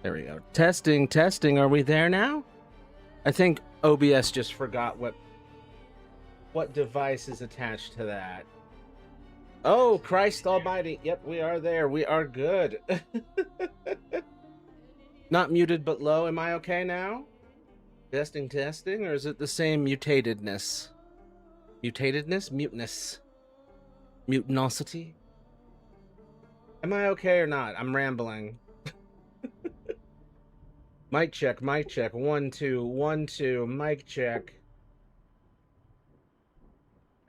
There we go. Testing, testing. Are we there now? I think OBS just forgot what device is attached to that. Oh, Christ almighty. Yep, we are there. We are good. Not muted, but low. Am I okay now? Testing, testing. Or is it the same mutatedness? Mutatedness? Muteness. Mutinosity? Am I okay or not? I'm rambling. Mic check, mic check. 1, 2, 1, 2. Mic check.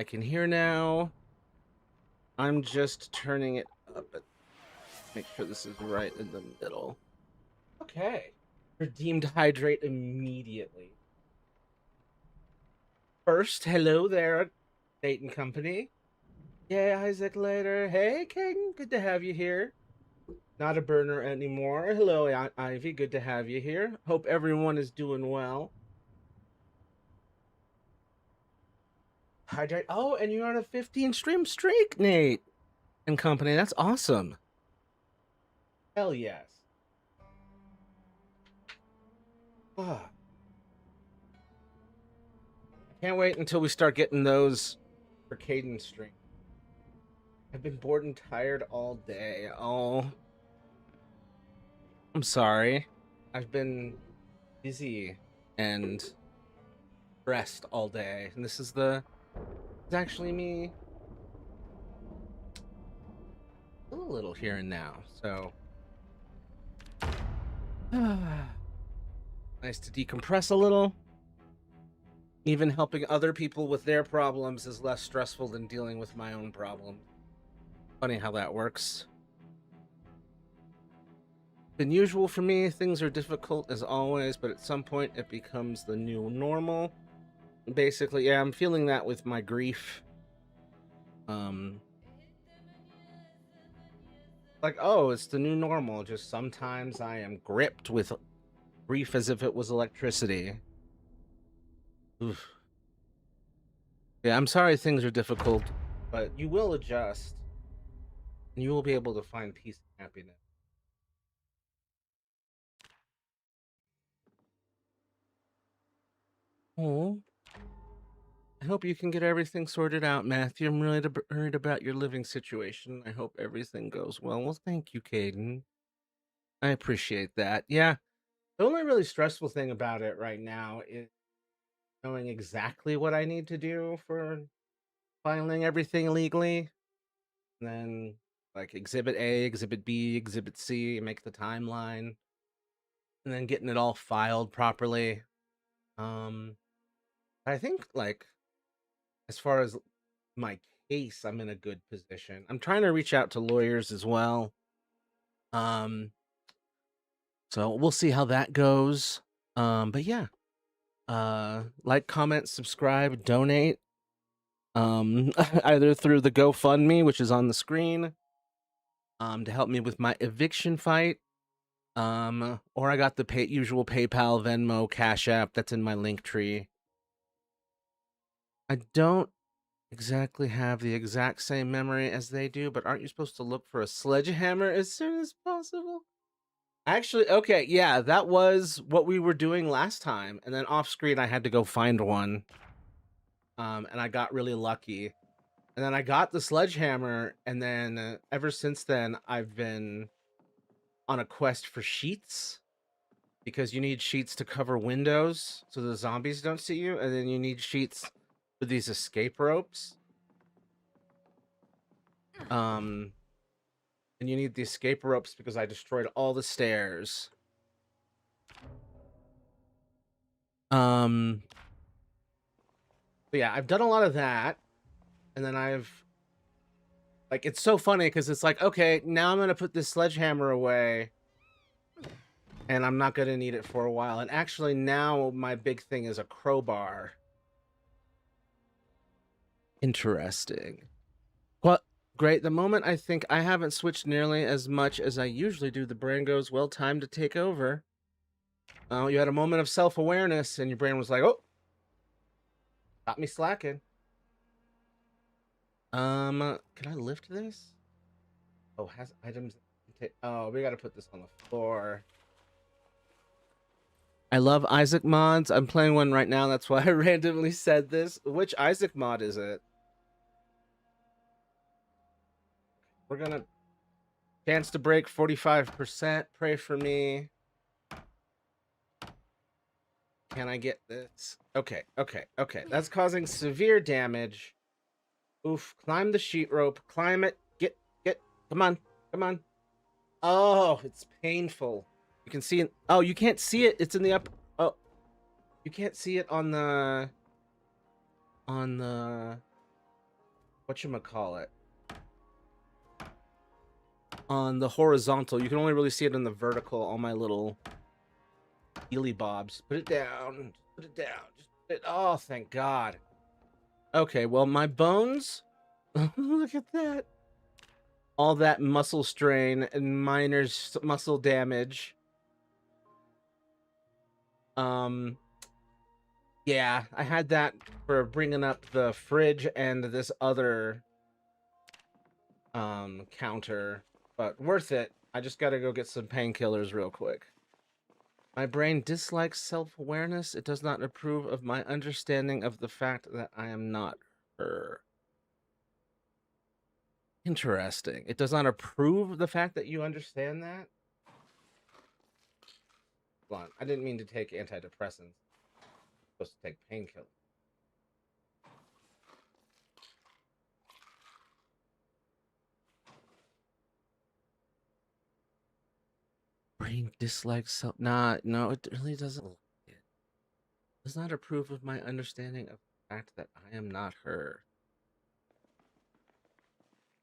I can hear now. I'm just turning it up. Make sure this is right in the middle. Okay. Redeemed hydrate immediately. First, hello there, Dayton Company. Yeah, Isaac later. Hey, King. Good to have you here. Not a burner anymore. Hello, Ivy. Good to have you here. Hope everyone is doing well. Hydrate. Oh, and you're on a 15 stream streak, Nate and company. That's awesome. Hell yes. Ah. I can't wait until we start getting those for Caden stream. I've been bored and tired all day. Oh. I'm sorry. I've been busy and stressed all day. And this is it's actually me a little here and now. So nice to decompress a little. Even helping other people with their problems is less stressful than dealing with my own problems. Funny how that works. Been usual for me. Things are difficult as always, but at some point it becomes the new normal. Basically, yeah, I'm feeling that with my grief. Like, oh, it's the new normal. Just sometimes I am gripped with grief as if it was electricity. Oof. Yeah, I'm sorry things are difficult, but you will adjust. And you will be able to find peace and happiness. Oh. I hope you can get everything sorted out, Matthew. I'm really worried about your living situation. I hope everything goes well. Well, thank you, Caden. I appreciate that. Yeah. The only really stressful thing about it right now is knowing exactly what I need to do for filing everything legally. And then, like, Exhibit A, Exhibit B, Exhibit C, make the timeline. And then getting it all filed properly. I think, like, as far as my case, I'm in a good position. I'm trying to reach out to lawyers as well. So we'll see how that goes. But yeah. Like, comment, subscribe, donate. Either through the GoFundMe, which is on the screen, to help me with my eviction fight. Or I got the usual PayPal, Venmo, Cash App that's in my link tree. I don't exactly have the exact same memory as they do, but aren't you supposed to look for a sledgehammer as soon as possible? Actually, okay, yeah, that was what we were doing last time, and then off screen I had to go find one. And I got really lucky. And then I got the sledgehammer, and then ever since then I've been on a quest for sheets, because you need sheets to cover windows so the zombies don't see you, and then you need sheets for these escape ropes. And you need the escape ropes because I destroyed all the stairs. But yeah, I've done a lot of that, and then like, it's so funny because it's like, okay, now I'm gonna put this sledgehammer away, and I'm not gonna need it for a while. And actually, now my big thing is a crowbar. Interesting. Well, great. The moment I think I haven't switched nearly as much as I usually do, the brain goes, well, time to take over. Oh, you had a moment of self-awareness, and your brain was like, oh, got me slacking. Can I lift this? Oh, has items. Oh, we gotta put this on the floor. I love Isaac mods. I'm playing one right now. That's why I randomly said this. Which Isaac mod is it? We're gonna chance to break 45%. Pray for me. Can I get this? Okay. That's causing severe damage. Oof. Climb the sheet rope. Climb it. Get. Come on. Oh, it's painful. You can see it. Oh, you can't see it. It's in the up. Oh, you can't see it on the whatchamacallit, on the horizontal. You can only really see it in the vertical on my little Healy bobs. Put it down. Oh, thank God. Okay, well, my bones. Look at that. All that muscle strain and minor muscle damage. Yeah, I had that for bringing up the fridge and this other counter, but worth it. I just gotta go get some painkillers real quick. My brain dislikes self-awareness. It does not approve of my understanding of the fact that I am not her. Interesting. It does not approve the fact that you understand that? Hold on. I didn't mean to take antidepressants. I'm supposed to take painkillers. Brain dislikes self. Nah, no, it really doesn't like it. Does not approve of my understanding of the fact that I am not her.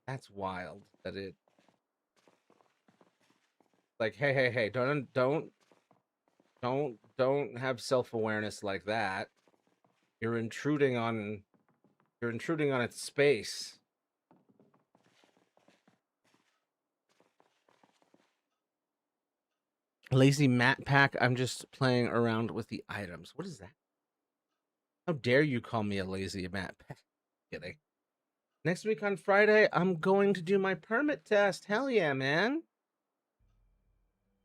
That's wild. That it, like, hey, don't have self-awareness like that. You're intruding on its space. Lazy Mat Pack. I'm just playing around with the items. What is that? How dare you call me a lazy Mat Pack? Kidding. Next week on Friday, I'm going to do my permit test. Hell yeah, man.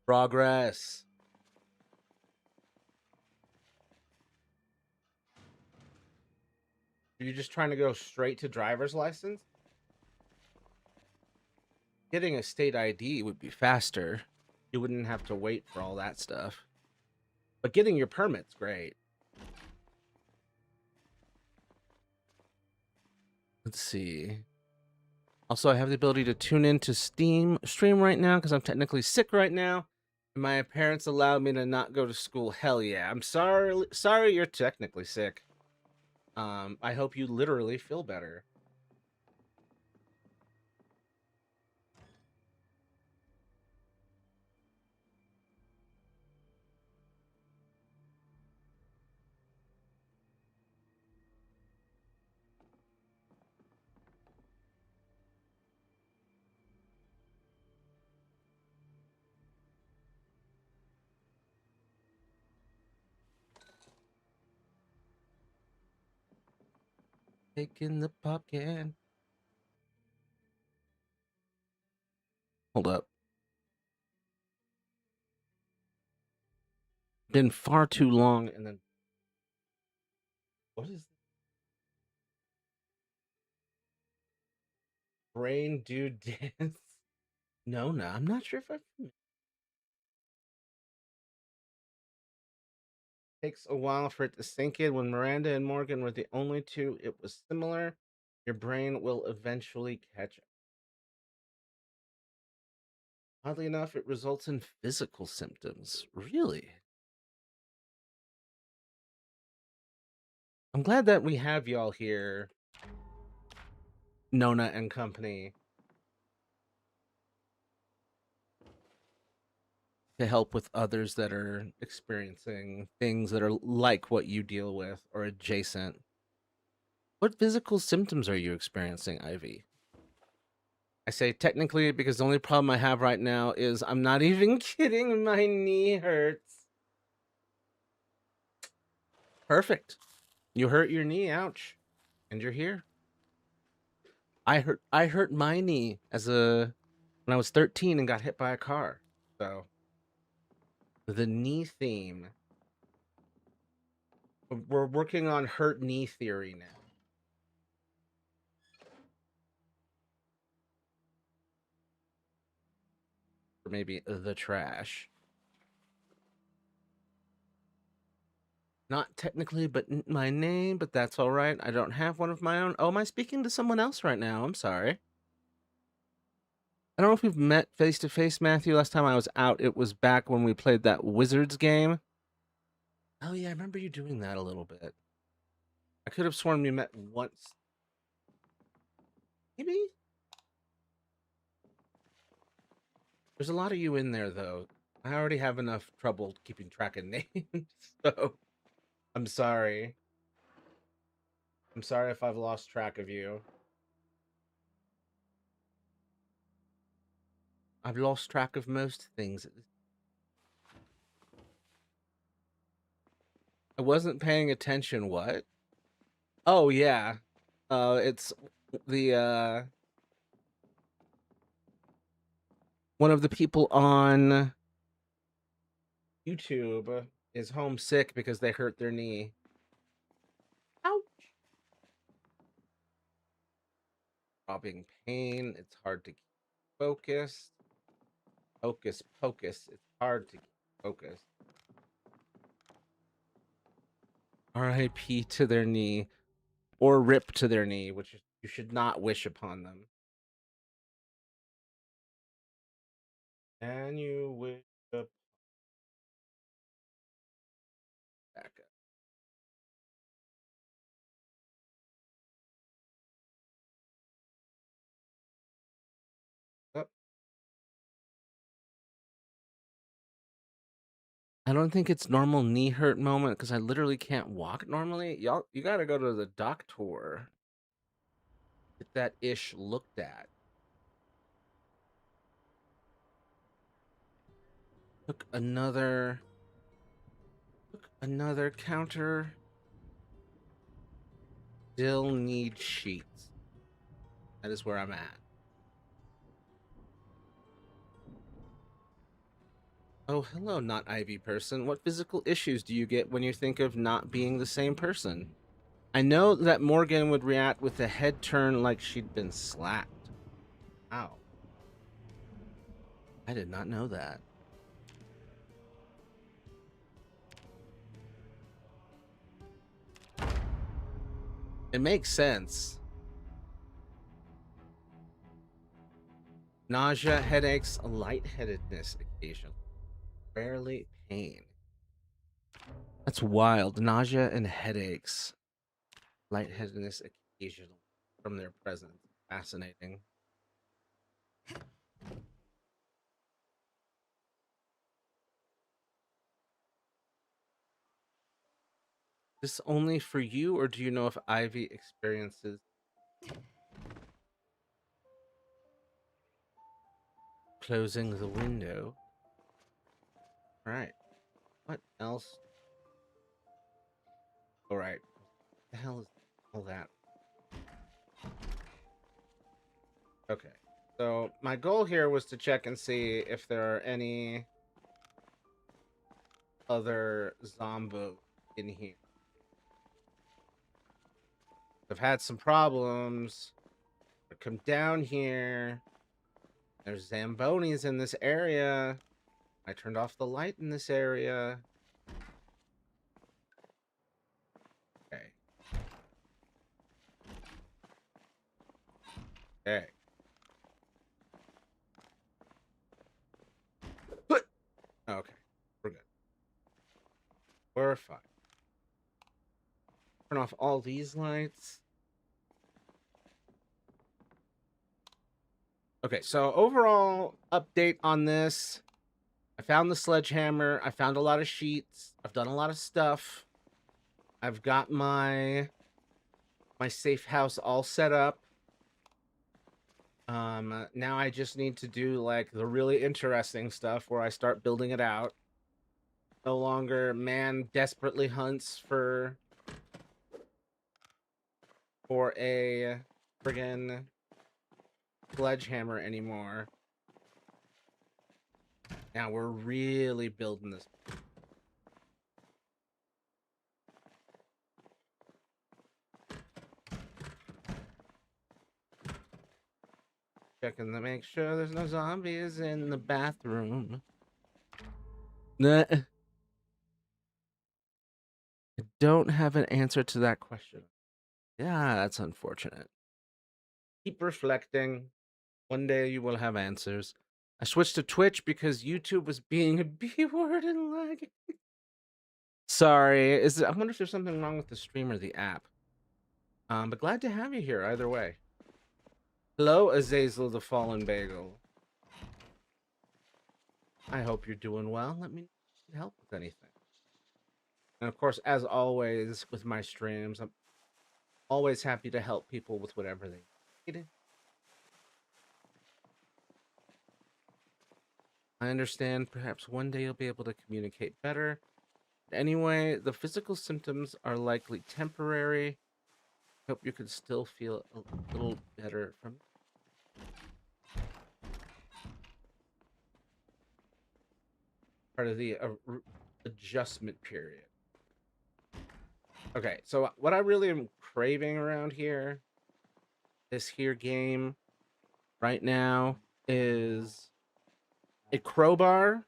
Progress. Are you just trying to go straight to driver's license? Getting a state ID would be faster. You wouldn't have to wait for all that stuff. But getting your permit's great. Let's see. Also, I have the ability to tune into Steam stream right now because I'm technically sick right now. And my parents allowed me to not go to school. Hell yeah. I'm sorry you're technically sick. I hope you literally feel better. Taking the pop can. Hold up. Been far too long, and then what is this? Brain dude dance? No, I'm not sure if I've. Takes a while for it to sink in. When Miranda and Morgan were the only two, it was similar. Your brain will eventually catch up. Oddly enough, it results in physical symptoms. Really? I'm glad that we have y'all here, Nona and company, to help with others that are experiencing things that are like what you deal with or adjacent. What physical symptoms are you experiencing, Ivy? I say technically because the only problem I have right now is I'm not even kidding. My knee hurts. Perfect. You hurt your knee. Ouch. And you're here. I hurt my knee when I was 13 and got hit by a car. So the knee theme We're working on hurt knee theory now. Or maybe the trash. Not technically, but my name, but that's all right. I don't have one of my own. Oh, am I speaking to someone else right now? I'm sorry. I don't know if we've met face to face, Matthew. Last time I was out, it was back when we played that Wizards game. Oh, yeah, I remember you doing that a little bit. I could have sworn we met once. Maybe? There's a lot of you in there, though. I already have enough trouble keeping track of names, so I'm sorry. I'm sorry if I've lost track of you. I've lost track of most things. I wasn't paying attention. What? Oh yeah. It's the one of the people on YouTube is homesick because they hurt their knee. Ouch. Throbbing pain. It's hard to keep focused. Hocus pocus. It's hard to keep focused. R.I.P. to their knee, or rip to their knee, which you should not wish upon them. And you wish up back up. Up. I don't think it's normal knee hurt moment because I literally can't walk normally. Y'all, you gotta go to the doctor. Get that ish looked at. Took another counter. Still need sheets. That is where I'm at. Oh, hello, not Ivy person. What physical issues do you get when you think of not being the same person? I know that Morgan would react with a head turn like she'd been slapped. Ow. I did not know that. It makes sense. Nausea, headaches, lightheadedness occasionally. Rarely pain. That's wild. Nausea and headaches. Lightheadedness occasionally from their presence. Fascinating. This only for you, or do you know if Ivy experiences closing the window? All right. What else? All right. What the hell is all that? Okay. So my goal here was to check and see if there are any other zombos in here. I've had some problems. I come down here. There's Zambonis in this area. I turned off the light in this area. Okay. Okay. Okay. We're good. We're fine. Turn off all these lights. Okay, so overall update on this. I found the sledgehammer. I found a lot of sheets. I've done a lot of stuff. I've got my safe house all set up. Now I just need to do like the really interesting stuff where I start building it out. No longer man desperately hunts for a friggin' sledgehammer anymore. Now we're really building this. Checking to make sure there's no zombies in the bathroom. Nah, I don't have an answer to that question. Yeah, that's unfortunate. Keep reflecting. One day you will have answers. I switched to Twitch because YouTube was being a B word and lagging. Sorry. I wonder if there's something wrong with the stream or the app. But glad to have you here either way. Hello, Azazel the Fallen Bagel. I hope you're doing well. Let me help with anything. And of course, as always with my streams, I'm always happy to help people with whatever they need. I understand perhaps one day you'll be able to communicate better. Anyway, the physical symptoms are likely temporary. Hope you can still feel a little better from part of the adjustment period. Okay, so what I really am craving around here, this here game right now, is a crowbar.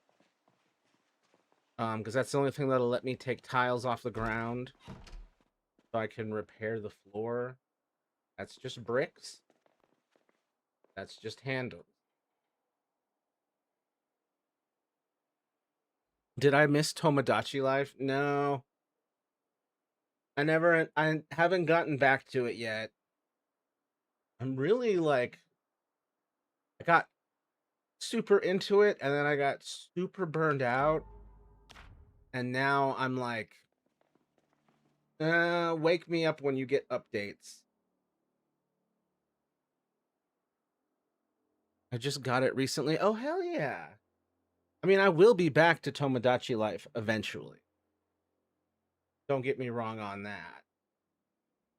Because that's the only thing that'll let me take tiles off the ground so I can repair the floor. That's just bricks. That's just handles. Did I miss Tomodachi Life? No. I haven't gotten back to it yet. I'm really like, I got super into it and then I got super burned out. And now I'm like, wake me up when you get updates. I just got it recently. Oh, hell yeah. I mean, I will be back to Tomodachi Life eventually. Don't get me wrong on that.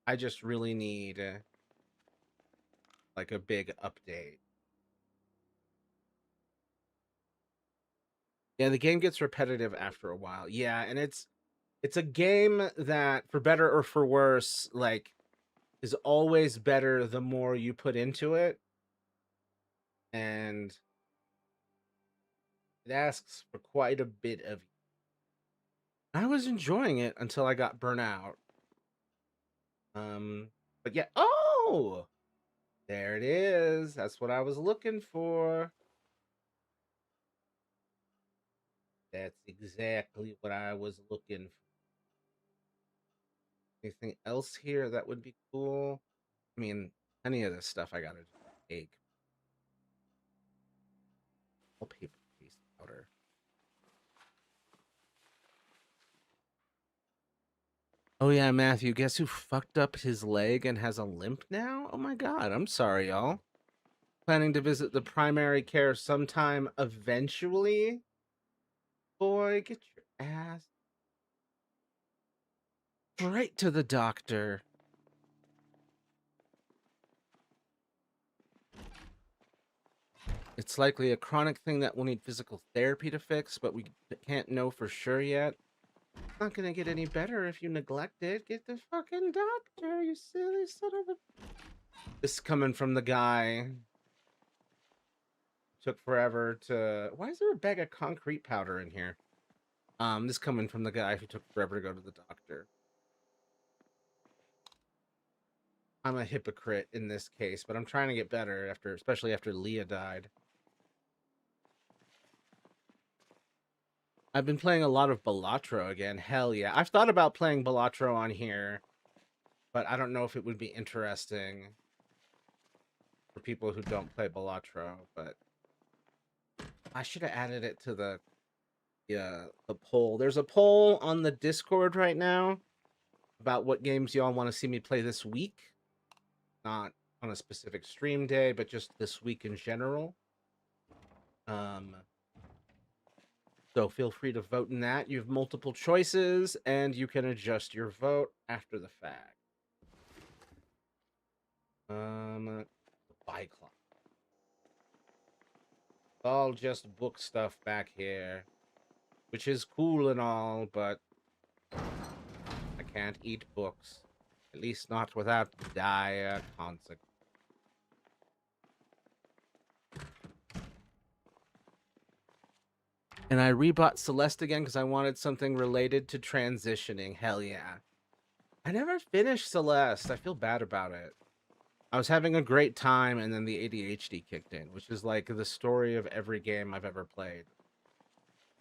I just really need like a big update. Yeah, the game gets repetitive after a while. Yeah, and it's a game that, for better or for worse, like, is always better the more you put into it. And it asks for quite a bit of you. I was enjoying it until I got burnt out. But yeah, oh, there it is. That's what I was looking for. That's exactly what I was looking for. Anything else here that would be cool? I mean, any of this stuff I gotta take. Wallpaper paste powder. Oh yeah, Matthew, guess who fucked up his leg and has a limp now? Oh my god, I'm sorry, y'all. Planning to visit the primary care sometime eventually? Boy, get your ass straight to the doctor. It's likely a chronic thing that will need physical therapy to fix, but we can't know for sure yet. It's not gonna get any better if you neglect it. Get the fucking doctor, you silly son of a... This is coming from the guy. Took forever to... Why is there a bag of concrete powder in here? This coming from the guy who took forever to go to the doctor. I'm a hypocrite in this case, but I'm trying to get better after, especially after Leah died. I've been playing a lot of Balatro again. Hell yeah. I've thought about playing Balatro on here, but I don't know if it would be interesting for people who don't play Balatro, but I should have added it to the poll. There's a poll on the Discord right now about what games y'all want to see me play this week. Not on a specific stream day, but just this week in general. So feel free to vote in that. You have multiple choices, and you can adjust your vote after the fact. Buy clock. All just book stuff back here, which is cool and all, but I can't eat books. At least not without dire consequences. And I rebought Celeste again because I wanted something related to transitioning. Hell yeah. I never finished Celeste. I feel bad about it. I was having a great time, and then the ADHD kicked in, which is like the story of every game I've ever played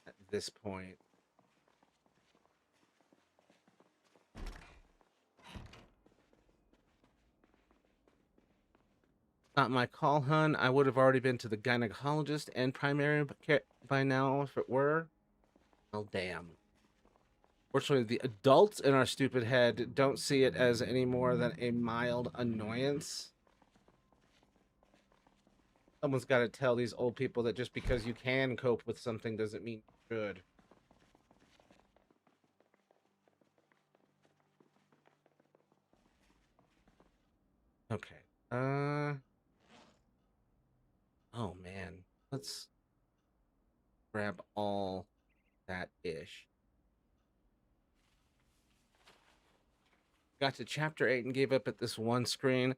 at this point. Not my call, hun. I would have already been to the gynecologist and primary care by now if it were. Well, damn. Fortunately, the adults in our stupid head don't see it as any more than a mild annoyance. Someone's got to tell these old people that just because you can cope with something doesn't mean you should. Okay. Oh man. Let's grab all that ish. Got to chapter 8 and gave up at this one screen.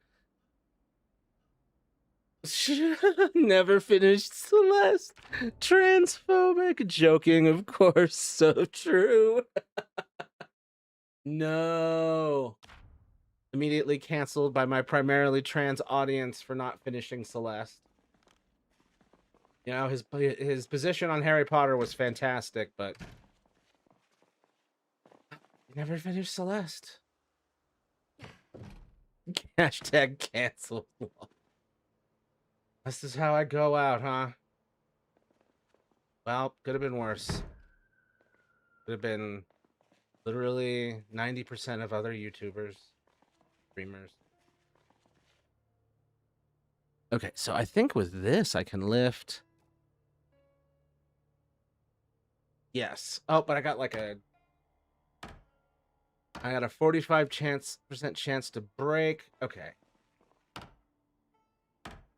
Never finished Celeste. Transphobic. Joking, of course. So true. No. Immediately canceled by my primarily trans audience for not finishing Celeste. You know, his position on Harry Potter was fantastic, but he never finished Celeste. Hashtag cancel. This is how I go out, huh? Well, could have been worse. Could have been literally 90% of other YouTubers, streamers. Okay, so I think with this I can lift. Yes. Oh, but I got like a 45% chance to break. Okay.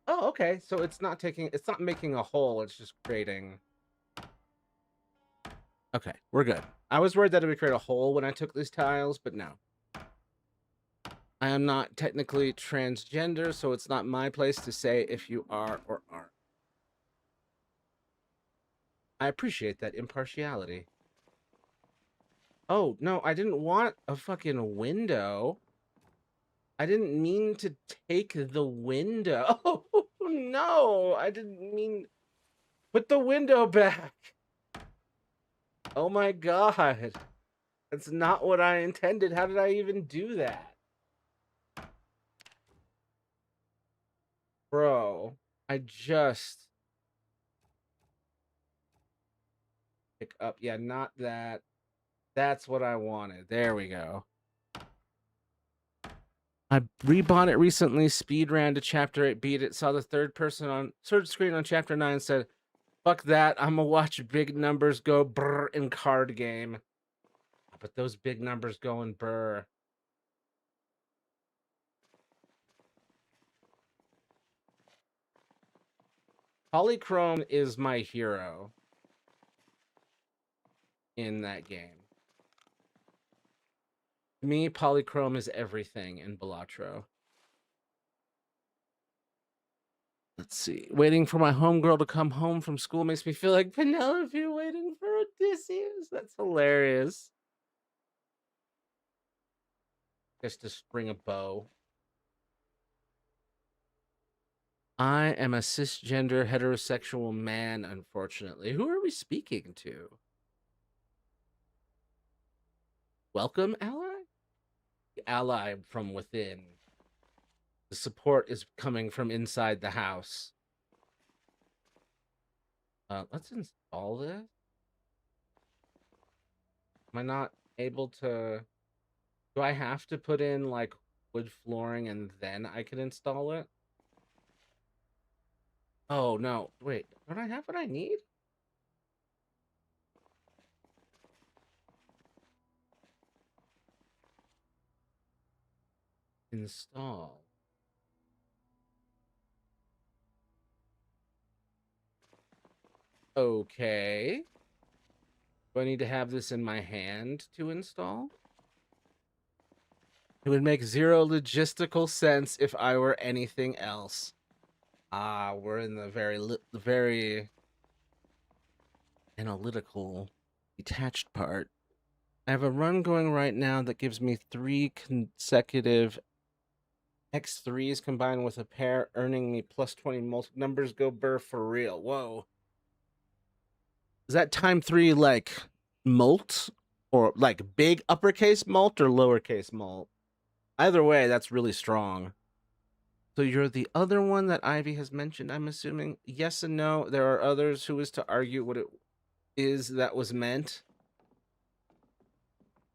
Oh, okay. So it's not making a hole, it's just creating. Okay, we're good. I was worried that it would create a hole when I took these tiles, but no. I am not technically transgender, so it's not my place to say if you are or aren't. I appreciate that impartiality. Oh, no, I didn't want a fucking window. I didn't mean to take the window. Oh, no, I didn't mean... Put the window back. Oh my god. That's not what I intended. How did I even do that? Bro, I just... Pick up. Yeah, not that. That's what I wanted. There we go. I rebought it recently, speed ran to chapter 8, beat it, saw the third screen on chapter 9, said, fuck that, I'm gonna watch big numbers go brr in card game. But those big numbers going brr. Polychrome is my hero in that game. To me, Polychrome is everything in Balatro. Let's see. Waiting for my homegirl to come home from school makes me feel like Penelope waiting for Odysseus. That's hilarious. Just to string a bow. I am a cisgender heterosexual man, unfortunately. Who are we speaking to? Welcome, ally? Ally from within. The support is coming from inside the house. Let's install this. Am I not able to... Do I have to put in, like, wood flooring and then I can install it? Oh, no. Wait, don't I have what I need? Install. Okay. Do I need to have this in my hand to install? It would make zero logistical sense if I were anything else. Ah, we're in the very analytical, detached part. I have a run going right now that gives me 3 consecutive X3s combined with a pair, earning me plus 20 numbers go burr for real. Whoa. Is that time 3 like mult? Or like big uppercase mult or lowercase mult? Either way, that's really strong. So you're the other one that Ivy has mentioned, I'm assuming? Yes and no. There are others. Who is to argue what it is that was meant?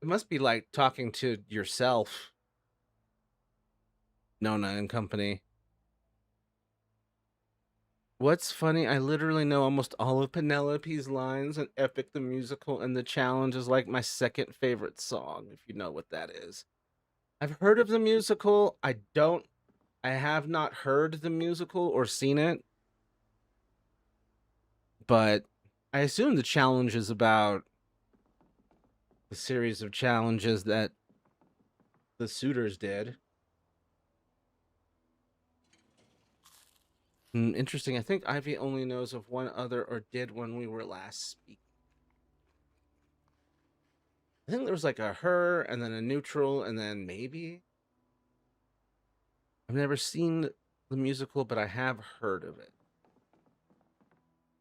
It must be like talking to yourself, Nona and company. What's funny, I literally know almost all of Penelope's lines, and Epic the Musical and the Challenge is like my second favorite song, if you know what that is. I've heard of the musical. I have not heard the musical or seen it, but I assume the challenge is about the series of challenges that the suitors did. Interesting. I think Ivy only knows of one other or did when we were last speaking. I think there was like a her and then a neutral and then maybe. I've never seen the musical, but I have heard of it.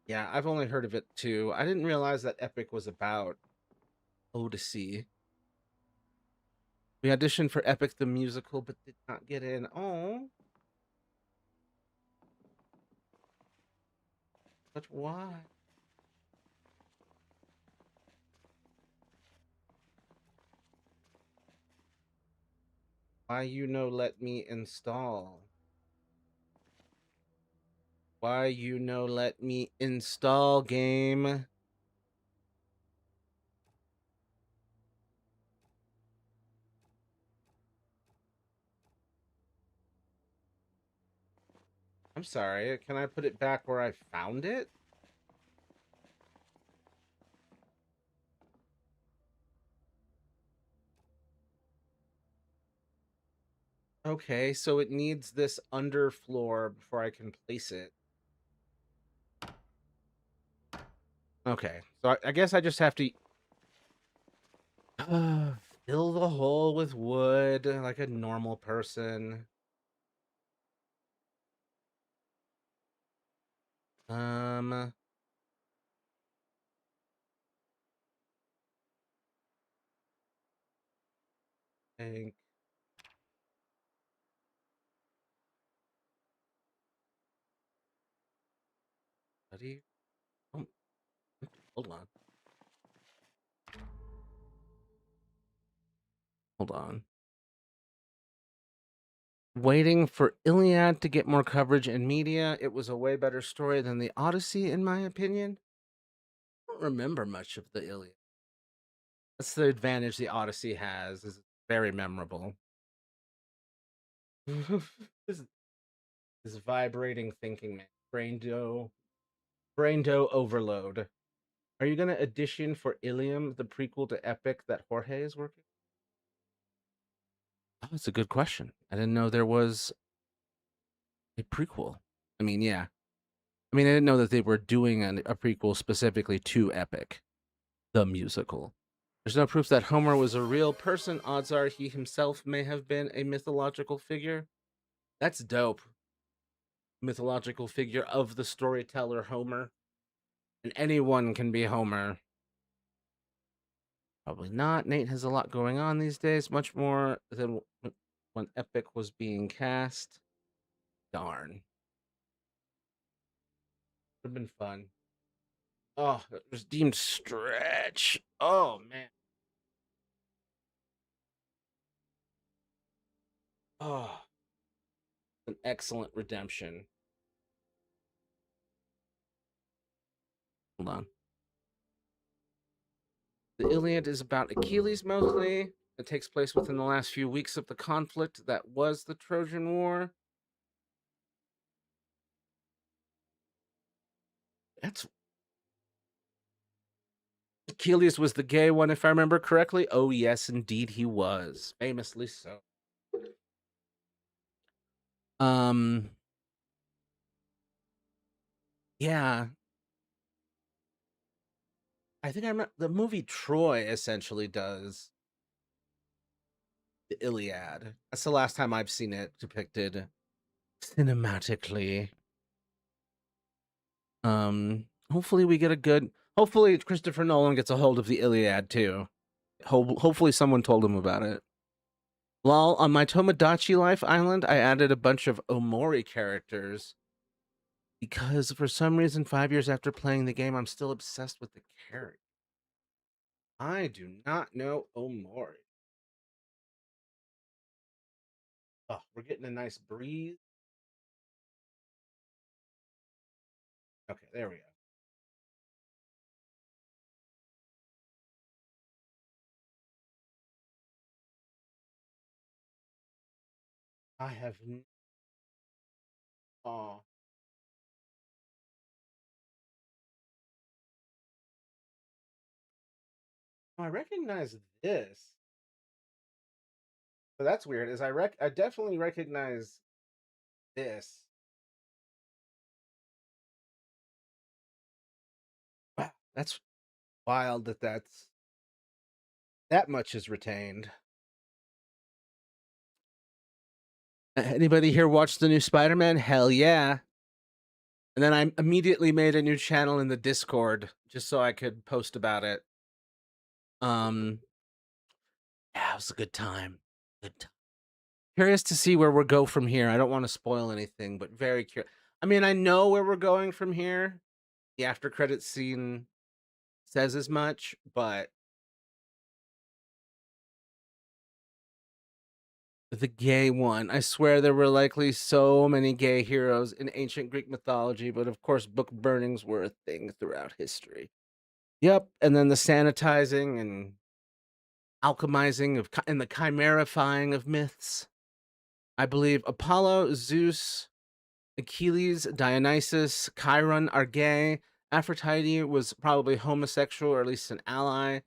Yeah, I've only heard of it too. I didn't realize that Epic was about Odyssey. We auditioned for Epic the Musical, but did not get in. Oh, but why? Why you no let me install? Why you no let me install game? I'm sorry. Can I put it back where I found it? Okay, so it needs this underfloor before I can place it. Okay, so I guess I just have to fill the hole with wood like a normal person. Um, think, buddy. Oh, hold on. Hold on. Waiting for Iliad to get more coverage in media. It was a way better story than the Odyssey, in my opinion. I don't remember much of the Iliad. That's the advantage the Odyssey has. Is very memorable. this, this vibrating thinking man. Brain dough overload. Are you gonna audition for Ilium, the prequel to Epic that Jorge is working? Oh, that's a good question. I didn't know there was a prequel. I mean, yeah. I mean, I didn't know that they were doing a prequel specifically to Epic, the musical. There's no proof that Homer was a real person. Odds are he himself may have been a mythological figure. That's dope. Mythological figure of the storyteller Homer. And anyone can be Homer. Probably not. Nate has a lot going on these days, much more than when Epic was being cast. Darn. Would have been fun. Oh, it was deemed stretch. Oh man. Oh, an excellent redemption. Hold on. The Iliad is about Achilles mostly. It takes place within the last few weeks of the conflict that was the Trojan War. That's Achilles was the gay one, if I remember correctly. Oh yes, indeed he was. Famously so. Um yeah. I think I remember the movie Troy essentially does the Iliad. That's the last time I've seen it depicted cinematically. Hopefully we get a good. Hopefully Christopher Nolan gets a hold of the Iliad too. Hopefully someone told him about it. Well, on my Tomodachi Life Island, I added a bunch of Omori characters because for some reason, 5 years after playing the game, I'm still obsessed with the character. I do not know Omori. Oh, we're getting a nice breeze. Okay, there we go. I have. Oh, I recognize this. So that's weird. I definitely recognize this. Wow, that's wild that much is retained. Anybody here watch the new Spider-Man? Hell yeah. And then I immediately made a new channel in the Discord just so I could post about it. Yeah, it was a good time. Good time. Curious to see where we'll go from here. I don't want to spoil anything, but very curious. I mean, I know where we're going from here. The after credit scene says as much, but the gay one. I swear there were likely so many gay heroes in ancient Greek mythology, but of course, book burnings were a thing throughout history. Yep, and then the sanitizing and alchemizing and the chimerifying of myths. I believe Apollo, Zeus, Achilles, Dionysus, Chiron are gay. Aphrodite was probably homosexual or at least an ally,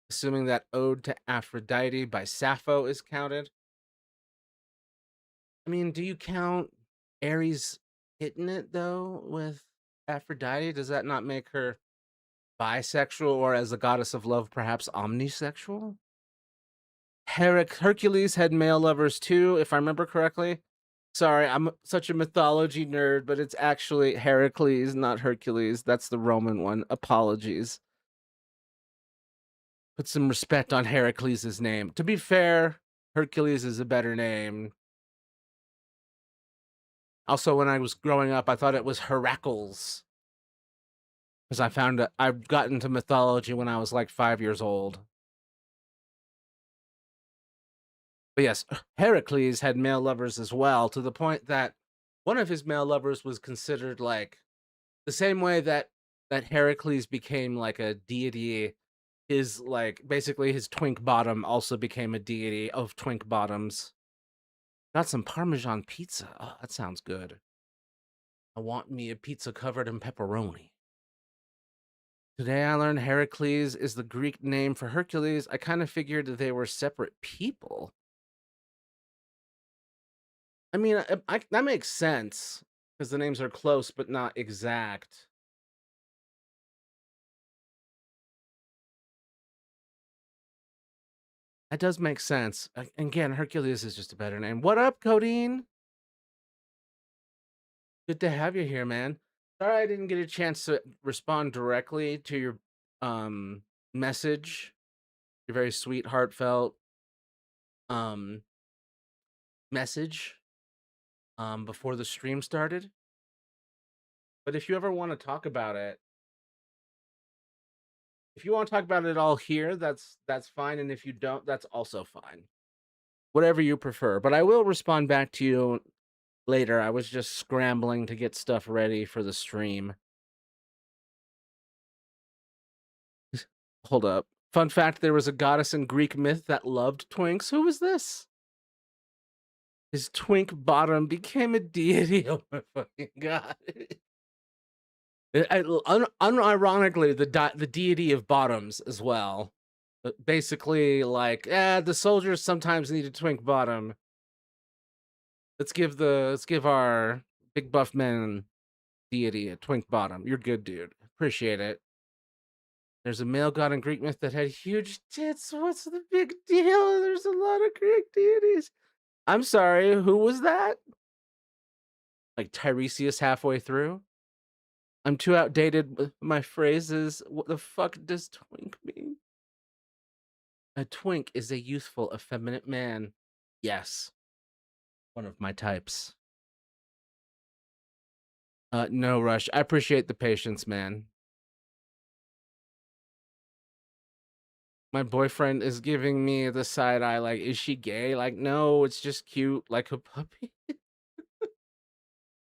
assuming that Ode to Aphrodite by Sappho is counted. I mean, do you count Ares hitting it though with Aphrodite? Does that not make her bisexual or, as a goddess of love, perhaps omnisexual? Hercules had male lovers too, if I remember correctly. Sorry, I'm such a mythology nerd, but it's actually Heracles, not Hercules. That's the Roman one. Apologies. Put some respect on Heracles' name. To be fair, Hercules is a better name. Also, when I was growing up, I thought it was Heracles. Because I've gotten into mythology when I was like 5 years old. But yes, Heracles had male lovers as well, to the point that one of his male lovers was considered like the same way that Heracles became like a deity. His like basically his twink bottom also became a deity of twink bottoms. Got some Parmesan pizza. Oh, that sounds good. I want me a pizza covered in pepperoni. Today I learned Heracles is the Greek name for Hercules. I kind of figured that they were separate people. I mean, that makes sense because the names are close but not exact. That does make sense. Again, Hercules is just a better name. What up, Codeine? Good to have you here, man. Sorry I didn't get a chance to respond directly to your message. Your very sweet, heartfelt um message before the stream started. But if you ever want to talk about it, if you want to talk about it all here, that's fine. And if you don't, that's also fine. Whatever you prefer. But I will respond back to you later. I was just scrambling to get stuff ready for the stream. Hold up. Fun fact, there was a goddess in Greek myth that loved twinks. Who was this? His twink bottom became a deity. Oh my fucking god. Unironically, the deity of bottoms as well. But basically, like, the soldiers sometimes need a twink bottom. Let's give our big buff man deity a twink bottom. You're good, dude. Appreciate it. There's a male god in Greek myth that had huge tits. What's the big deal? There's a lot of Greek deities. I'm sorry, who was that? Like Tiresias halfway through? I'm too outdated with my phrases. What the fuck does twink mean? A twink is a youthful, effeminate man. Yes, one of my types. No rush. I appreciate the patience, man. My boyfriend is giving me the side eye, like, is she gay? Like, no, it's just cute, like a puppy.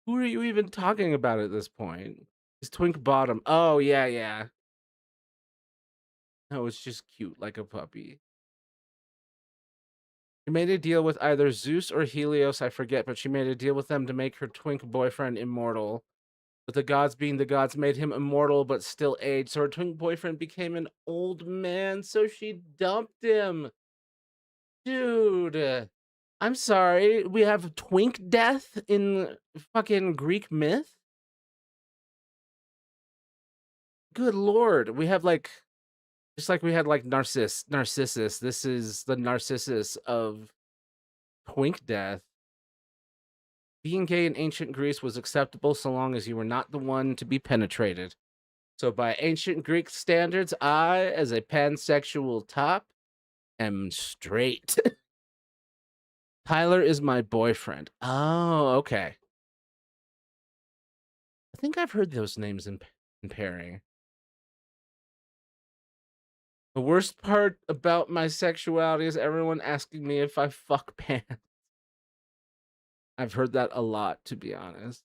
Who are you even talking about at this point? It's Twink Bottom. Oh, yeah, yeah. No, it's just cute, like a puppy. She made a deal with either Zeus or Helios, I forget, but she made a deal with them to make her twink boyfriend immortal. But the gods being the gods made him immortal but still aged, so her twink boyfriend became an old man, so she dumped him. Dude, I'm sorry. We have twink death in fucking Greek myth? Good lord. We have like, just like we had like Narcissus. This is the Narcissus of twink death. Being gay in ancient Greece was acceptable so long as you were not the one to be penetrated. So by ancient Greek standards, I, as a pansexual top, am straight. Tyler is my boyfriend. Oh, okay. I think I've heard those names in pairing. The worst part about my sexuality is everyone asking me if I fuck pants. I've heard that a lot, to be honest.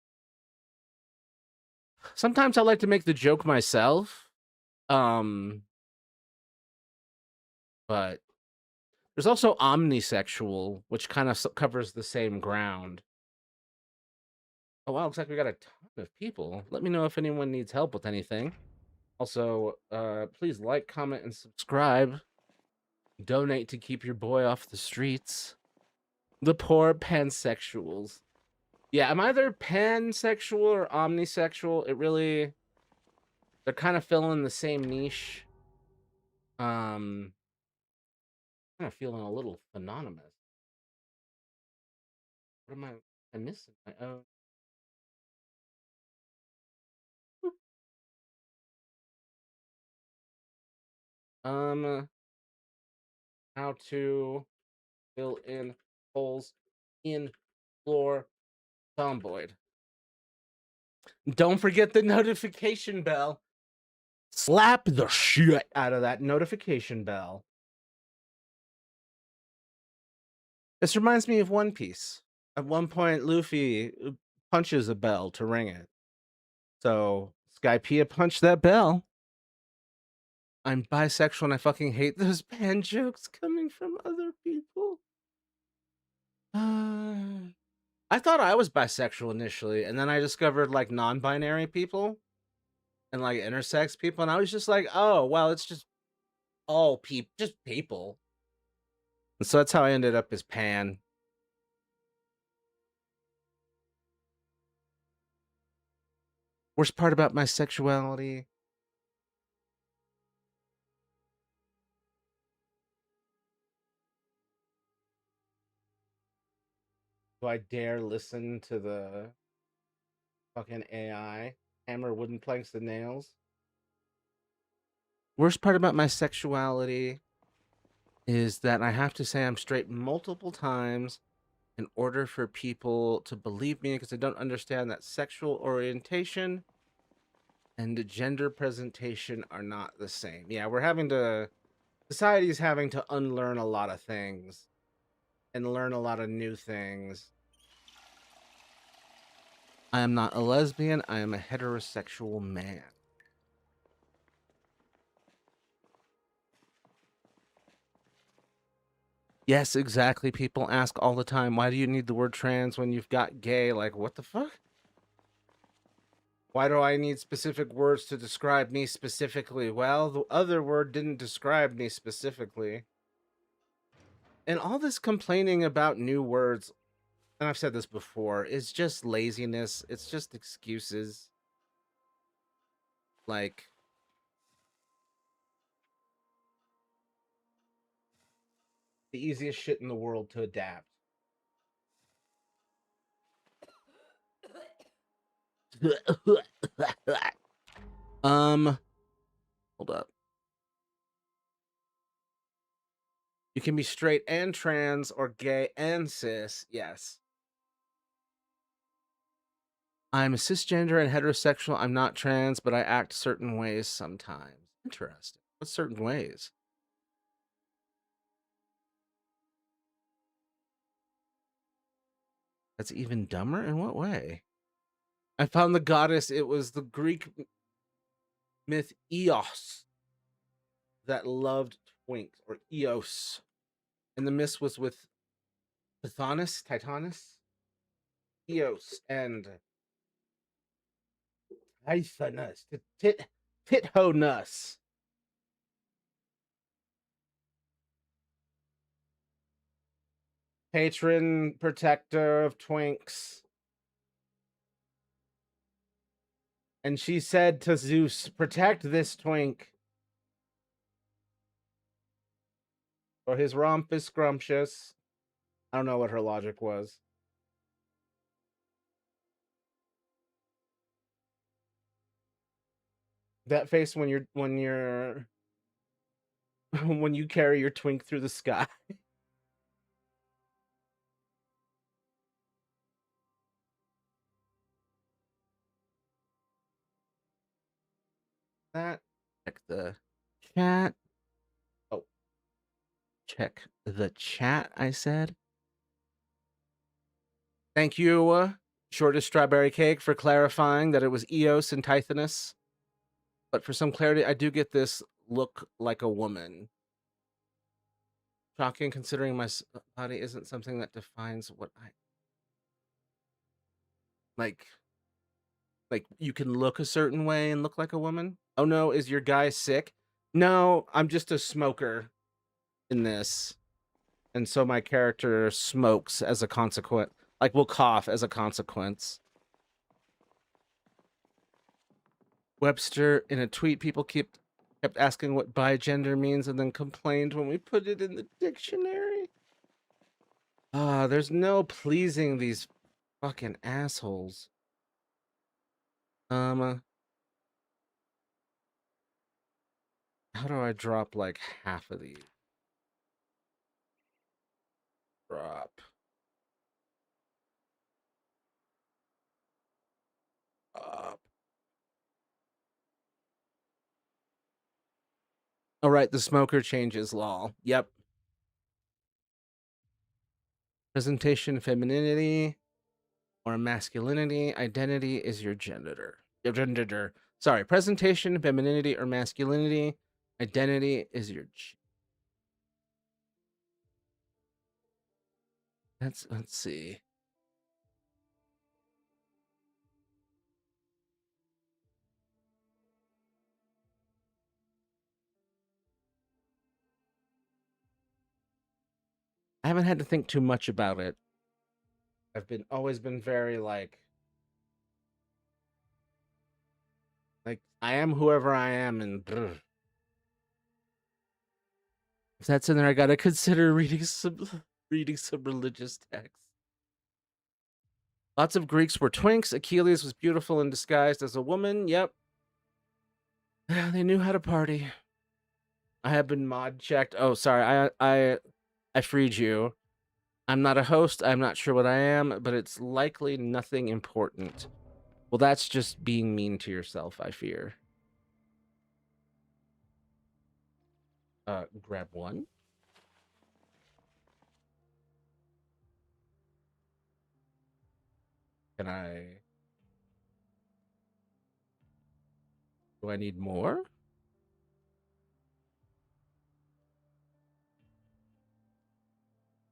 Sometimes I like to make the joke myself. But there's also omnisexual, which kind of covers the same ground. Oh, wow, looks like we got a ton of people. Let me know if anyone needs help with anything. Also, please like, comment, and subscribe. Donate to keep your boy off the streets. The poor pansexuals. Yeah, I'm either pansexual or omnisexual. It really... They're kind of filling the same niche. Kind of feeling a little synonymous. What am I missing? How to fill in holes in floor Zomboid. Don't forget the notification bell. Slap the shit out of that notification bell. This reminds me of One Piece. At one point, Luffy punches a bell to ring it. So Skypiea punched that bell. I'm bisexual and I fucking hate those pan jokes coming from other people. I thought I was bisexual initially, and then I discovered like non-binary people and like intersex people, and I was just like, oh, well, it's just all people, just people. And so that's how I ended up as pan. Worst part about my sexuality. Do I dare listen to the fucking AI hammer wooden planks and nails? Worst part about my sexuality is that I have to say I'm straight multiple times in order for people to believe me, because I don't understand that sexual orientation and gender presentation are not the same. Yeah, society is having to unlearn a lot of things and learn a lot of new things. I am not a lesbian, I am a heterosexual man. Yes, exactly. People ask all the time, why do you need the word trans when you've got gay? Like, what the fuck? Why do I need specific words to describe me specifically? Well, the other word didn't describe me specifically. And all this complaining about new words, and I've said this before, is just laziness. It's just excuses. Like, the easiest shit in the world to adapt. um, hold up. You can be straight and trans or gay and cis. Yes. I'm cisgender and heterosexual. I'm not trans, but I act certain ways sometimes. Interesting. What certain ways? That's even dumber? In what way? I found the goddess. It was the Greek myth Eos that loved twinks, or Eos. And the myth was with Titanus, Eos, and Tithonus, Tithonus. Patron, protector of twinks. And she said to Zeus, protect this twink, or his romp is scrumptious. I don't know what her logic was. That face when you're when you carry your twink through the sky. That check the chat. Oh, check the chat. I said. Thank you, Shortest Strawberry Cake, for clarifying that it was Eos and Tithonus. But for some clarity, I do get this look like a woman. Shocking, considering my body isn't something that defines what I like. Like, you can look a certain way and look like a woman. Oh no, is your guy sick? No, I'm just a smoker in this. And so my character smokes as a consequence. Like, will cough as a consequence. Webster, in a tweet, people kept asking what bigender means and then complained when we put it in the dictionary. There's no pleasing these fucking assholes. How do I drop like half of these? Drop. Up. All right, the smoker changes, lol. Yep. Presentation, femininity, or masculinity. Identity is your gender. Your gender. Sorry, presentation, femininity, or masculinity. Identity is your. Let's see. I haven't had to think too much about it. I've always been very like I am whoever I am, and if that's in there, I gotta consider reading some religious texts. Lots of Greeks were twinks. Achilles was beautiful and disguised as a woman. Yep. They knew how to party. I have been mod checked. Oh, sorry. I freed you. I'm not a host. I'm not sure what I am, but it's likely nothing important. Well, that's just being mean to yourself, I fear. Grab one. Can I... Do I need more?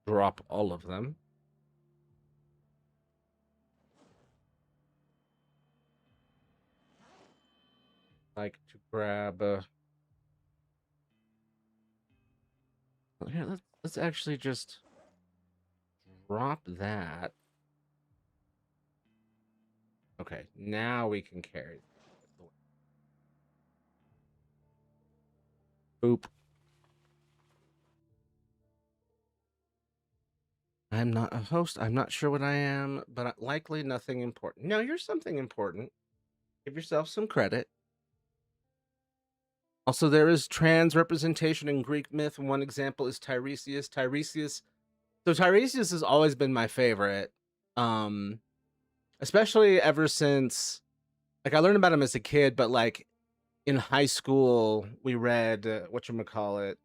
Drop all of them. Like to grab... Here, let's actually just drop that. Okay, now we can carry. Boop. I'm not a host. I'm not sure what I am, but likely nothing important. No, you're something important. Give yourself some credit. Also, there is trans representation in Greek myth. One example is Tiresias. Tiresias has always been my favorite. Um, Especially ever since like I learned about him as a kid, but like in high school we read whatchamacallit,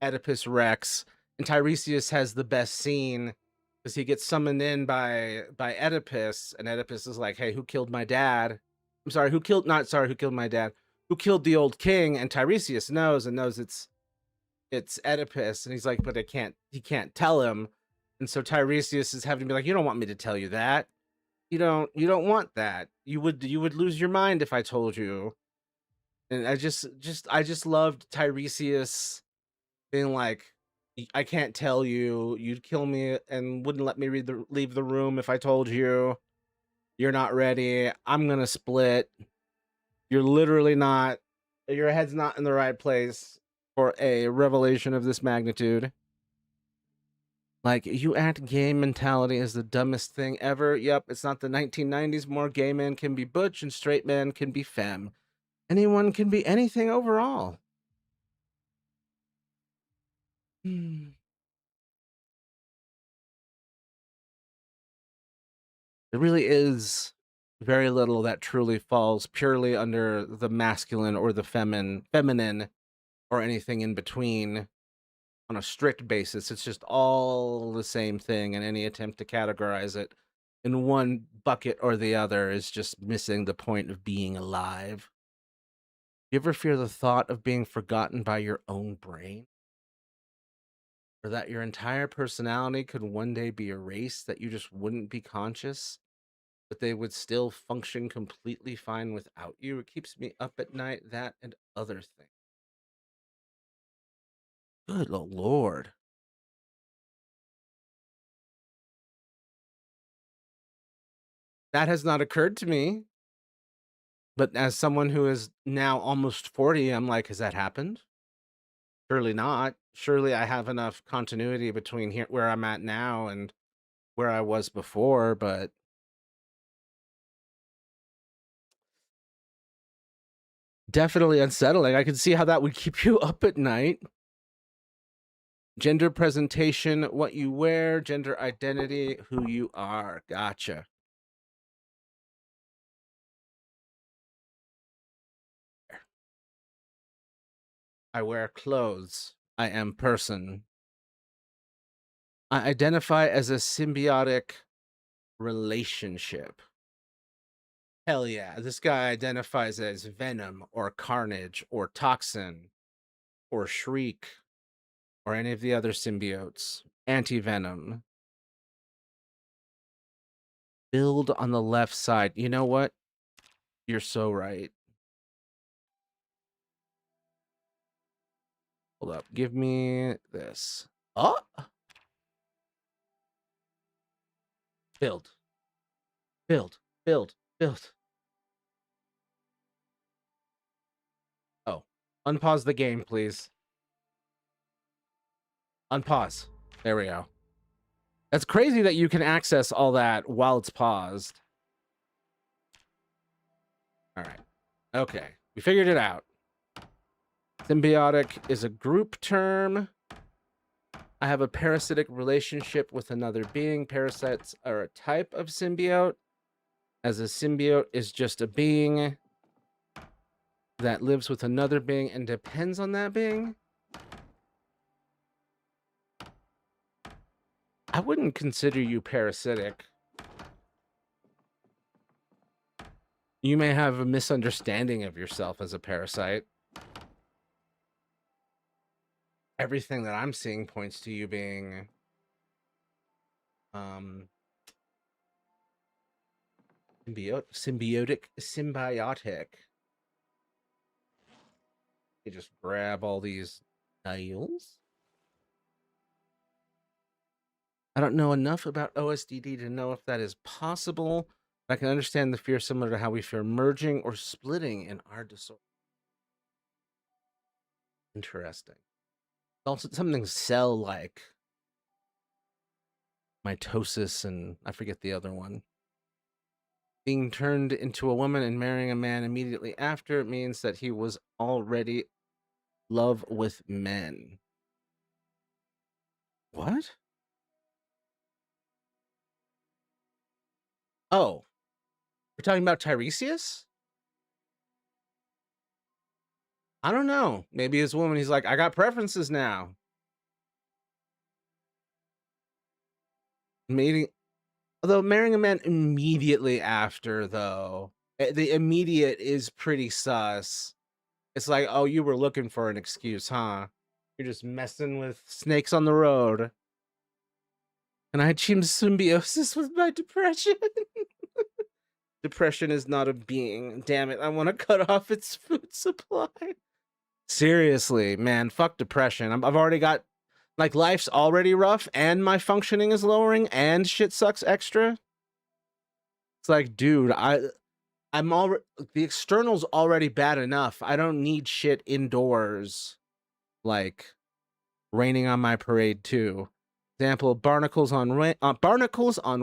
Oedipus Rex, and Tiresias has the best scene because he gets summoned in by Oedipus, and Oedipus is like, "Hey, who killed my dad? I'm sorry, who killed not sorry, who killed my dad? Who killed the old king?" And Tiresias knows and knows it's Oedipus, and he's like, "But he can't tell him." And so Tiresias is having to be like, "You don't want me to tell you that. You don't want that. You would lose your mind if I told you." And I just loved Tiresias being like, I can't tell you. You'd kill me and wouldn't let me leave the room if I told you. You're not ready. I'm gonna split. You're literally not. Your head's not in the right place for a revelation of this magnitude. Like, you act gay mentality is the dumbest thing ever. Yep, it's not the 1990s. More gay men can be butch and straight men can be femme. Anyone can be anything overall. Hmm. There really is very little that truly falls purely under the masculine or the feminine or anything in between on a strict basis. It's just all the same thing, and any attempt to categorize it in one bucket or the other is just missing the point of being alive. You ever fear the thought of being forgotten by your own brain? Or that your entire personality could one day be erased, that you just wouldn't be conscious? But they would still function completely fine without you. It keeps me up at night, that and other things. Good Lord. That has not occurred to me. But as someone who is now almost 40, I'm like, has that happened? Surely not. Surely I have enough continuity between here where I'm at now and where I was before, but definitely unsettling. I can see how that would keep you up at night. Gender presentation, what you wear, gender identity, who you are. Gotcha. I wear clothes. I am person. I identify as a symbiotic relationship. Hell yeah. This guy identifies as Venom or Carnage or Toxin or Shriek or any of the other symbiotes. Anti Venom. Build on the left side. You know what? You're so right. Hold up. Give me this. Oh! Build. Build. Build. Build. Oh. Unpause the game, please. Unpause. There we go. That's crazy that you can access all that while it's paused. All right. Okay. We figured it out. Symbiotic is a group term. I have a parasitic relationship with another being. Parasites are a type of symbiote, as a symbiote is just a being that lives with another being and depends on that being. I wouldn't consider you parasitic. You may have a misunderstanding of yourself as a parasite. Everything that I'm seeing points to you being symbiotic. You just grab all these nails. I don't know enough about OSDD to know if that is possible. I can understand the fear similar to how we fear merging or splitting in our disorder. Interesting. Also, something cell-like. mitosis, and I forget the other one. Being turned into a woman and marrying a man immediately after means that he was already love with men. What? Oh, we're talking about Tiresias? I don't know. Maybe his woman, he's like, I got preferences now. Meeting, although marrying a man immediately after, though, the immediate is pretty sus. It's like, oh, you were looking for an excuse, huh? You're just messing with snakes on the road. And I achieved symbiosis with my depression. Depression is not a being. Damn it, I want to cut off its food supply. Seriously, man, fuck depression. I've already got, like, life's already rough and my functioning is lowering and shit sucks extra. It's like, dude, I'm already, the external's already bad enough. I don't need shit indoors, like, raining on my parade too. Example: barnacles on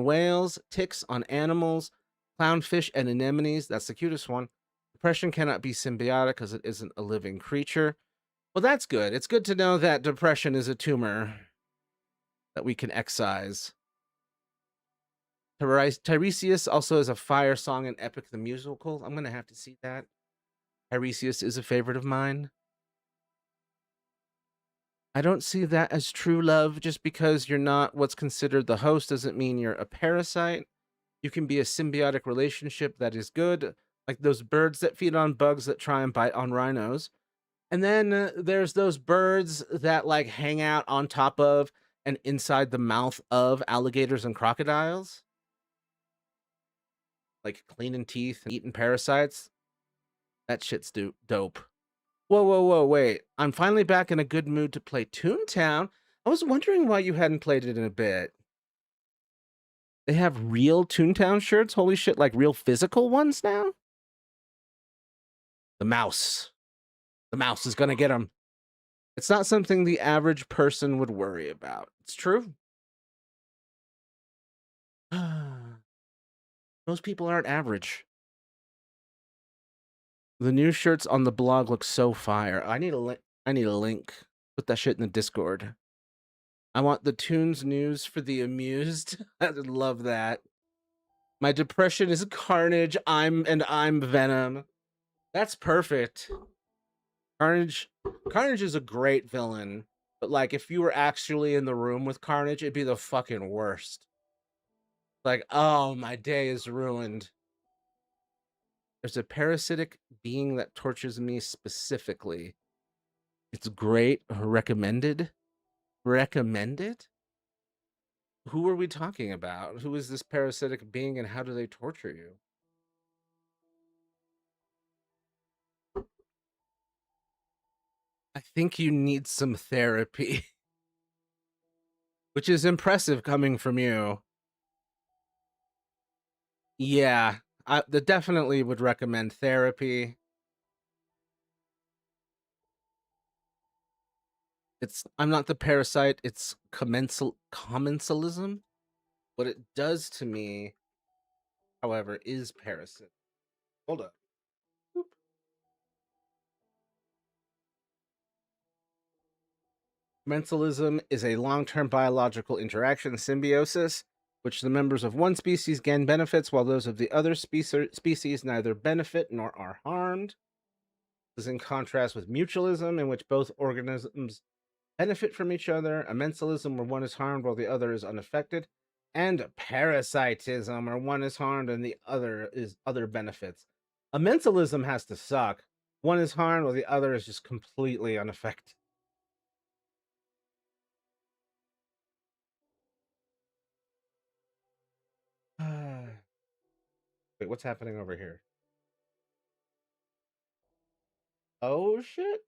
whales, ticks on animals, clownfish and anemones. That's the cutest one. Depression cannot be symbiotic because it isn't a living creature. Well, that's good. It's good to know that depression is a tumor that we can excise. Tiresias also has a fire song in Epic the Musical. I'm gonna have to see that. Tiresias is a favorite of mine. I don't see that as true love. Just because you're not what's considered the host doesn't mean you're a parasite. You can be a symbiotic relationship that is good, like those birds that feed on bugs that try and bite on rhinos. And then there's those birds that like hang out on top of and inside the mouth of alligators and crocodiles, like cleaning teeth and eating parasites. That shit's dope. Whoa, whoa, whoa, wait. I'm finally back in a good mood to play Toontown. I was wondering why you hadn't played it in a bit. They have real Toontown shirts? Holy shit, like real physical ones now? The mouse. The mouse is gonna get him. It's not something the average person would worry about. It's true. Most people aren't average. The new shirts on the blog look so fire. I need a link. I need a link. Put that shit in the Discord. I want the tunes news for the amused. I love that. My depression is Carnage. I'm Venom. That's perfect. Carnage is a great villain, but like if you were actually in the room with Carnage, it'd be the fucking worst. Like, oh, my day is ruined. There's a parasitic being that tortures me specifically. It's great. Recommended. Recommended? Who are we talking about? Who is this parasitic being and how do they torture you? I think you need some therapy, which is impressive coming from you. Yeah, I definitely would recommend therapy. I'm not the parasite, it's commensalism. What it does to me, however, is parasite. Hold up. Commensalism is a long-term biological interaction symbiosis, which the members of one species gain benefits while those of the other species neither benefit nor are harmed. This is in contrast with mutualism, in which both organisms benefit from each other, amensalism, where one is harmed while the other is unaffected, and parasitism, where one is harmed and the other is other benefits. Amensalism has to suck. One is harmed while the other is just completely unaffected. Wait, what's happening over here? Oh shit.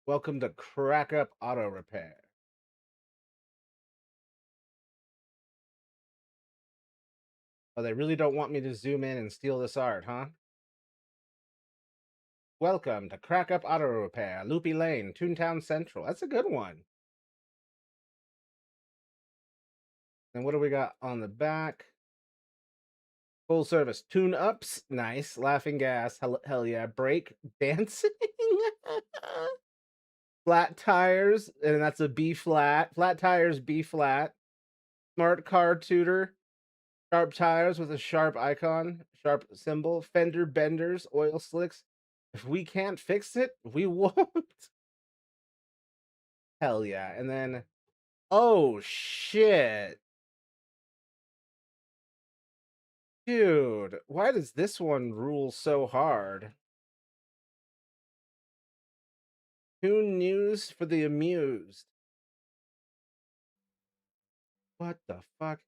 Welcome to Crack Up Auto Repair. Oh, they really don't want me to zoom in and steal this art, huh? Welcome to Crack Up Auto Repair, Loopy Lane, Toontown Central. That's a good one. And what do we got on the back? Full service tune-ups. Nice. Laughing gas. Hell yeah. Brake. Dancing. Flat tires. And that's a B flat. Flat tires, B flat. Smart car tutor. Sharp tires with a sharp icon. Sharp symbol. Fender benders. Oil slicks. If we can't fix it, we won't. Hell yeah. And then, oh shit. Dude, why does this one rule so hard? Tune news for the amused. What the fuck?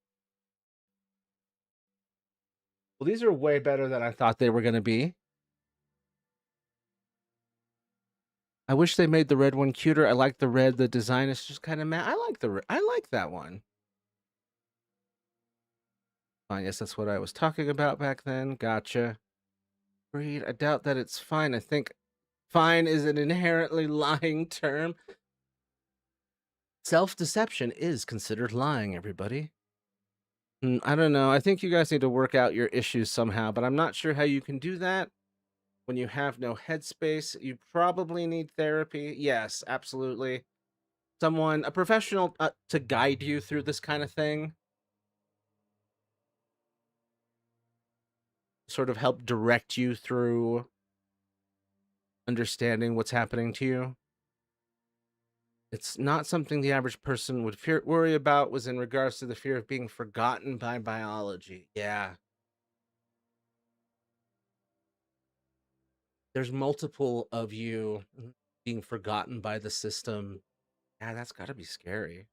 Well, these are way better than I thought they were going to be. I wish they made the red one cuter. I like the red. The design is just kind of mad. I like that one. I guess that's what I was talking about back then. Gotcha. Breed. I doubt that it's fine. I think fine is an inherently lying term. Self-deception is considered lying, everybody. I don't know. I think you guys need to work out your issues somehow, but I'm not sure how you can do that when you have no headspace. You probably need therapy. Yes, absolutely. Someone, a professional to guide you through this kind of thing. Sort of help direct you through understanding what's happening to you. It's not something the average person would worry about, was in regards to the fear of being forgotten by biology. Yeah. There's multiple of you being forgotten by the system. Yeah, that's got to be scary.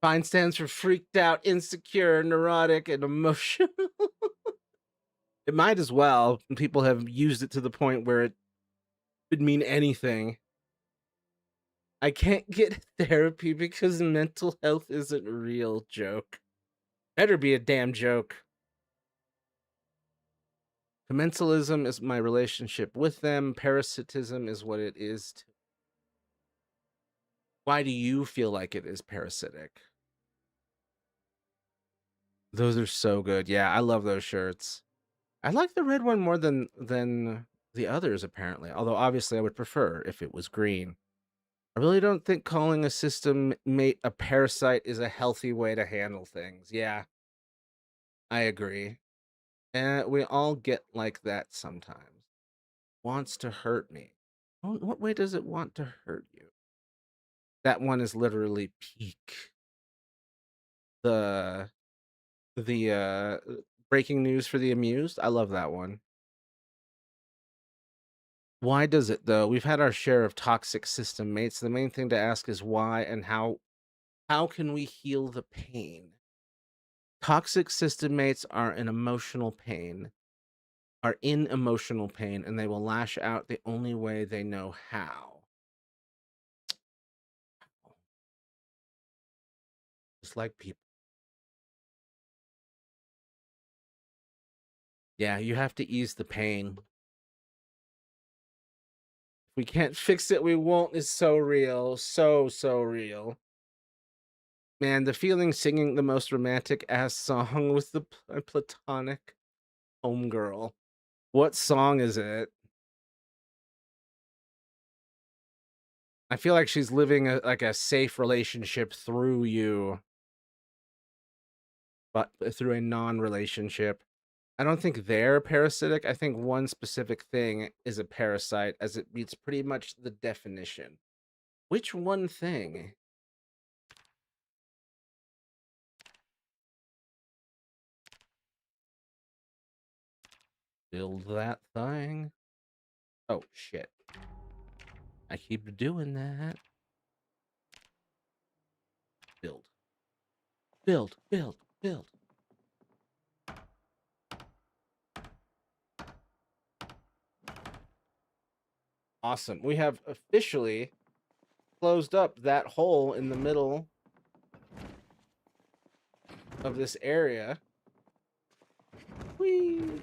FINE stands for freaked out, insecure, neurotic, and emotional. It might as well. People have used it to the point where it could mean anything. I can't get therapy because mental health isn't real. Joke. Better be a damn joke. Commensalism is my relationship with them. Parasitism is what it is. Why do you feel like it is parasitic? Those are so good. Yeah, I love those shirts. I like the red one more than the others, apparently. Although, obviously, I would prefer if it was green. I really don't think calling a system mate a parasite is a healthy way to handle things. Yeah, I agree. And we all get like that sometimes. Wants to hurt me. What way does it want to hurt you? That one is literally peak. The breaking news for the amused. I love that one. Why does it though? We've had our share of toxic system mates. The main thing to ask is why and how can we heal the pain? Toxic system mates are in emotional pain, and they will lash out the only way they know how. Just like people. Yeah, you have to ease the pain. If we can't fix it, we won't is so real. So real. Man, the feeling singing the most romantic ass song with the platonic homegirl. What song is it? I feel like she's living like a safe relationship through you, but through a non-relationship. I don't think they're parasitic. I think one specific thing is a parasite, as it meets pretty much the definition. Which one thing? Build that thing. Oh, shit. I keep doing that. Build. Build, build, build. Awesome. We have officially closed up that hole in the middle of this area. Whee!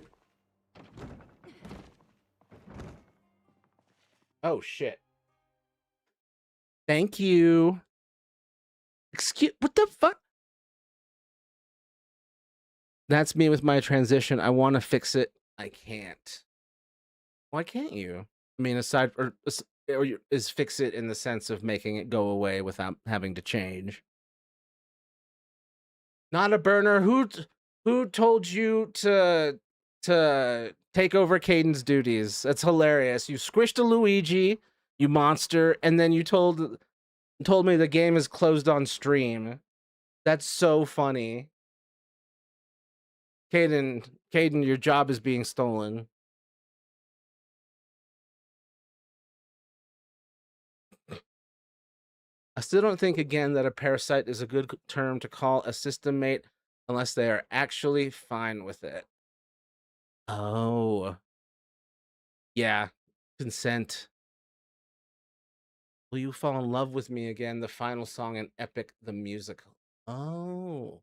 Oh, shit. Thank you. Excuse, what the fuck? That's me with my transition. I want to fix it. I can't. Why can't you? I mean, aside or is fix it in the sense of making it go away without having to change. Not a burner. Who told you to take over Caden's duties? That's hilarious. You squished a Luigi, you monster, and then you told me the game is closed on stream. That's so funny. Caden, your job is being stolen. I still don't think, again, that a parasite is a good term to call a system mate unless they are actually fine with it. Oh. Yeah. Consent. Will You Fall in Love with Me Again, the final song in Epic the Musical. Oh.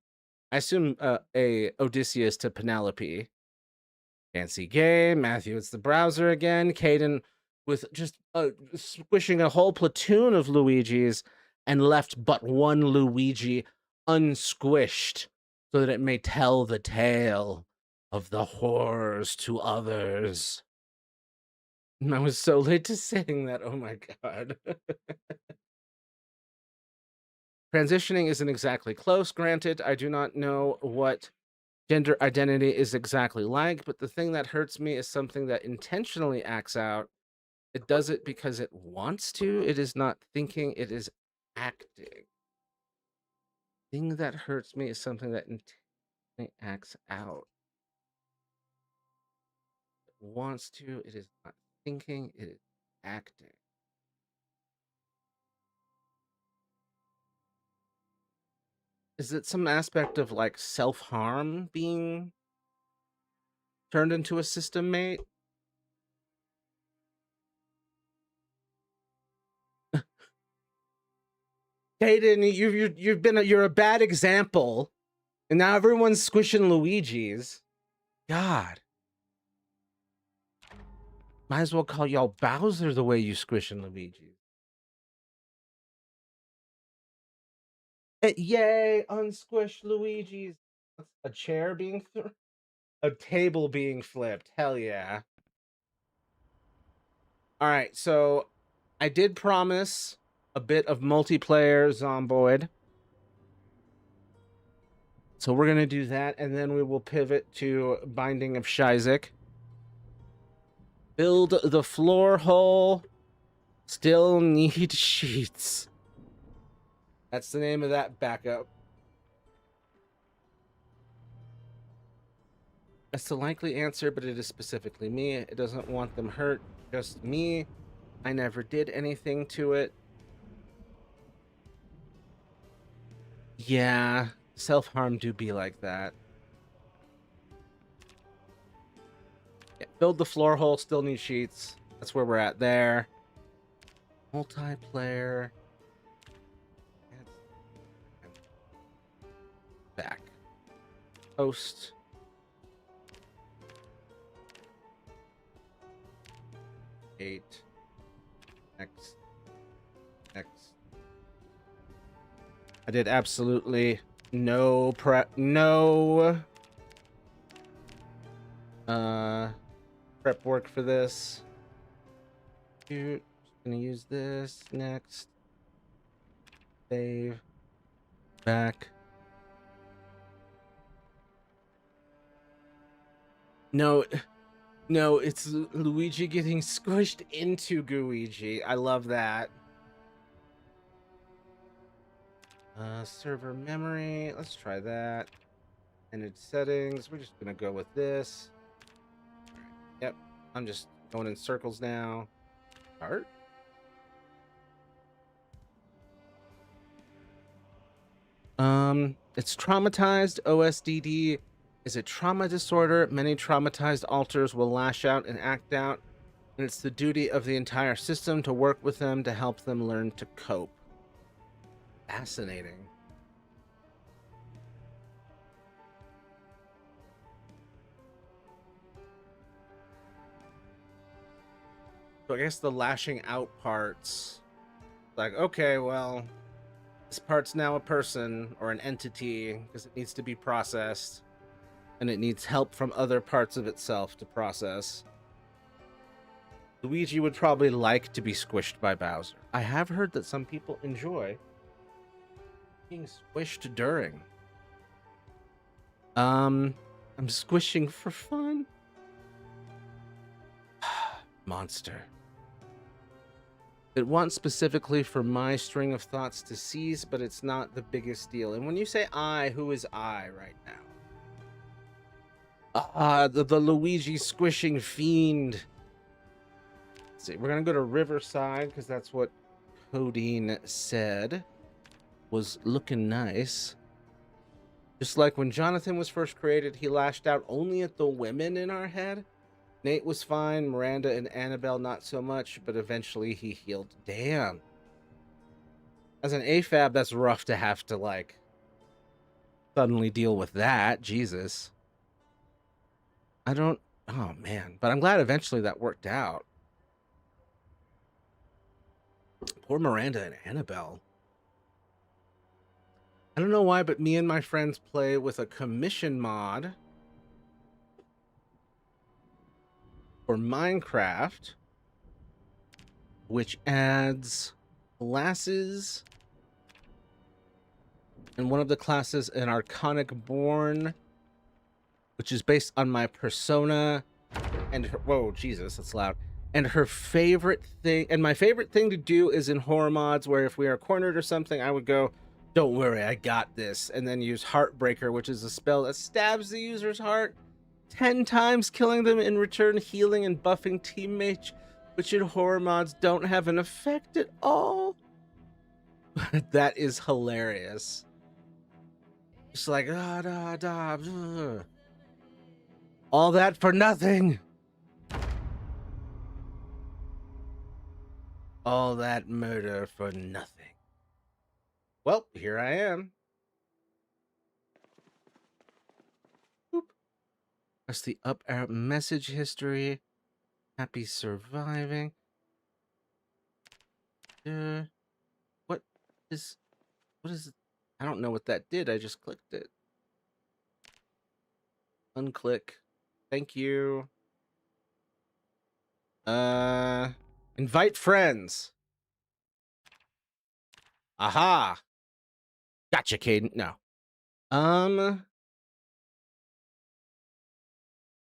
I assume a Odysseus to Penelope. Fancy game. Matthew, it's the browser again. Caden with just squishing a whole platoon of Luigis and left but one Luigi unsquished so that it may tell the tale of the horrors to others. I was so late to saying that. Oh my god. Transitioning isn't exactly close, granted. I do not know what gender identity is exactly like, but the thing that hurts me is something that intentionally acts out. It does it because it wants to. It is not thinking, it is acting. Thing that hurts me is something that intentionally acts out. It wants to, it is not thinking, it is acting. Is it some aspect of like self-harm being turned into a system mate? Caden, you're a bad example, and now everyone's squishing Luigi's. God, might as well call y'all Bowser the way you squishing Luigi's. Yay, unsquished Luigi's. A chair being a table being flipped. Hell yeah. All right, so I did promise a bit of multiplayer Zomboid. So we're gonna do that, and then we will pivot to Binding of Shizek. Build the floor hole. Still need sheets. That's the name of that backup. That's the likely answer, but it is specifically me. It doesn't want them hurt, just me. I never did anything to it. Yeah, self-harm do be like that. Yeah, build the floor hole, still need sheets. That's where we're at there. Multiplayer. Back. Post. Eight. Next. Next. I did absolutely no prep. No. Prep work for this. Shoot. Just gonna use this next. Save. Back. No, no, it's Luigi getting squished into Gooigi. I love that. Server memory. Let's try that. Manage settings. We're just gonna go with this. All right. Yep. I'm just going in circles now. Start. It's traumatized. OSDD is a trauma disorder. Many traumatized alters will lash out and act out, and it's the duty of the entire system to work with them to help them learn to cope. Fascinating. So I guess the lashing out parts, like, okay, well, this part's now a person or an entity because it needs to be processed and it needs help from other parts of itself to process. Luigi would probably like to be squished by Bowser. I have heard that some people enjoy being squished during. I'm squishing for fun. Monster. It wants specifically for my string of thoughts to seize, but it's not the biggest deal. And when you say I, who is I right now? The Luigi squishing fiend. Let's see, we're gonna go to Riverside because that's what Codeine said was looking nice. Just like when Jonathan was first created, he lashed out only at the women in our head. Nate was fine, Miranda and Annabelle not so much, but eventually he healed. Damn. As an AFAB, that's rough to have to, like, suddenly deal with that. Jesus. I don't... Oh, man. But I'm glad eventually that worked out. Poor Miranda and Annabelle. I don't know why, but me and my friends play with a commission mod for Minecraft, which adds classes, and one of the classes an Arcanic Born, which is based on my persona and her, whoa, Jesus, that's loud. And her favorite thing, and my favorite thing to do is in horror mods where if we are cornered or something, I would go, don't worry, I got this, and then use Heartbreaker, which is a spell that stabs the user's heart 10 times, killing them, in return healing and buffing teammates, which in horror mods don't have an effect at all. That is hilarious. Just like, all that for nothing. All that murder for nothing. Well, here I am. Boop. Press the up arrow, message history. Happy surviving. What is it? I don't know what that did. I just clicked it. Unclick. Thank you. Invite friends. Aha. Gotcha, Caden. No.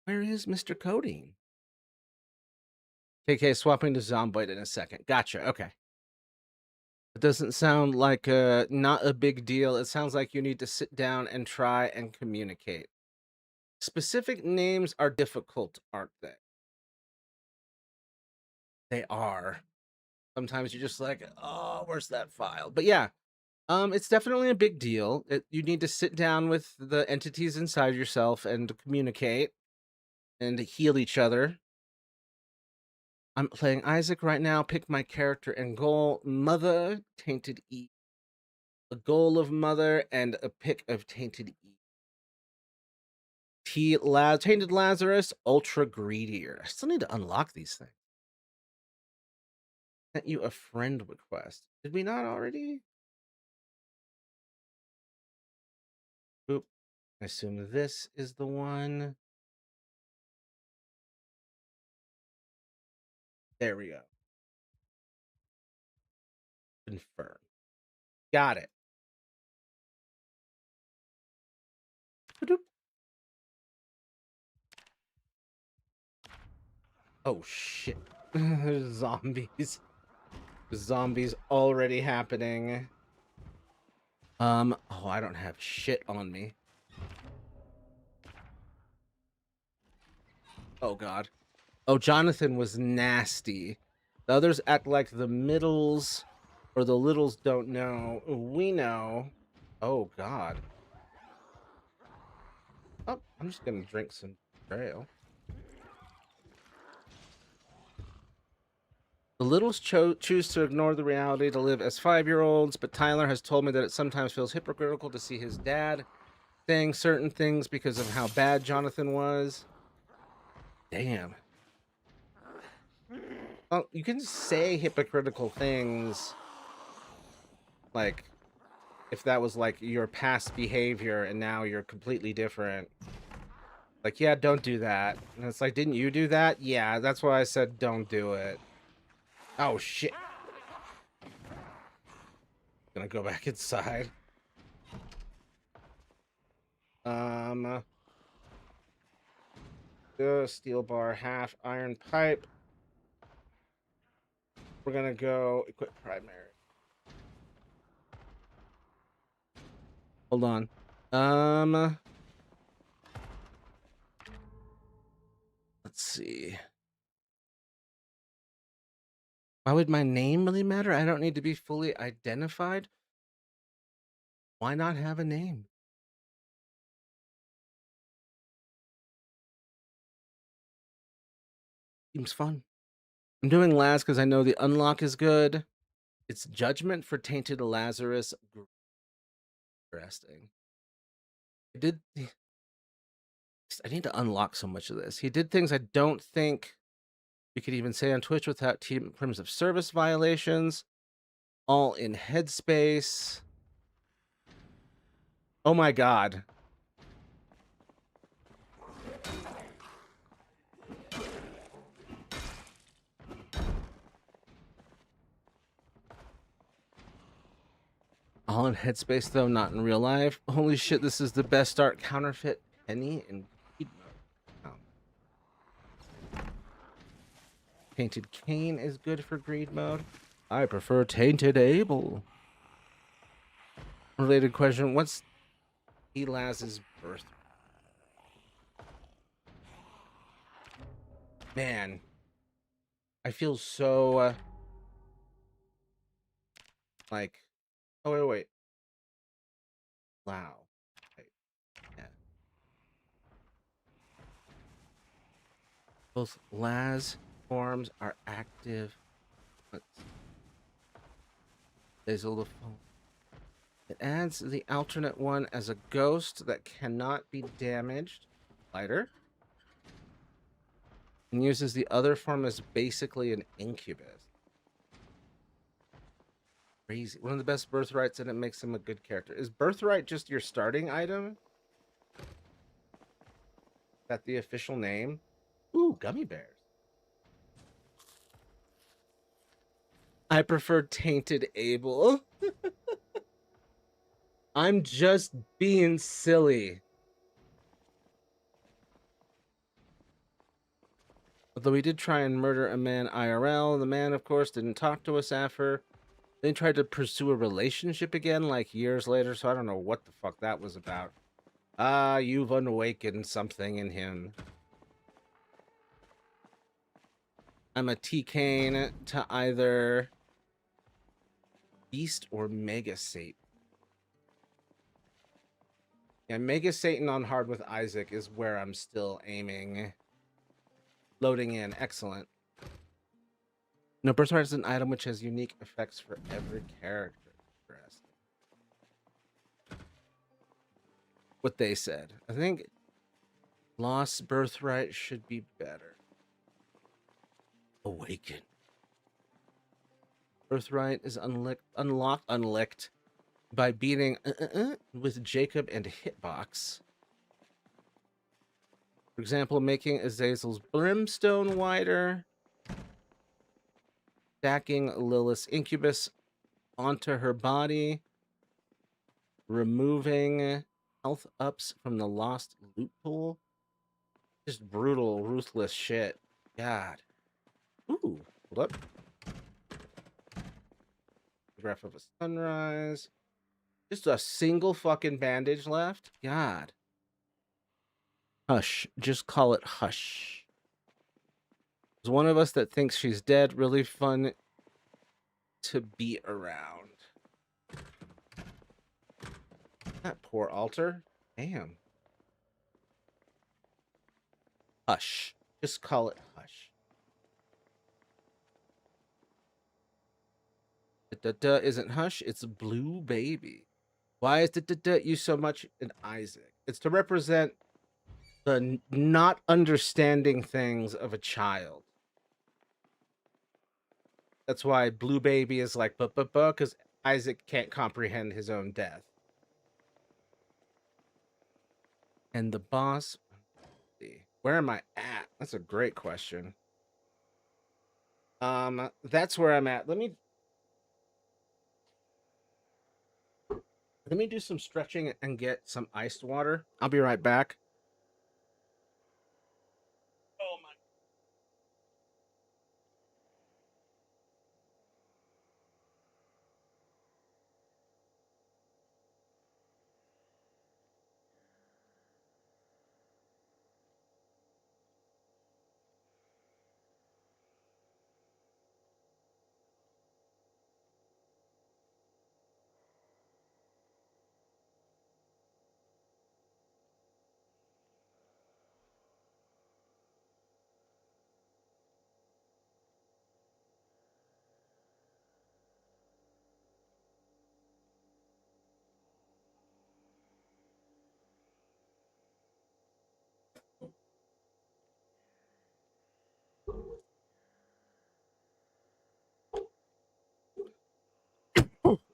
Where is Mr. Codeine? KK swapping to Zomboid in a second. Gotcha. Okay. It doesn't sound like not a big deal. It sounds like you need to sit down and try and communicate. Specific names are difficult, aren't they? They are. Sometimes you're just like, oh, where's that file? But yeah, it's definitely a big deal. You need to sit down with the entities inside yourself and communicate and heal each other. I'm playing Isaac right now. Pick my character and goal. Mother, Tainted E. A goal of Mother and a pick of Tainted E. Tainted Lazarus, Ultra Greedier. I still need to unlock these things. Sent you a friend request. Did we not already? Oop. I assume this is the one. There we go. Confirm. Got it. Ba-doop. Oh shit. There's zombies. Zombies already happening. Oh, I don't have shit on me. Oh god. Oh, Jonathan was nasty. The others act like the middles or the littles don't know. We know. Oh god. Oh, I'm just gonna drink some trail. The littles choose to ignore the reality to live as 5-year-olds, but Tyler has told me that it sometimes feels hypocritical to see his dad saying certain things because of how bad Jonathan was. Damn. Well, you can say hypocritical things, like if that was like your past behavior and now you're completely different. Like, yeah, don't do that. And it's like, didn't you do that? Yeah, that's why I said don't do it. Oh shit. Gonna go back inside. Steel bar, half iron pipe. We're gonna go equip primary. Hold on. Let's see. Why would my name really matter? I don't need to be fully identified. Why not have a name? Seems fun. I'm doing Laz because I know the unlock is good. It's Judgment for Tainted Lazarus. Interesting. I need to unlock so much of this. He did things I don't think we could even say on Twitch without terms of service violations. All in headspace. Oh my god. All in headspace though, not in real life. Holy shit, this is the best start counterfeit penny in greed mode. Tainted Cain is good for greed mode. I prefer Tainted Abel. Related question, what's Elaz's birth? Man, I feel so like, oh wait. Wow. Wait. Yeah. Both Laz forms are active. There's a little phone. It adds the alternate one as a ghost that cannot be damaged. Lighter. And uses the other form as basically an incubus. Crazy. One of the best birthrights, and it makes him a good character. Is birthright just your starting item? Is that the official name? Ooh, gummy bears. I prefer Tainted Abel. I'm just being silly. Although we did try and murder a man IRL, the man, of course, didn't talk to us after. Then tried to pursue a relationship again, like years later, so I don't know what the fuck that was about. Ah, you've awakened something in him. I'm a T-Cane to either Beast or Mega Satan. Yeah, Mega Satan on hard with Isaac is where I'm still aiming. Loading in. Excellent. No, Birthright is an item which has unique effects for every character. Interesting. What they said. I think Lost Birthright should be better. Awaken. Birthright is unlocked by beating with Jacob and Hitbox. For example, making Azazel's Brimstone wider, stacking Lilith's Incubus onto her body, removing health ups from the lost loot pool. Just brutal, ruthless shit. God. Ooh, hold up. Photograph of a sunrise. Just a single fucking bandage left. God. Hush. Just call it hush. There's one of us that thinks she's dead. Really fun to be around. That poor altar. Damn. Hush. Just call it hush. Da-da-da isn't hush. It's blue baby. Why is da-da-da used so much in Isaac? It's to represent the not understanding things of a child. That's why Blue Baby is like, but, because Isaac can't comprehend his own death. And the boss, where am I at? That's a great question. That's where I'm at. Let me do some stretching and get some iced water. I'll be right back. Oh my.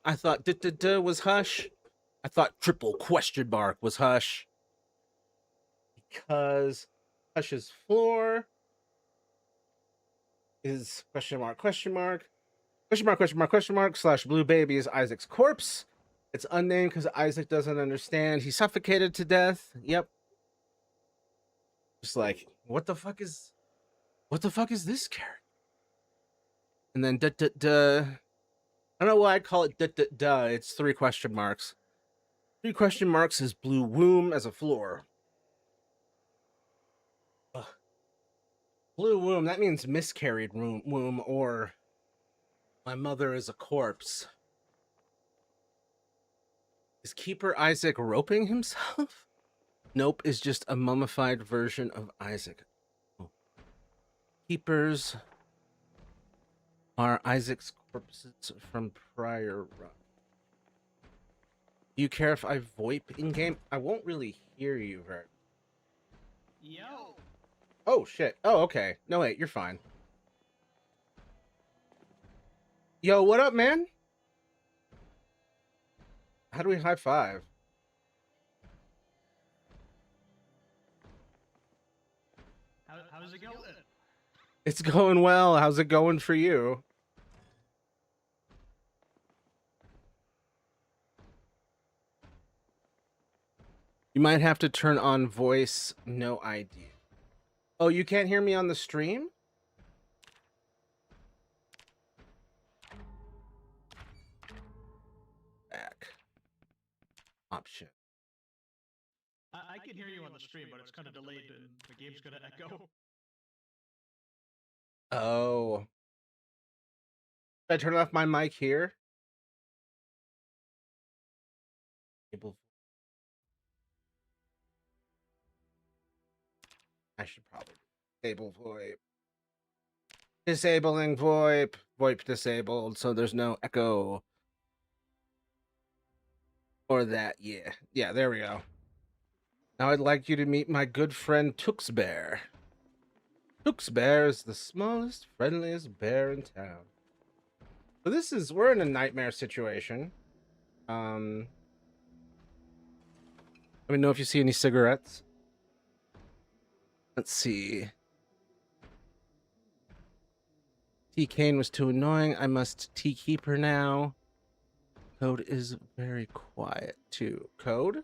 I thought was hush. I thought triple question mark was hush. Because hush's floor is question mark question mark question mark question mark question mark slash Blue Baby is Isaac's corpse. It's unnamed because Isaac doesn't understand. He suffocated to death. Yep. Just like, what the fuck is this character? And then I don't know why I call it it's 3 question marks. 3 question marks is blue womb as a floor. Ugh. Blue womb, that means miscarried womb, or my mother is a corpse. Is Keeper Isaac roping himself? Nope, is just a mummified version of Isaac. Oh. Keepers are Isaac's corpses from prior run. Do you care if I VoIP in game? I won't really hear you very. Yo. Oh shit. Oh, okay. No wait, you're fine. Yo, what up, man? How do we high five? How's it going? It's going well. How's it going for you? You might have to turn on voice, no ID. Oh, you can't hear me on the stream? Back. Option. I can hear you on the stream, but it's kind of delayed and the game's gonna echo. Oh. Should I turn off my mic here? I should probably disable VoIP. Disabling VoIP. VoIP disabled, so there's no echo. Or that, yeah. Yeah, there we go. Now I'd like you to meet my good friend Tooks Bear. Tooks Bear is the smallest, friendliest bear in town. So we're in a nightmare situation. Let me know if you see any cigarettes. Let's see. T Kane was too annoying. I must T keep her now. Code is very quiet too. Code?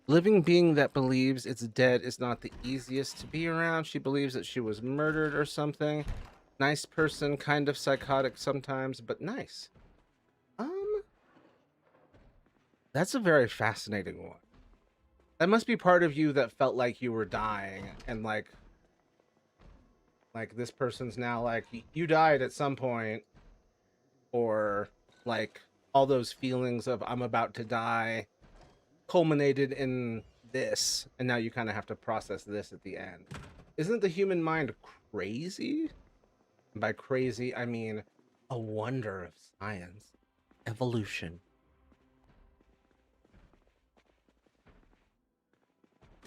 Living being that believes it's dead is not the easiest to be around. She believes that she was murdered or something. Nice person, kind of psychotic sometimes, but nice. That's a very fascinating one. That must be part of you that felt like you were dying, and like this person's now like, you died at some point, or like all those feelings of I'm about to die culminated in this, and now you kind of have to process this at the end. Isn't the human mind crazy? And by crazy, I mean a wonder of science, evolution.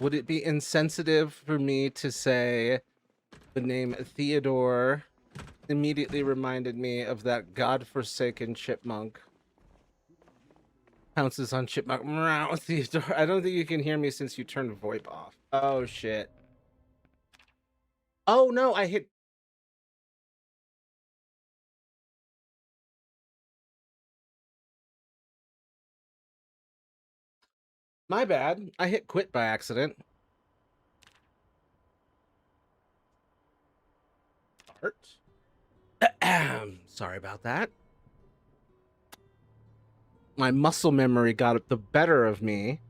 Would it be insensitive for me to say the name Theodore immediately reminded me of that godforsaken chipmunk. Pounces on chipmunk. Meow, Theodore. I don't think you can hear me since you turned VoIP off. Oh shit. Oh no, I hit. My bad. I hit quit by accident. Art. Sorry about that. My muscle memory got the better of me.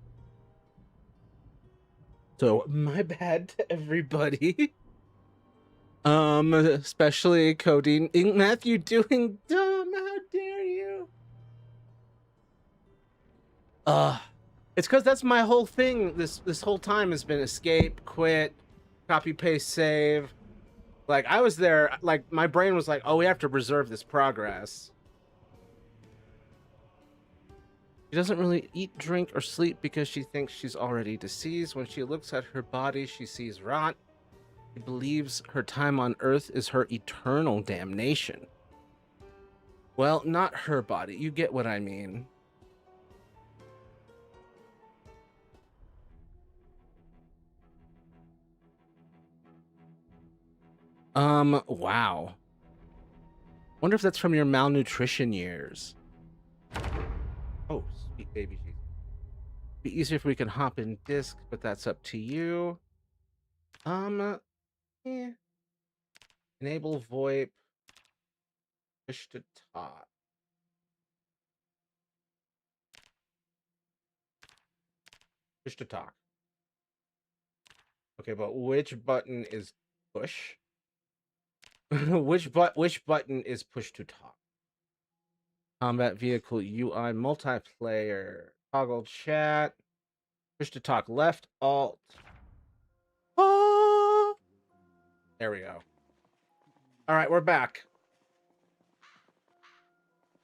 So my bad to everybody. Especially Codeine. Matthew doing dumb. How dare you? It's because that's my whole thing. This whole time has been escape, quit, copy paste, save. Like I was there. Like my brain was like, oh, we have to preserve this progress. She doesn't really eat, drink, or sleep because she thinks she's already deceased. When she looks at her body, she sees rot. She believes her time on Earth is her eternal damnation. Well, not her body. You get what I mean. Wow. Wonder if that's from your malnutrition years. Oh, sweet baby Jesus. Be easier if we can hop in disc, but that's up to you. Yeah. Enable VoIP. Push to talk. Push to talk. Okay, but which button is push? which button is push to talk? Combat vehicle UI multiplayer. Toggle chat. Push to talk left, alt. Oh! There we go. All right, we're back.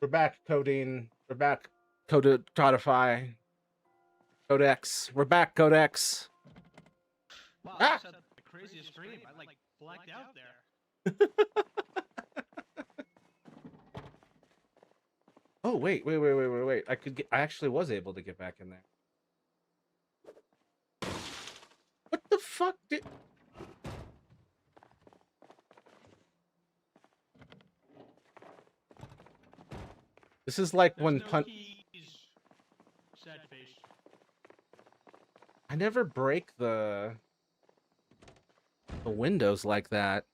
We're back, Codeine. We're back, Codify. Codex. We're back, Codex. Wow, I Ah! just had the craziest dream. I like blacked out there. Oh, wait. I actually was able to get back in there. What the fuck did... This is like There's when no keys. Sad face. I never break the windows like that.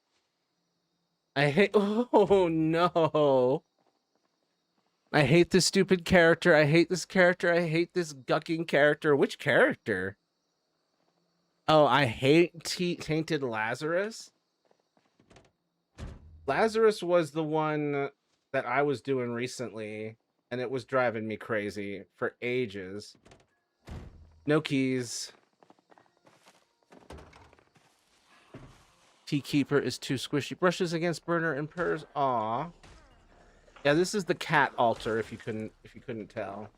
I hate... Oh, no. I hate this stupid character. I hate this character. I hate this gucking character. Which character? Oh, I hate Tainted Lazarus. Lazarus was the one that I was doing recently, and it was driving me crazy for ages. No keys. Tea Keeper is too squishy. Brushes against burner and purrs. Aw. Yeah, this is the cat altar. If you couldn't tell.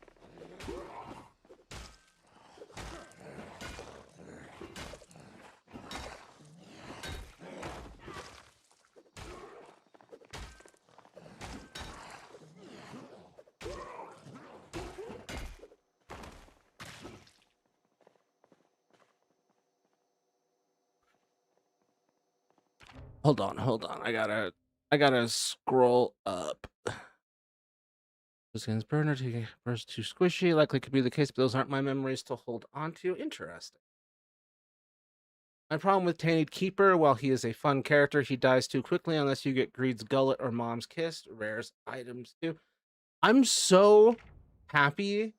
Hold on. I gotta scroll up. Against burner to burst too squishy. Likely could be the case, but those aren't my memories to hold onto. Interesting. My problem with Tainted Keeper, while he is a fun character, he dies too quickly unless you get Greed's Gullet or Mom's Kiss. Rares items too. I'm so happy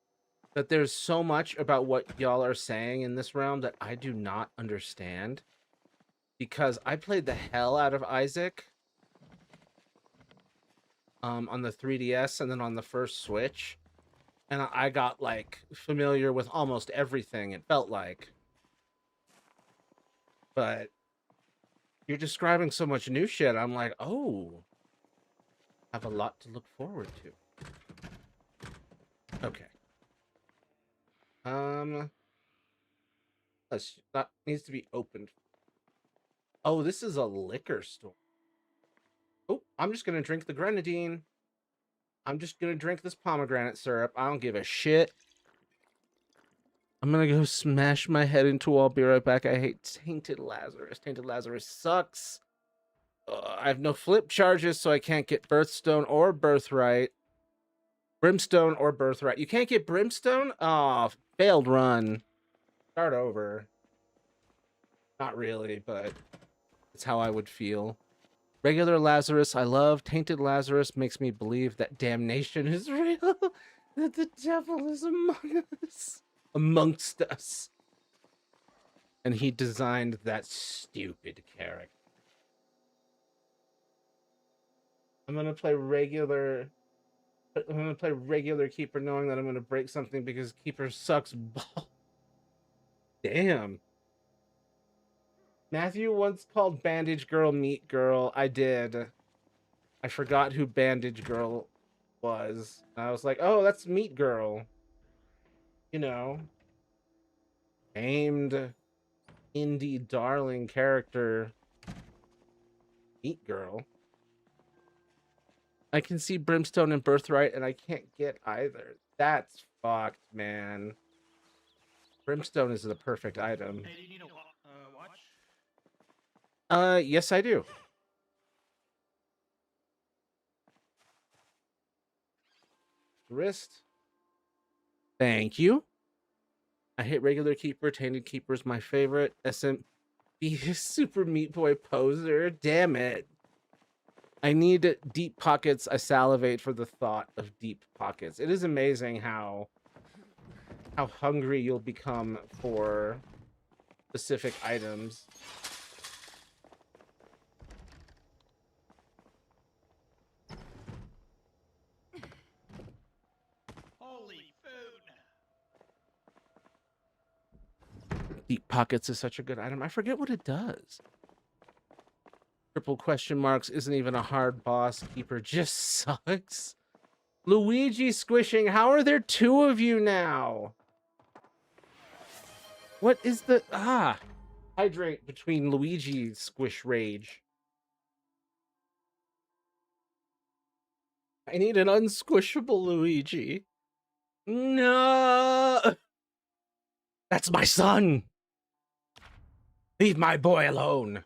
that there's so much about what y'all are saying in this realm that I do not understand. Because I played the hell out of Isaac on the 3DS and then on the first Switch. And I got like familiar with almost everything, it felt like. But you're describing so much new shit. I'm like, oh, I have a lot to look forward to. Okay. That needs to be opened. Oh, this is a liquor store. Oh, I'm just gonna drink the grenadine. I'm just gonna drink this pomegranate syrup. I don't give a shit. I'm gonna go smash my head into a wall. Be right back. I hate Tainted Lazarus. Tainted Lazarus sucks. I have no flip charges, so I can't get Birthstone or Birthright. Brimstone or Birthright. You can't get Brimstone? Oh, failed run. Start over. Not really, but it's how I would feel. Regular Lazarus, I love. Tainted Lazarus makes me believe that damnation is real. That the devil is among us. Amongst us. And he designed that stupid character. I'm gonna play regular. I'm gonna play regular Keeper knowing that I'm gonna break something because Keeper sucks ball. Damn. Matthew once called Bandage Girl Meat Girl. I did. I forgot who Bandage Girl was. I was like, oh, that's Meat Girl. You know, famed indie darling character, Meat Girl. I can see Brimstone and Birthright, and I can't get either. That's fucked, man. Brimstone is the perfect item. Hey, do you need a watch? Yes, I do. Wrist. Thank you. I hate regular Keeper. Tainted Keeper is my favorite. SMP Super Meat Boy poser. Damn it. I need deep pockets. I salivate for the thought of deep pockets. It is amazing how hungry you'll become for specific items. Holy food! Deep pockets is such a good item. I forget what it does. Triple question marks isn't even a hard boss. Keeper just sucks. Luigi squishing. How are there two of you now? What is the hydrate between Luigi squish rage? I need an unsquishable Luigi. No, that's my son. Leave my boy alone.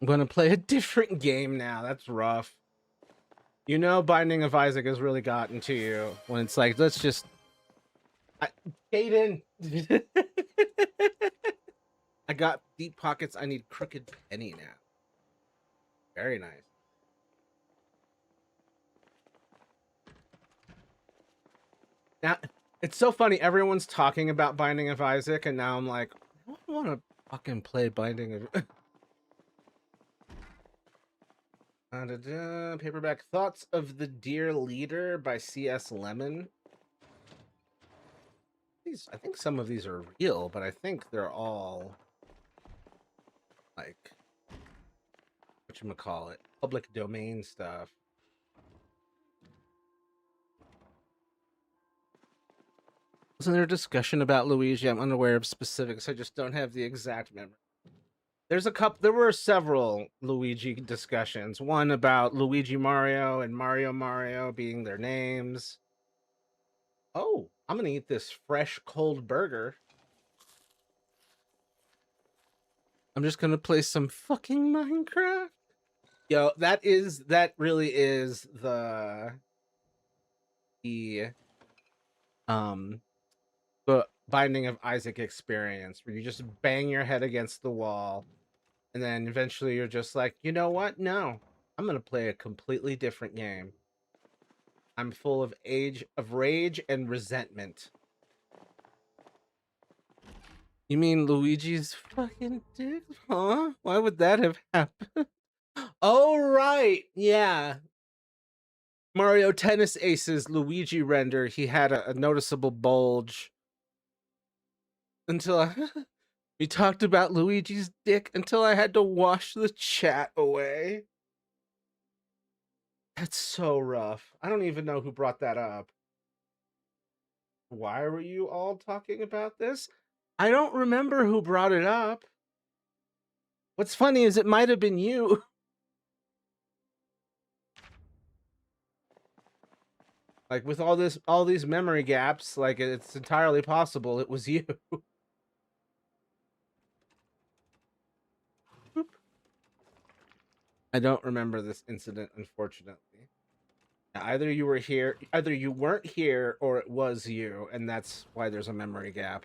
I'm gonna play a different game now. That's rough. You know, Binding of Isaac has really gotten to you when it's like, let's just. Caden. I got deep pockets. I need Crooked Penny now. Very nice. Now, it's so funny. Everyone's talking about Binding of Isaac, and now I'm like, I don't want to fucking play Binding of. Paperback Thoughts of the Dear Leader by C.S. Lemon. I think some of these are real, but I think they're all like whatchamacallit, public domain stuff. Wasn't there a discussion about Luigi? I'm unaware of specifics. I just don't have the exact memory. There were several Luigi discussions. One about Luigi Mario and Mario being their names. Oh, I'm gonna eat this fresh cold burger. I'm just gonna play some fucking Minecraft. Yo, that really is the um the Binding of Isaac experience where you just bang your head against the wall and then eventually you're just like, you know what? No. I'm gonna play a completely different game. I'm full of rage and resentment. You mean Luigi's fucking dick? Huh? Why would that have happened? Oh right, yeah. Mario Tennis Aces Luigi render, he had a noticeable bulge until we talked about Luigi's dick until I had to wash the chat away. That's so rough. I don't even know who brought that up. Why were you all talking about this? I don't remember who brought it up. What's funny is it might have been you. Like with all these memory gaps, like it's entirely possible it was you. I don't remember this incident, unfortunately. Either you were here, either you weren't here, or it was you, and that's why there's a memory gap.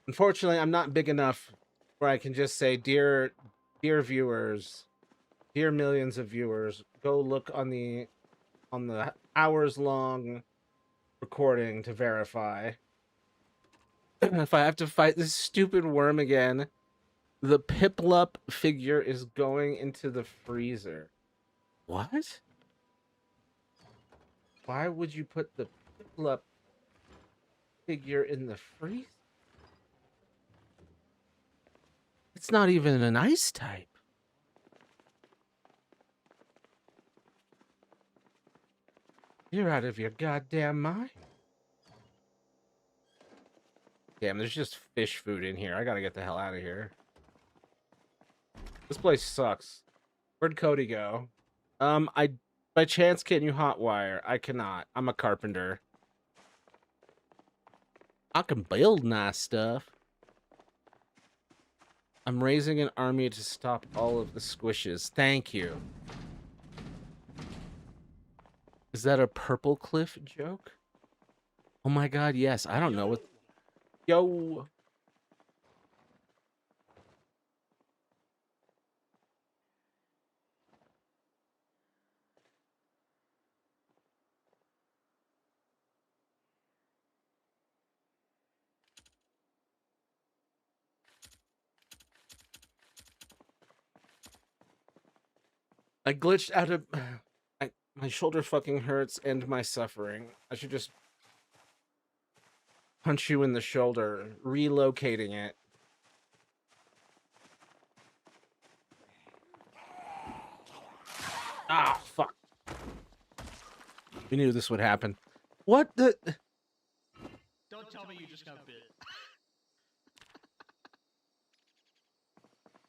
Unfortunately, I'm not big enough where I can just say, dear viewers, dear millions of viewers, go look on the hours long recording to verify. If I have to fight this stupid worm again, the Piplup figure is going into the freezer. What? Why would you put the Piplup figure in the freezer? It's not even an ice type. You're out of your goddamn mind. Damn, there's just fish food in here. I gotta get the hell out of here. This place sucks. Where'd Cody go? I by chance can you hotwire? I cannot. I'm a carpenter. I can build nice stuff. I'm raising an army to stop all of the squishes. Thank you. Is that a purple cliff joke? Oh my god, yes. I don't know what. Yo. I glitched out of. My shoulder fucking hurts and my suffering. I should just punch you in the shoulder, relocating it. Ah, fuck. We knew this would happen. What the? Don't tell me you just got bit.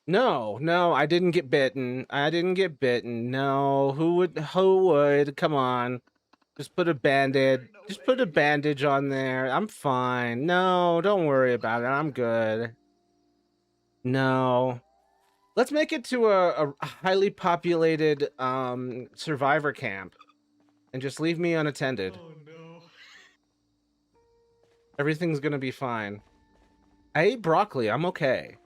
No, no, I didn't get bitten. I didn't get bitten. No, who would? Who would? Come on. Just put a band-aid. No Just put a way. bandage on there. I'm fine. No, don't worry about it. I'm good. No. Let's make it to a highly populated survivor camp and just leave me unattended. Oh no. Everything's gonna be fine. I ate broccoli. I'm okay.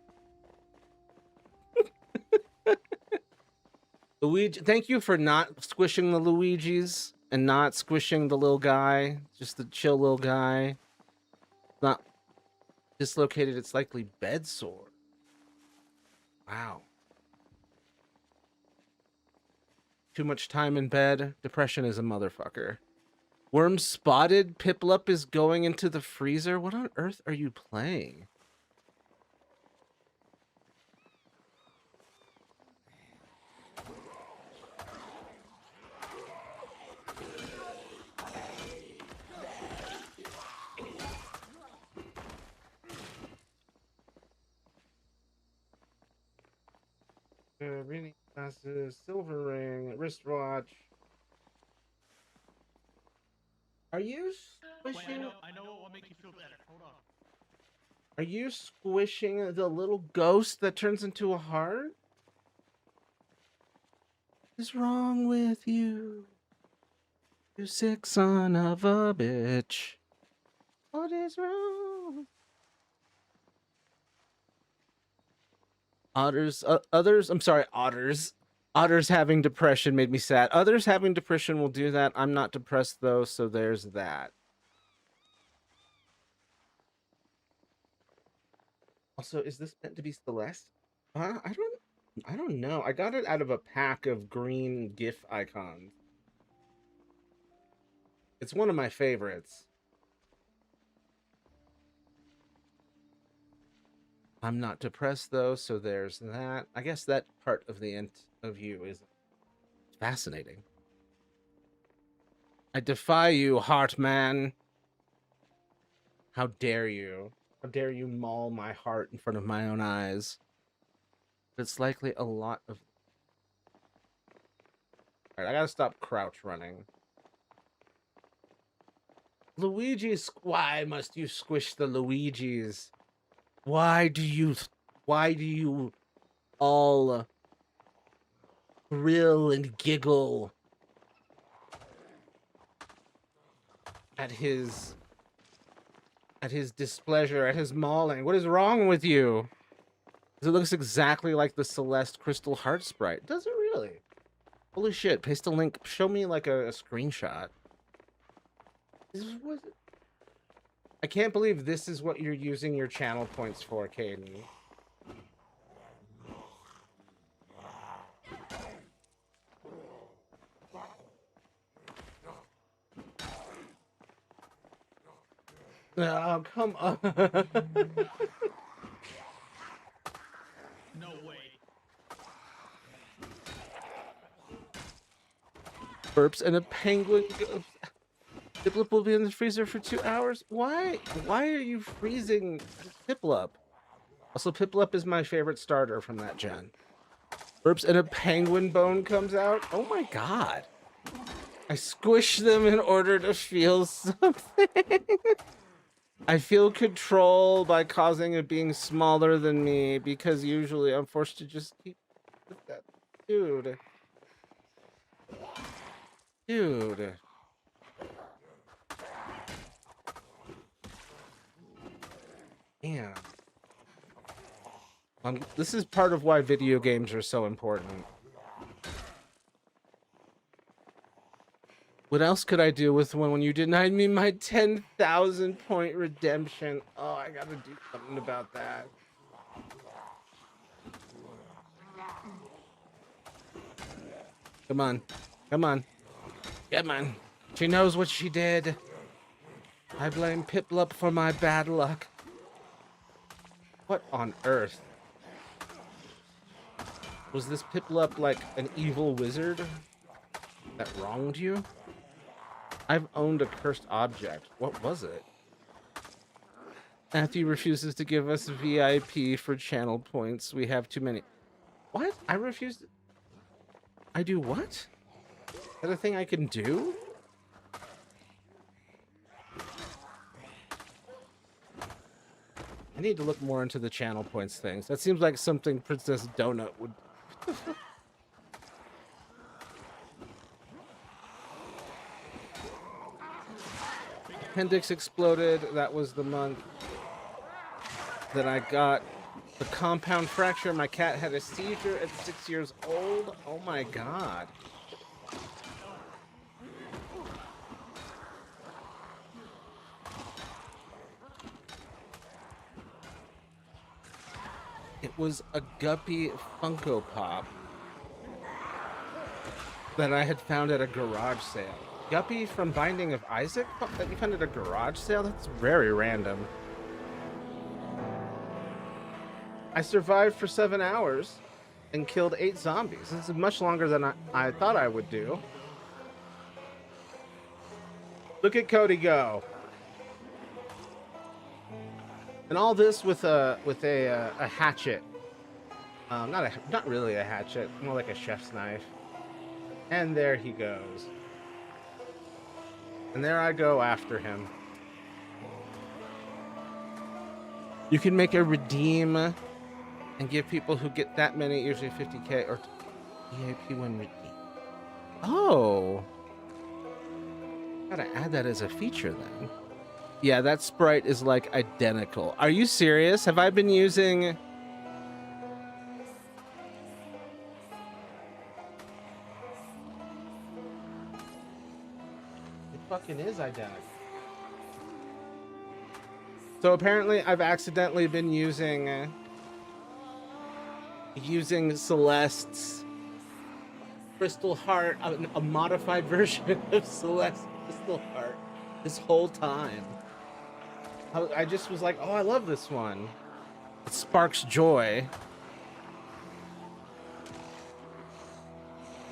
Luigi, thank you for not squishing the Luigis and not squishing the little guy. Just the chill little guy. Not dislocated its likely bed sore. Wow. Too much time in bed. Depression is a motherfucker. Worm spotted. Piplup is going into the freezer. What on earth are you playing? Reading glasses, silver ring, wristwatch. Are you squishing? Wait, I know what will make you feel better. Hold on. Are you squishing the little ghost that turns into a heart? What is wrong with you? You sick son of a bitch. What is wrong? Others, I'm sorry, otters. Otters having depression made me sad. Others having depression will do that. I'm not depressed though, so there's that. Also, is this meant to be Celeste? I don't know. I got it out of a pack of green GIF icons. It's one of my favorites. I'm not depressed though, so there's that. I guess that part of the end of you is fascinating. I defy you, Heartman. How dare you? How dare you maul my heart in front of my own eyes? It's likely a lot of. Alright, I gotta stop crouch running. Luigi's. Why must you squish the Luigis? Why do you? Why do you all thrill and giggle at his displeasure, at his mauling? What is wrong with you? 'Cause it looks exactly like the Celeste Crystal Heart sprite. Does it really? Holy shit! Paste a link. Show me like a screenshot. What? I can't believe this is what you're using your channel points for, Caden. Oh, come on. No way. Burps and a penguin. Piplup will be in the freezer for 2 hours. Why? Why are you freezing Piplup? Also, Piplup is my favorite starter from that gen. Burps and a penguin bone comes out. Oh my god. I squish them in order to feel something. I feel control by causing it being smaller than me because usually I'm forced to just keep with that. Dude. Dude. Damn. This is part of why video games are so important. What else could I do with when you denied me my 10,000 point redemption? Oh, I gotta do something about that. Come on. Come on. Come on. She knows what she did. I blame Piplup for my bad luck. What on earth? Was this Piplup like an evil wizard that wronged you? I've owned a cursed object. What was it? Matthew refuses to give us VIP for channel points. We have too many. What? I refuse. I do what? Is that a thing I can do? I need to look more into the channel points things. That seems like something Princess Donut would. Appendix exploded. That was the month that I got the compound fracture. My cat had a seizure at 6 years old. Oh my god. It was a Guppy Funko Pop that I had found at a garage sale. Guppy from Binding of Isaac that you found at a garage sale? That's very random. I survived for 7 hours and killed 8 zombies. This is much longer than I thought I would do. Look at Cody go. And all this with a hatchet. Not really a hatchet, more like a chef's knife. And there he goes. And there I go after him. You can make a redeem and give people who get that many, usually 50k, or VIP when redeemed. Oh. Gotta add that as a feature then. Yeah, that sprite is like identical. Are you serious? Have I been using... It fucking is identical. So apparently I've accidentally been using Celeste's Crystal Heart, a modified version of Celeste's Crystal Heart this whole time. I just was like, oh, I love this one. It sparks joy.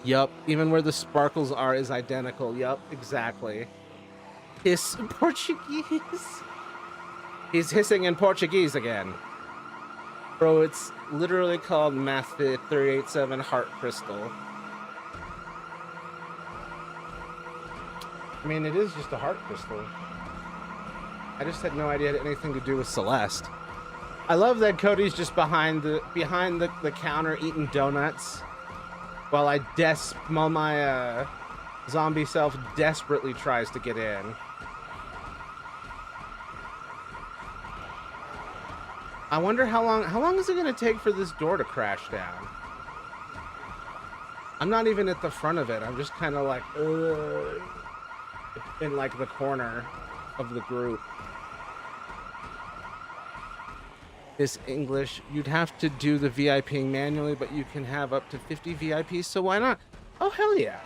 Yup, even where the sparkles are is identical. Yup, exactly. Hiss in Portuguese. He's hissing in Portuguese again. Bro, it's literally called Mathfit 387 Heart Crystal. I mean, it is just a heart crystal. I just had no idea it had anything to do with Celeste. I love that Cody's just behind the counter eating donuts while while my zombie self desperately tries to get in. I wonder how long is it going to take for this door to crash down? I'm not even at the front of it. I'm just kind of like in like the corner of the group. This English, you'd have to do the VIPing manually, but you can have up to 50 VIPs, so why not? Oh, hell yeah.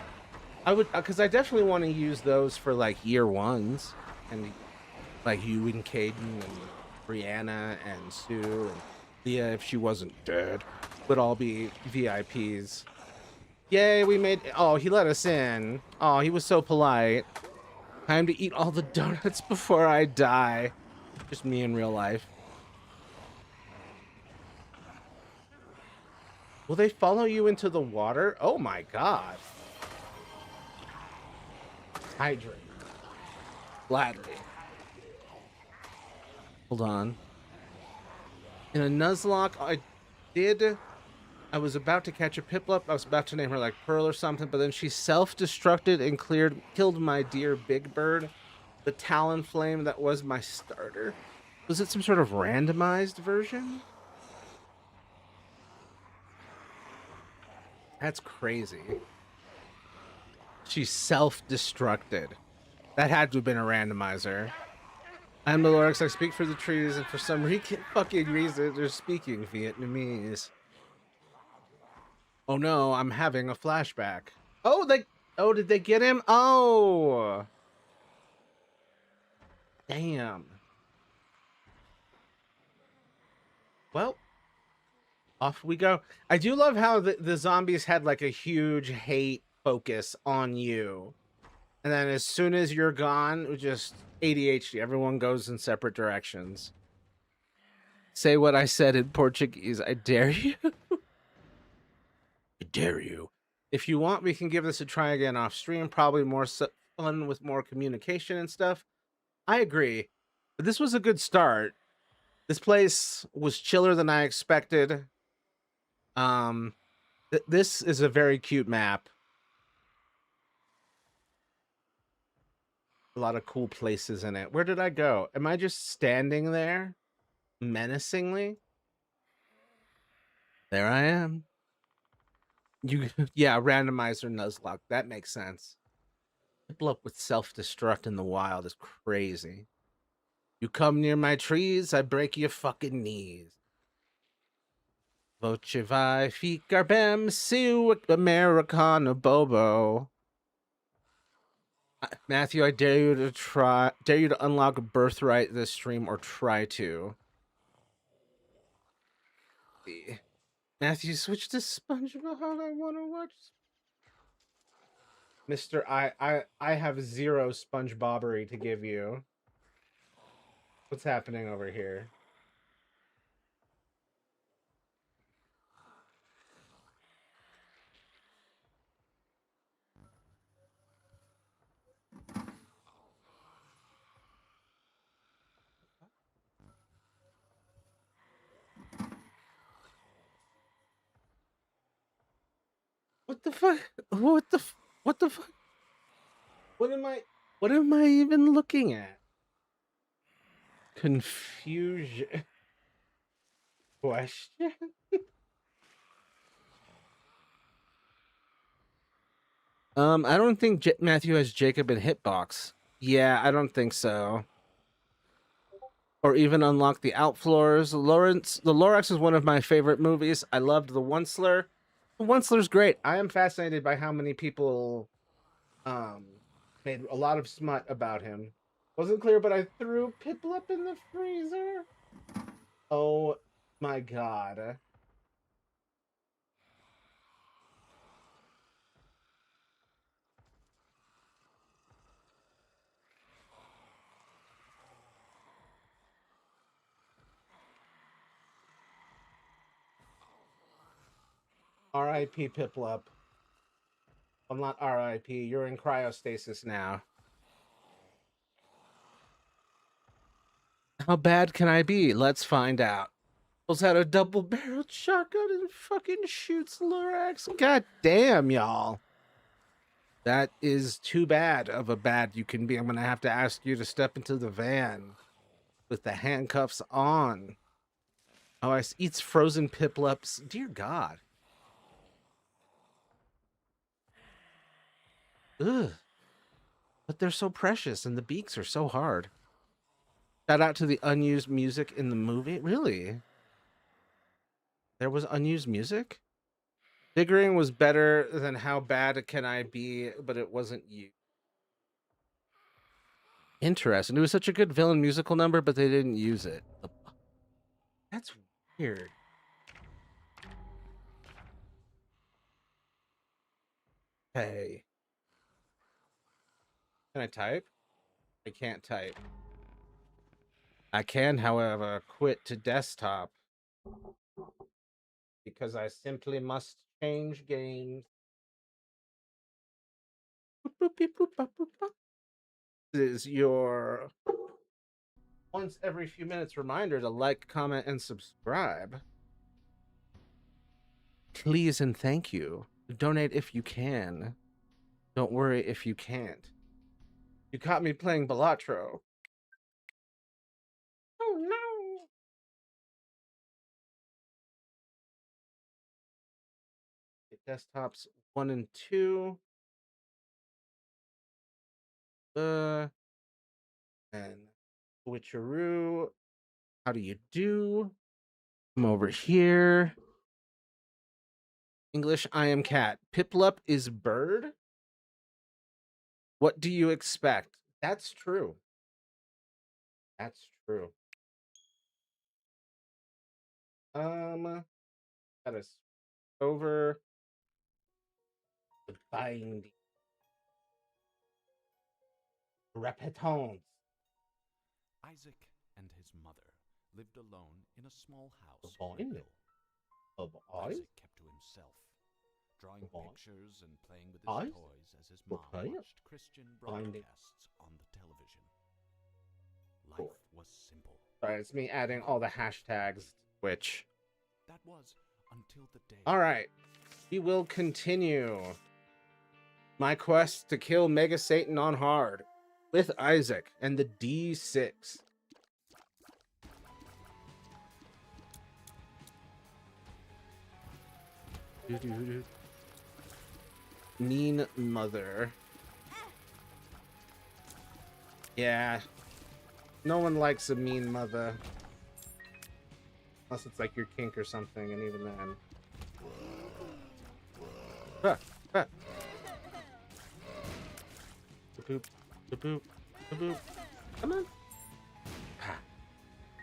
I would, because I definitely want to use those for like year ones, and like you and Caden and Brianna and Sue and Leah, if she wasn't dead, would all be VIPs. Yay, we made, oh, he let us in. Oh, he was so polite. Time to eat all the donuts before I die. Just me in real life. Will they follow you into the water? Oh my god. Hydrate. Gladly. Hold on. In a Nuzlocke, I was about to catch a Piplup. I was about to name her like Pearl or something, but then she self-destructed and killed my dear Big Bird, the Talon Flame that was my starter. Was it some sort of randomized version? That's crazy. She self-destructed. That had to have been a randomizer. I'm the Lorix, I speak for the trees, and for some fucking reason, they're speaking Vietnamese. Oh no, I'm having a flashback. Oh, did they get him? Oh! Damn. Well, off we go. I do love how the zombies had like a huge hate focus on you. And then as soon as you're gone, it was just ADHD. Everyone goes in separate directions. Say what I said in Portuguese. I dare you. I dare you. If you want, we can give this a try again off stream. Probably more fun with more communication and stuff. I agree. But this was a good start. This place was chiller than I expected. This is a very cute map. A lot of cool places in it. Where did I go? Am I just standing there menacingly? There I am. You yeah, randomizer Nuzlocke. That makes sense. People up with self-destruct in the wild is crazy. You come near my trees, I break your fucking knees. Voce vai ficar bem se Americana Bobo. Matthew, I dare you to unlock a birthright this stream or try to. Matthew, switch to SpongeBob. I want to watch. Mr. I have zero SpongeBobbery to give you. What's happening over here? What the fuck? What the fuck? What am I even looking at? Confusion. Question? I don't think Matthew has Jacob in Hitbox. Yeah, I don't think so. Or even unlock the outfloors. The Lorax is one of my favorite movies. I loved the Onceler. The Onceler's great. I am fascinated by how many people made a lot of smut about him. Wasn't clear, but I threw Piplup in the freezer. Oh my god. R.I.P. Piplup. I'm not R.I.P. You're in cryostasis now. How bad can I be? Let's find out. Pulls out a double-barreled shotgun and fucking shoots Lorax. God damn, y'all. That is too bad of a bad you can be. I'm gonna have to ask you to step into the van with the handcuffs on. Oh, eats frozen piplups. Dear God. Ugh. But they're so precious and the beaks are so hard. Shout out to the unused music in the movie. Really? There was unused music? Figuring was better than How Bad Can I Be, but it wasn't you. Interesting. It was such a good villain musical number, but they didn't use it. That's weird. Hey. Can I type? I can't type. I can, however, quit to desktop because I simply must change games. This is your once every few minutes reminder to like, comment, and subscribe. Please and thank you. Donate if you can. Don't worry if you can't. You caught me playing Balatro. Oh no! Desktops 1 and 2. And switcheroo. How do you do? Come over here. English, I am cat. Piplup is bird. What do you expect? That's true. That's true. Gotta over the binding. Repetons. Isaac and his mother lived alone in a small house The on a bind hill. of eyes. Isaac kept to himself, drawing Bind. pictures and playing with Eyes? his toys as his mom Okay. watched Christian Binding. broadcasts on the television. Cool. Life was simple. Sorry, it's me adding all the hashtags. Which. That was until the day. All right. We will continue my quest to kill Mega Satan on hard with Isaac and the D6. Mean mother. Yeah. No one likes a mean mother. Unless it's like your kink or something, and even then. Ah, ah. Boop, boop, boop. Come on. Ah.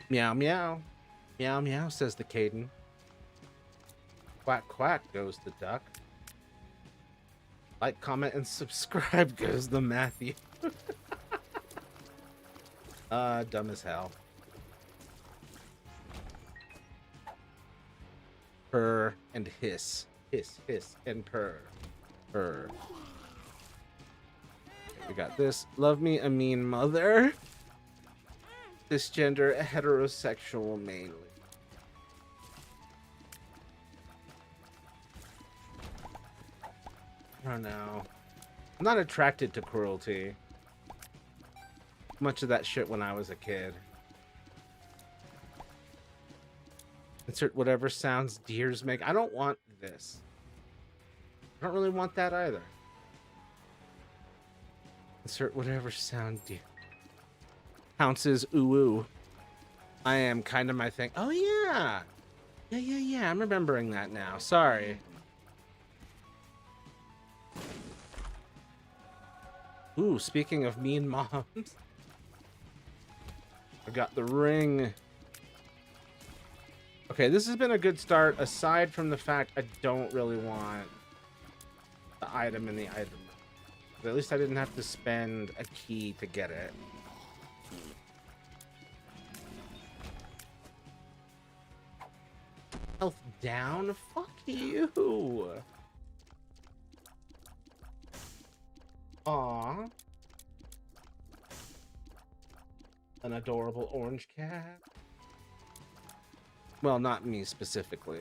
Meow, meow. Meow, meow, says the Caden. Quack, quack, goes the duck. Like, comment, and subscribe, goes the Matthew. Dumb as hell. Purr and hiss. Hiss, hiss, and purr. Purr. We got this. Love me a mean mother. Cisgender, heterosexual mainly. I don't know. I'm not attracted to cruelty. Much of that shit when I was a kid. Insert whatever sounds deers make. I don't want this. I don't really want that either. Insert whatever sound deer. Pounces ooh ooh. I am kind of my thing. Oh yeah. Yeah. I'm remembering that now. Sorry. Ooh, speaking of mean moms. I got the ring. Okay, this has been a good start, aside from the fact I don't really want the item in the item. But at least I didn't have to spend a key to get it. Health down? Fuck you! Aw. An adorable orange cat. Well, not me specifically.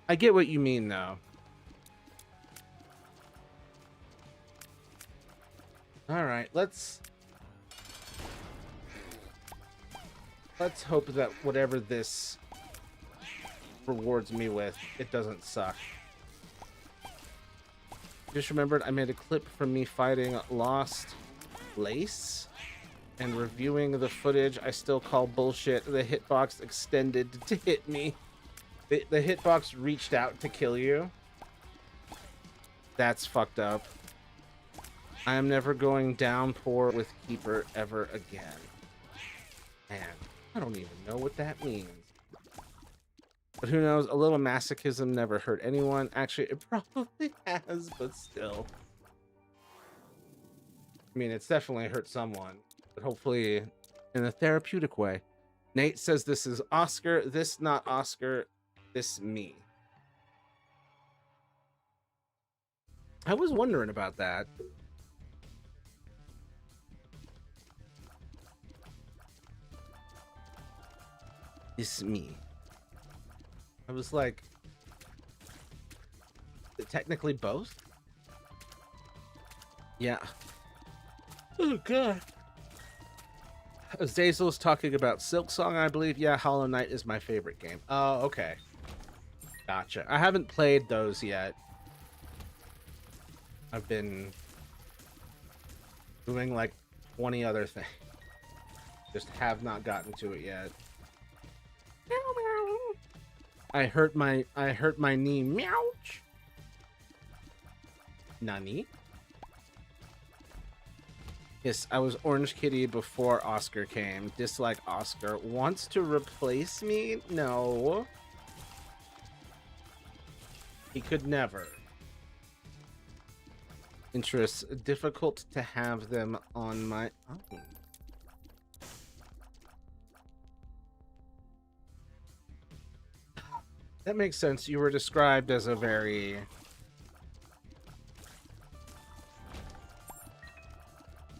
I get what you mean, though. All right, let's hope that whatever this rewards me with, it doesn't suck. Just remembered I made a clip from me fighting Lost Lace and reviewing the footage. I still call bullshit. The hitbox extended to hit me. The hitbox reached out to kill you. That's fucked up. I am never going downpour with Keeper ever again. Man, I don't even know what that means. But who knows? A little masochism never hurt anyone. Actually, it probably has, but still. I mean, it's definitely hurt someone, but hopefully in a therapeutic way. Nate says this is Oscar. This not Oscar. This me. I was wondering about that. This me. I was like, technically both? Yeah. Oh, God. Zazel's talking about Silk Song, I believe. Yeah, Hollow Knight is my favorite game. Oh, okay. Gotcha. I haven't played those yet. I've been doing like 20 other things. Just have not gotten to it yet. I hurt my knee. Meowch. Nani? Yes, I was Orange Kitty before Oscar came. Dislike Oscar. Wants to replace me? No. He could never. Interests. Difficult to have them on my own. That makes sense. You were described as a very...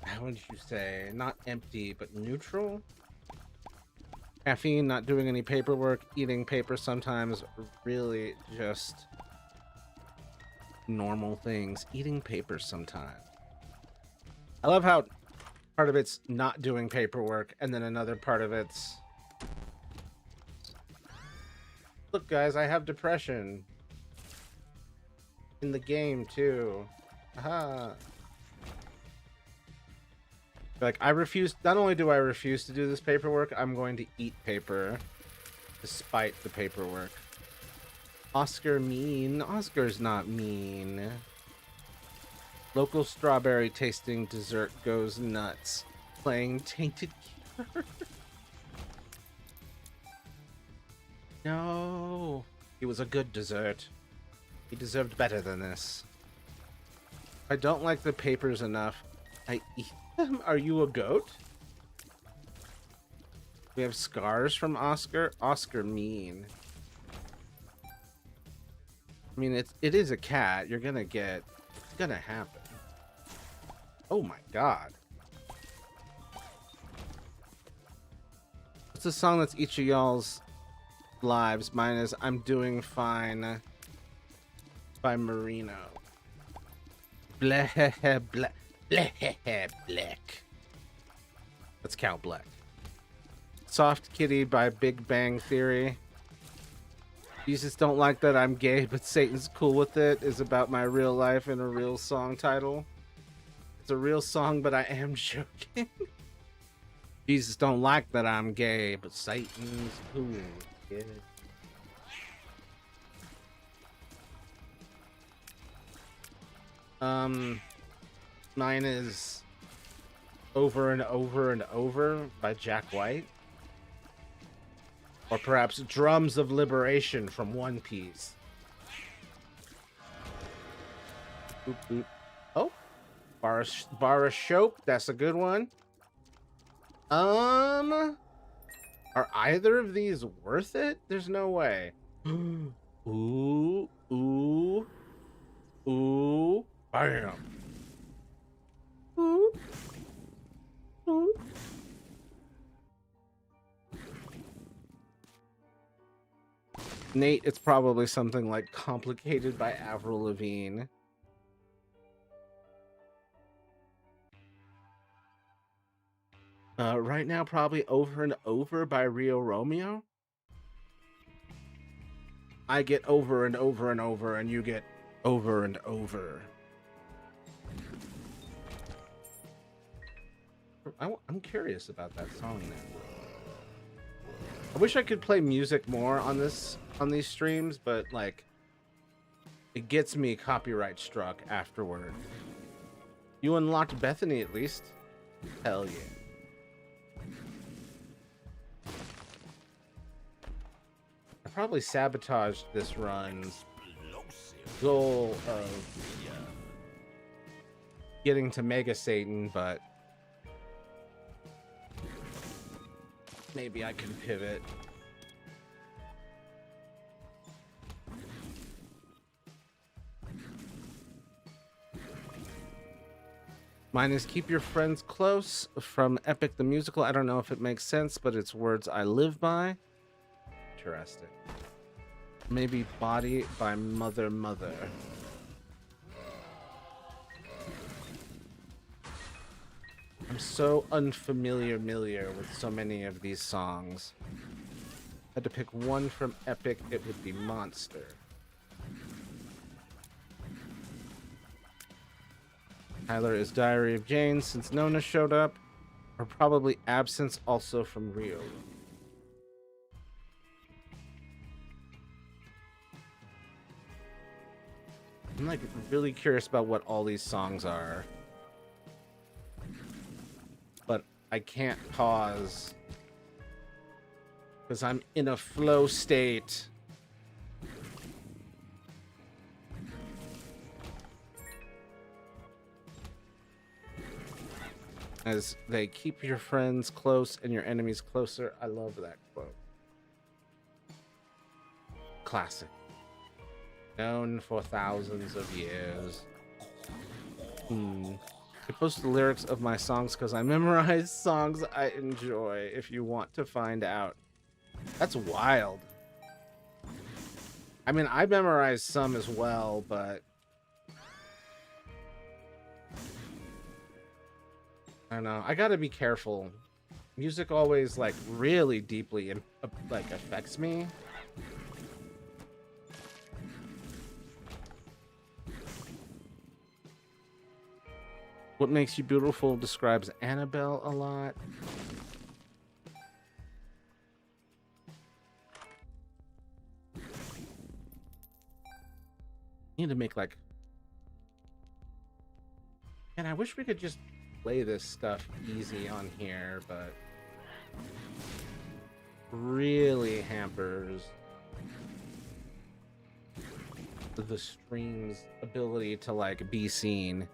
How would you say? Not empty, but neutral? Caffeine, not doing any paperwork, eating paper sometimes, really just normal things. Eating paper sometimes. I love how part of it's not doing paperwork, and then another part of it's... Look, guys, I have depression. In the game, too. Aha. Like, I refuse... Not only do I refuse to do this paperwork, I'm going to eat paper. Despite the paperwork. Oscar mean? Oscar's not mean. Local strawberry tasting dessert goes nuts. Playing Tainted Keeper. No. He was a good dessert. He deserved better than this. I don't like the papers enough. I eat them. Are you a goat? We have scars from Oscar. Oscar mean. I mean, it is a cat. You're gonna get... It's gonna happen. Oh my god. What's the song that's each of y'all's lives? Mine is I'm Doing Fine by Marino. Bleh, bleh, bleh, black. Let's count black. Soft Kitty by Big Bang Theory. Jesus don't like that I'm gay, but Satan's cool with it is about my real life and a real song title. It's a real song, but I am joking. Jesus don't like that I'm gay, but Satan's cool. Yeah. Mine is Over and Over and Over by Jack White. Or perhaps Drums of Liberation from One Piece. Boop, boop. Oh, Barashope, that's a good one. Are either of these worth it? There's no way. Ooh, ooh, ooh, bam. Nate, it's probably something like Complicated by Avril Lavigne. Right now, probably Over and Over by Rio Romeo. I get over and over and over, and you get over and over. I'm curious about that song now. I wish I could play music more on these streams, but like it gets me copyright struck afterward. You unlocked Bethany at least? Hell yeah. I probably sabotaged this run's goal of getting to Mega Satan, but maybe I can pivot. Mine is Keep Your Friends Close from Epic the Musical. I don't know if it makes sense, but it's words I live by. Interesting. Maybe Body by Mother Mother. I'm so unfamiliar with so many of these songs. If I had to pick one from Epic, it would be Monster. Tyler is Diary of Jane since Nona showed up, or probably Absence also from Rio. I'm like really curious about what all these songs are, but I can't pause because I'm in a flow state. As they keep your friends close and your enemies closer. I love that quote. Classic. Known for thousands of years. I post the lyrics of my songs because I memorize songs I enjoy if you want to find out. That's wild. I mean, I memorize some as well, but I don't know. I gotta be careful. Music always like really deeply like affects me. What Makes You Beautiful describes Annabelle a lot. Need to make like, and I wish we could just play this stuff easy on here, but really hampers the stream's ability to like be seen.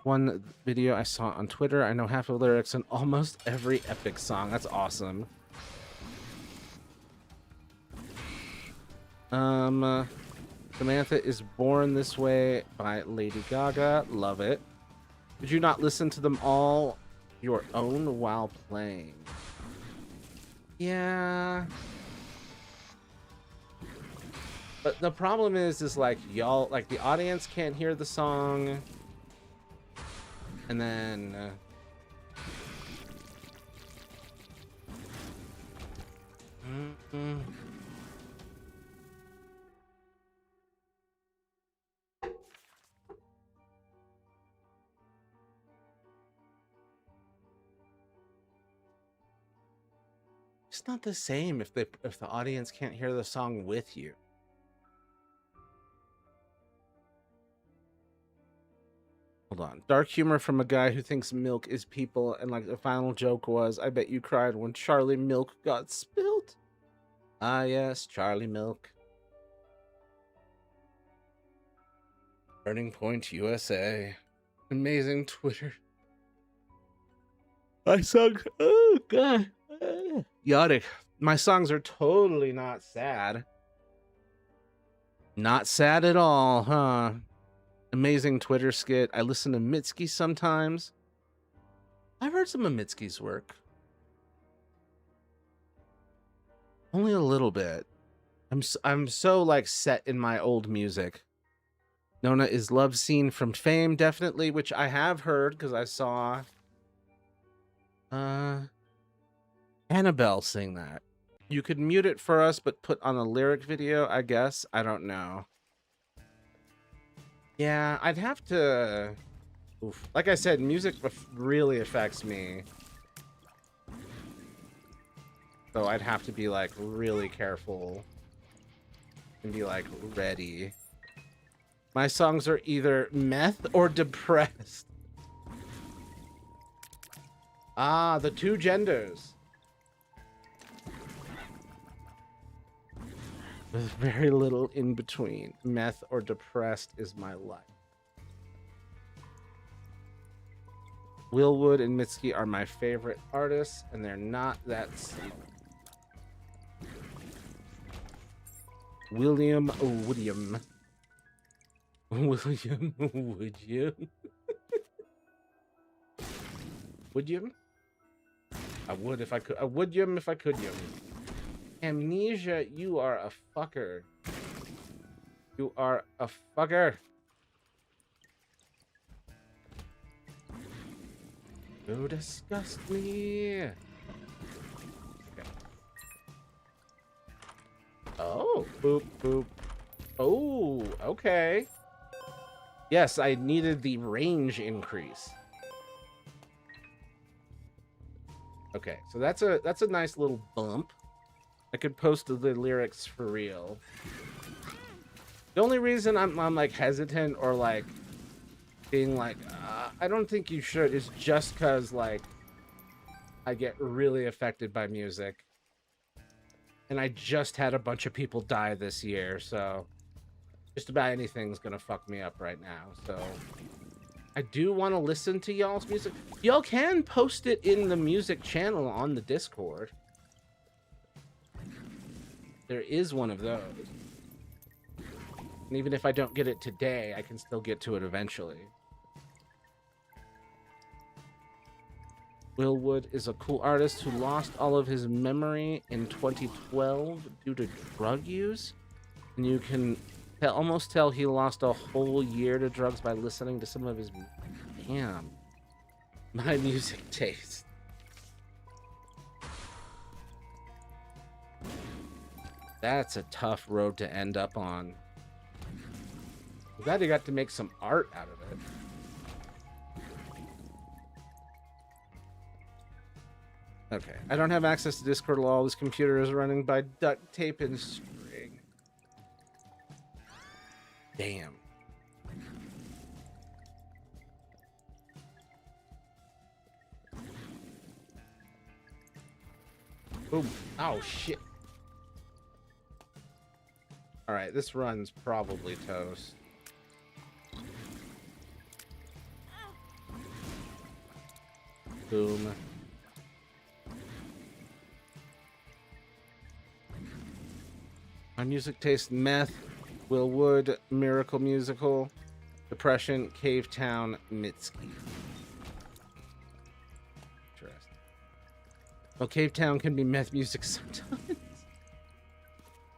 One video I saw on Twitter, I know half of the lyrics in almost every Epic song. That's awesome. Samantha is Born This Way by Lady Gaga. Love it. Did you not listen to them all your own while playing? Yeah. But the problem is like y'all, like the audience can't hear the song. And then it's not the same if the audience can't hear the song with you. Hold on. Dark humor from a guy who thinks milk is people, and like the final joke was, I bet you cried when Charlie Milk got spilled. Ah yes, Charlie Milk. Turning Point USA. Amazing Twitter. I sung. Oh god. Yachting. My songs are totally not sad. Not sad at all, huh? Amazing Twitter skit. I listen to Mitski sometimes. I've heard some of Mitski's work. Only a little bit. I'm so like set in my old music. Nona is love scene from Fame, definitely, which I have heard because I saw Annabelle sing that. You could mute it for us, but put on a lyric video, I guess. I don't know. Yeah, I'd have to... Oof. Like I said, music really affects me. So I'd have to be, like, really careful. And be, like, ready. My songs are either meth or depressed. Ah, the two genders. With very little in between. Meth or depressed is my life. Willwood and Mitski are my favorite artists, and they're not that smart. William Woodium. William Woodium. Woodium? I would if I could. I would yum if I could yum. Amnesia, you are a fucker. You are a fucker. You disgust me. Okay. Oh, boop, boop. Oh, okay. Yes, I needed the range increase. Okay, so that's a nice little bump. I could post the lyrics for real. The only reason I'm like hesitant or like being like I don't think you should is just because like I get really affected by music, and I just had a bunch of people die this year, so just about anything's gonna fuck me up right now. So I do want to listen to y'all's music. Y'all can post it in the music channel on the Discord. There is one of those. And even if I don't get it today, I can still get to it eventually. Willwood is a cool artist who lost all of his memory in 2012 due to drug use. And you can almost tell he lost a whole year to drugs by listening to some of his... Damn. My music taste. That's a tough road to end up on. I'm glad you got to make some art out of it. Okay, I don't have access to Discord at all. This computer is running by duct tape and string. Damn. Boom. Oh, shit. Alright, this run's probably toast. Boom. My music taste: meth, Willwood, Miracle Musical, Depression, Cave Town, Mitski. Interesting. Well, Cave Town can be meth music sometimes.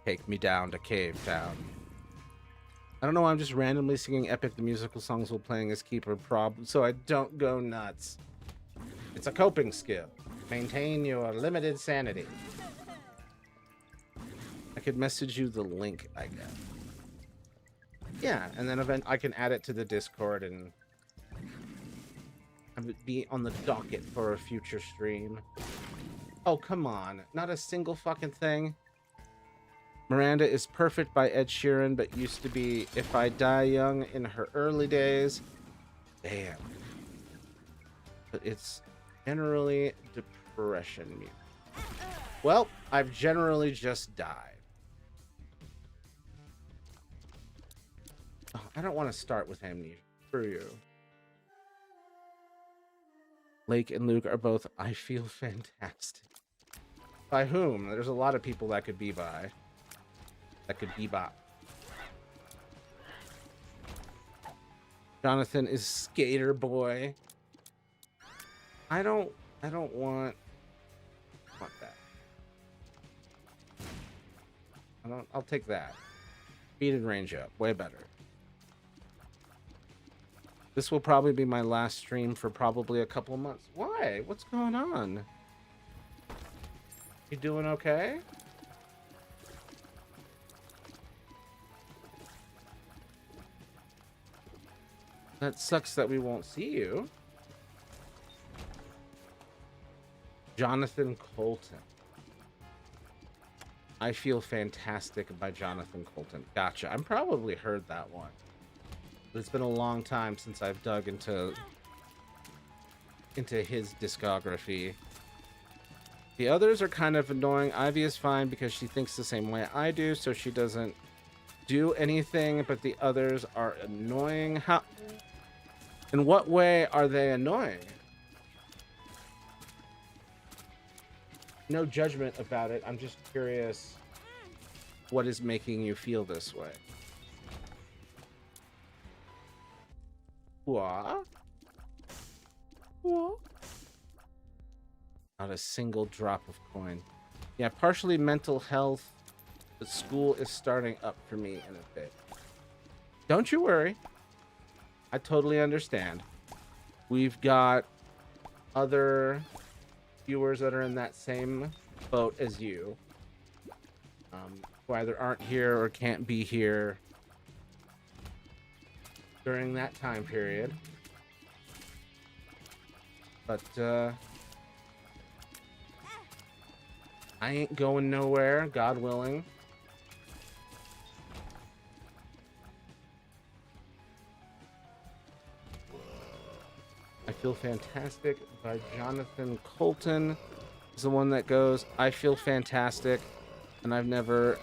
Take me down to Cave Town. I don't know why I'm just randomly singing Epic the Musical songs while playing as Keeper Prob, so I don't go nuts. It's a coping skill. Maintain your limited sanity. I could message you the link, I guess. Yeah, and then I can add it to the Discord and have it be on the docket for a future stream. Oh, come on. Not a single fucking thing. Miranda is Perfect by Ed Sheeran, but used to be If I Die Young in her early days. Damn. But it's generally depression music. Well, I've generally just died. Oh, I don't want to start with amnesia. Screw you. Lake and Luke are both I Feel Fantastic. By whom? There's a lot of people that could be by. That could bebop. Jonathan is Skater Boy. I don't want that. I'll take that. Speed and range up. Way better. This will probably be my last stream for probably a couple of months. Why? What's going on? You doing okay? That sucks that we won't see you. Jonathan Colton. I Feel Fantastic by Jonathan Colton. Gotcha. I've probably heard that one. But it's been a long time since I've dug into his discography. The others are kind of annoying. Ivy is fine because she thinks the same way I do, so she doesn't do anything, but the others are annoying. How? In what way are they annoying? No judgment about it. I'm just curious what is making you feel this way. What? What? Not a single drop of coin. Yeah, partially mental health, but school is starting up for me in a bit. Don't you worry. I totally understand. We've got other viewers that are in that same boat as you, who either aren't here or can't be here during that time period. But I ain't going nowhere, God willing. I Feel Fantastic by Jonathan Colton is the one that goes, I feel fantastic, and I've never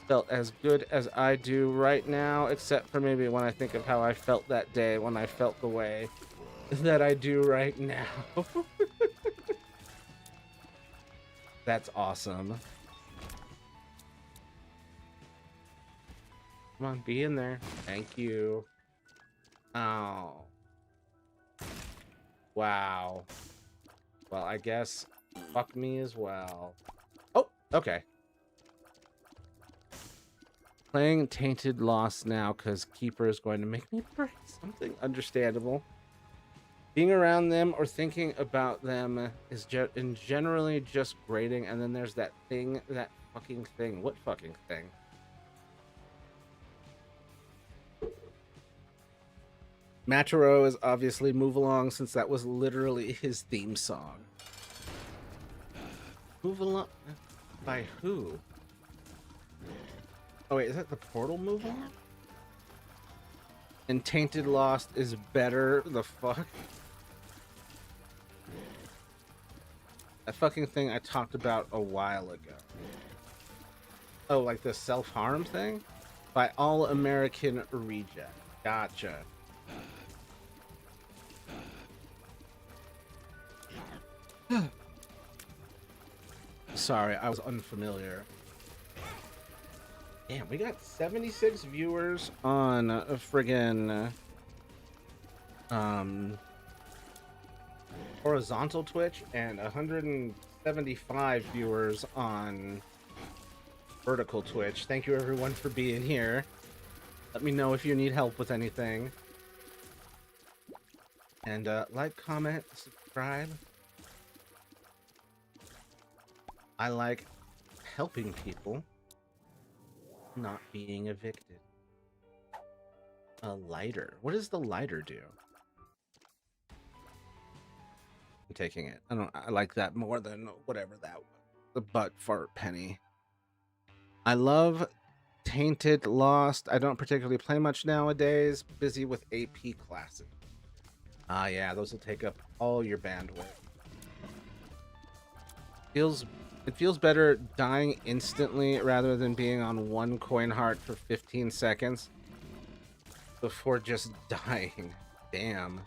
felt as good as I do right now, except for maybe when I think of how I felt that day when I felt the way that I do right now. That's awesome. Come on, be in there. Thank you. Oh. Wow. Well, I guess fuck me as well. Oh, okay. Playing Tainted Lost now because Keeper is going to make me break something. Understandable. Being around them or thinking about them is generally just grating, and then there's that thing, that fucking thing. What fucking thing? Maturo is obviously Move Along, since that was literally his theme song. Move Along? By who? Oh wait, is that the Portal Move Along? And Tainted Lost is better? The fuck? That fucking thing I talked about a while ago. Oh, like the self-harm thing? By All American Reject. Gotcha. Sorry, I was unfamiliar. Damn, we got 76 viewers on friggin' horizontal Twitch and 175 viewers on vertical Twitch. Thank you everyone for being here. Let me know if you need help with anything. And like, comment, subscribe. I like helping people, not being evicted. A lighter. What does the lighter do? I'm taking it. I like that more than whatever that was. The butt fart penny. I love Tainted Lost. I don't particularly play much nowadays. Busy with AP classes. Ah, yeah, those will take up all your bandwidth. It feels better dying instantly rather than being on one coin heart for 15 seconds before just dying. Damn.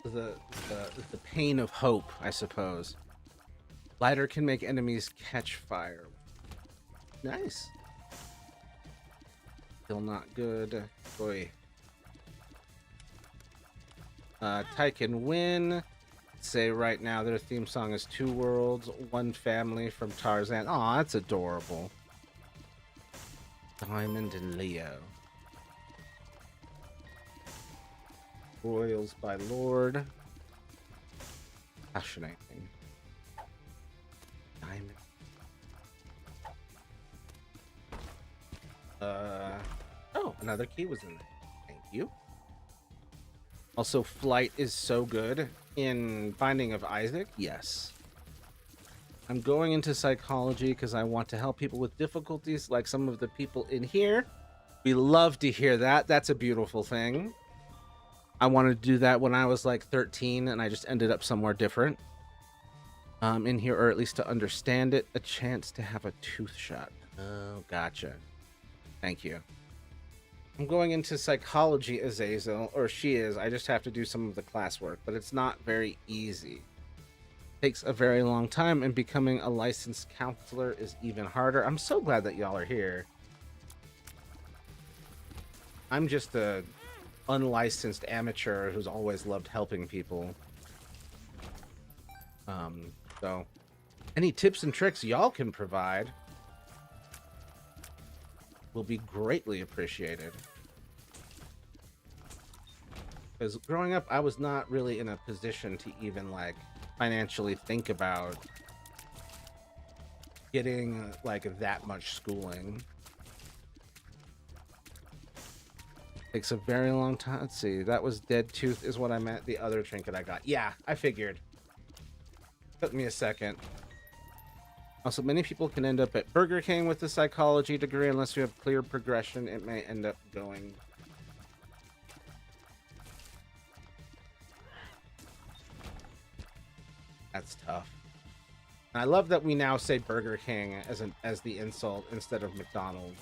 The pain of hope, I suppose. Lighter can make enemies catch fire. Nice. Still not good. Boy. Tyke and Win say right now their theme song is Two Worlds, One Family from Tarzan. Aw, that's adorable. Diamond and Leo. Royals by Lord. Fascinating. Diamond. Oh, another key was in there. Thank you. Also, Flight is so good in Binding of Isaac. Yes. I'm going into psychology because I want to help people with difficulties like some of the people in here. We love to hear that. That's a beautiful thing. I wanted to do that when I was like 13 and I just ended up somewhere different. In here, or at least to understand it. A chance to have a tooth shot. Oh, gotcha. Thank you. I'm going into psychology, Azazel, or she is. I just have to do some of the classwork, but it's not very easy. Takes a very long time, and becoming a licensed counselor is even harder. I'm so glad that y'all are here. I'm just a unlicensed amateur who's always loved helping people. So any tips and tricks y'all can provide will be greatly appreciated. Because growing up, I was not really in a position to even like financially think about getting like that much schooling. Takes a very long time. Let's see. That was Dead Tooth is what I meant. The other trinket I got. Yeah, I figured. Took me a second. Also, many people can end up at Burger King with a psychology degree. Unless you have clear progression, it may end up going. That's tough. And I love that we now say Burger King as the insult instead of McDonald's.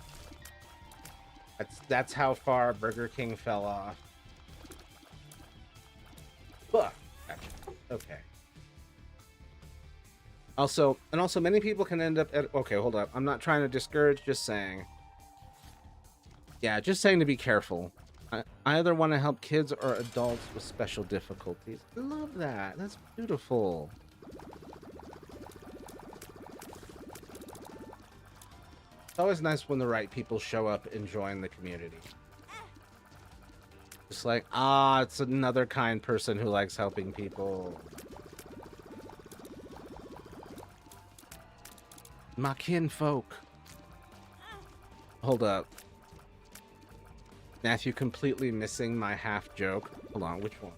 That's how far Burger King fell off. But okay. Also, many people can end up at... Okay, hold up. I'm not trying to discourage, just saying. Yeah, just saying to be careful. I either want to help kids or adults with special difficulties. I love that. That's beautiful. It's always nice when the right people show up and join the community. Just like, it's another kind person who likes helping people. My kinfolk. Hold up. Matthew completely missing my half joke. Hold on, which one?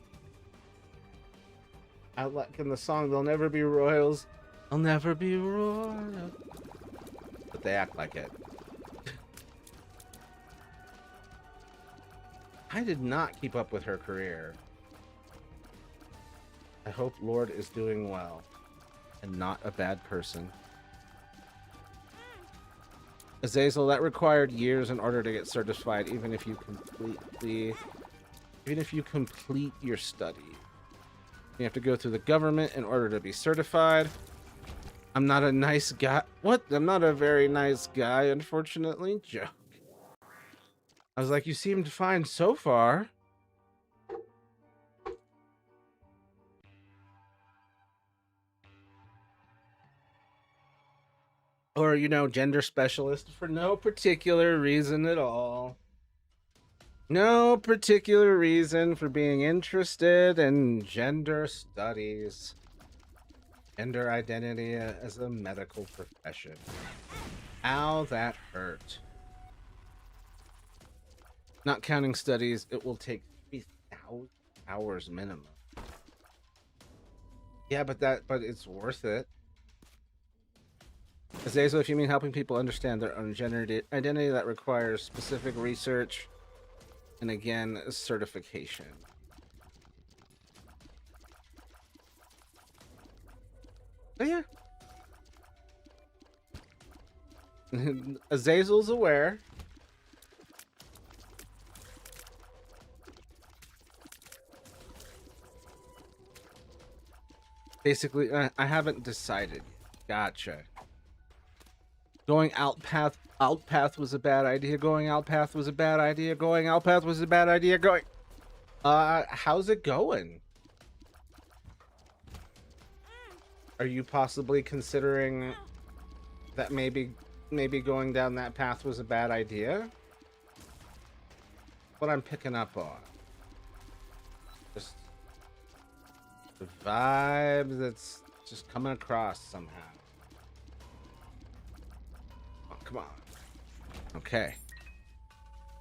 I like in the song, they'll never be royals. I'll never be royal. But they act like it. I did not keep up with her career. I hope Lord is doing well and not a bad person. Azazel, that required years in order to get certified, even if you complete your study. You have to go through the government in order to be certified. I'm not a nice guy. What? I'm not a very nice guy, unfortunately. Joke. I was like, you seemed fine so far. Or, you know, gender specialist for no particular reason at all. No particular reason for being interested in gender studies. Gender identity as a medical profession. Ow, that hurt. Not counting studies, it will take 3,000 hours minimum. Yeah, but it's worth it. Azazel, if you mean helping people understand their own gender identity, that requires specific research and again, certification. Oh yeah. Azazel's aware. Basically, I haven't decided. Gotcha. Going out path was a bad idea. Going out path was a bad idea. Going out path was a bad idea. Going. How's it going? Are you possibly considering that maybe going down that path was a bad idea? What I'm picking up on. Just the vibe that's just coming across somehow. Oh, come on. Okay.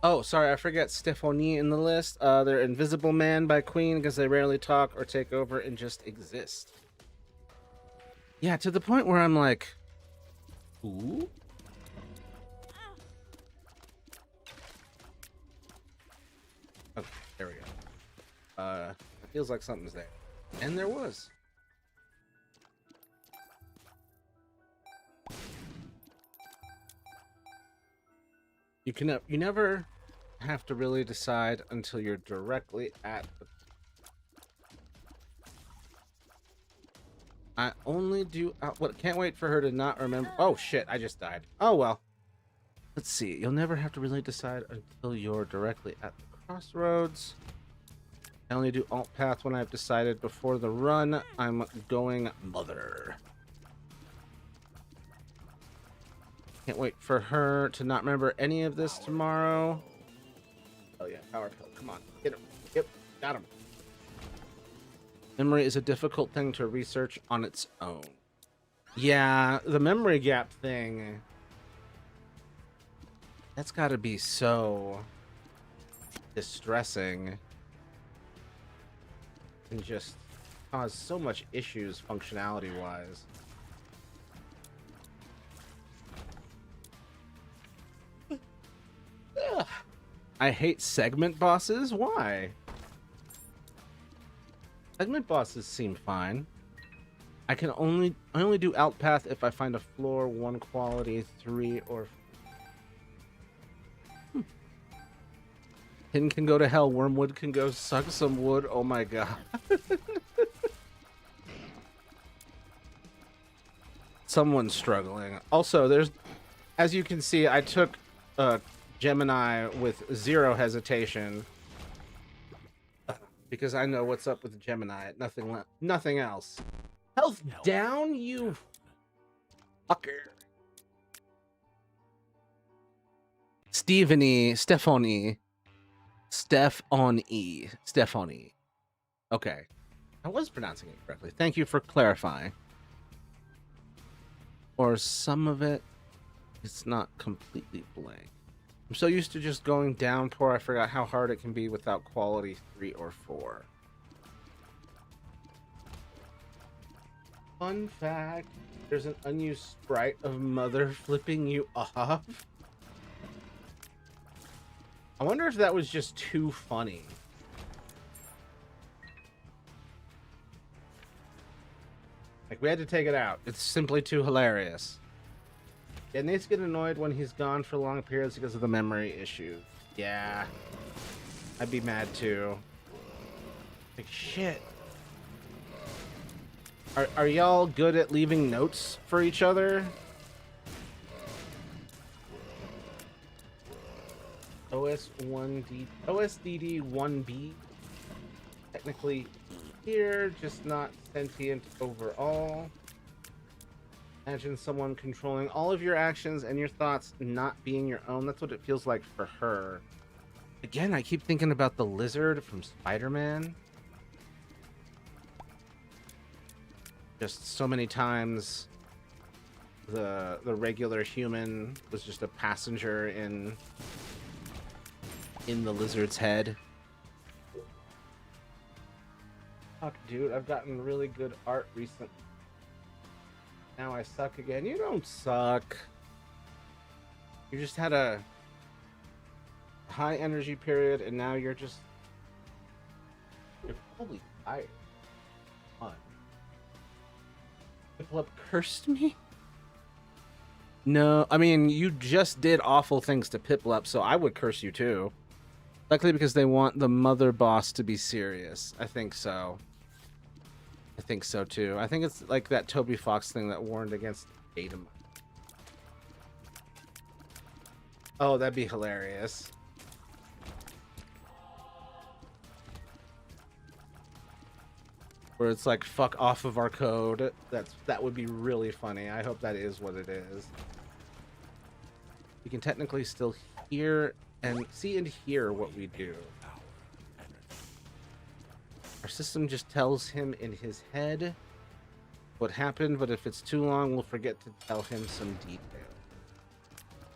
Oh, sorry, I forget Stephanie in the list. They're Invisible Man by Queen because they rarely talk or take over and just exist. Yeah, to the point where I'm like, ooh. Okay, there we go. It feels like something's there. And there was. You never have to really decide until you're directly at the... I only do what can't wait for her to not remember. Oh shit, I just died. Oh well. Let's see. You'll never have to really decide until you're directly at the crossroads. I only do alt path when I've decided before the run I'm going mother. Can't wait for her to not remember any of this tomorrow. Oh yeah, power pill. Come on. Get him. Yep, got him. Memory is a difficult thing to research on its own. Yeah, the memory gap thing. That's got to be so distressing. And just cause so much issues functionality-wise. I hate segment bosses. Why? Segment bosses seem fine. I only do alt path if I find a floor 1 quality 3 or. Hin can go to hell. Wormwood can go suck some wood. Oh my god. Someone's struggling. Also, there's, as you can see, I took Gemini with 0 hesitation because I know what's up with Gemini. Nothing else. Health down, you fucker. Stephanie. Okay. I was pronouncing it correctly. Thank you for clarifying. Or some of it, it's not completely blank. I'm so used to just going downpour, I forgot how hard it can be without quality 3 or 4. Fun fact, there's an unused sprite of Mother flipping you off. I wonder if that was just too funny. Like, we had to take it out. It's simply too hilarious. Yeah, Nate's getting annoyed when he's gone for long periods because of the memory issue. Yeah. I'd be mad too. Like, shit. Are y'all good at leaving notes for each other? OSDD 1B. Technically here, just not sentient overall. Imagine someone controlling all of your actions and your thoughts not being your own. That's what it feels like for her. Again, I keep thinking about the lizard from Spider-Man. Just so many times the regular human was just a passenger in the lizard's head. Fuck, dude, I've gotten really good art recently. Now I suck again. You don't suck. You just had a high energy period and now you're probably tired. Fun. People have cursed me? No, I mean, you just did awful things to Piplup, so I would curse you too. Likely because they want the mother boss to be serious. I think so. I think so too. I think it's like that Toby Fox thing that warned against datum. Oh, that'd be hilarious. where it's like fuck off of our code. That would be really funny. I hope that is what it is. You can technically still hear and see and hear what we do. Our system just tells him in his head what happened, but if it's too long, we'll forget to tell him some detail.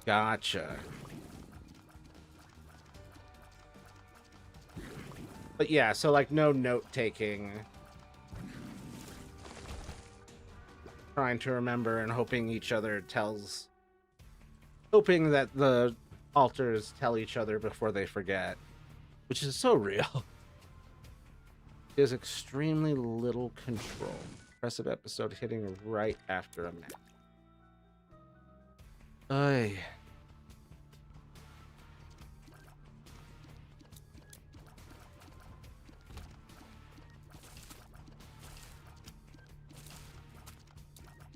Gotcha. But yeah, so like no note-taking. Trying to remember and hoping each other tells... Hoping that the alters tell each other before they forget. Which is so real. He has extremely little control. Impressive episode hitting right after a match. Ay.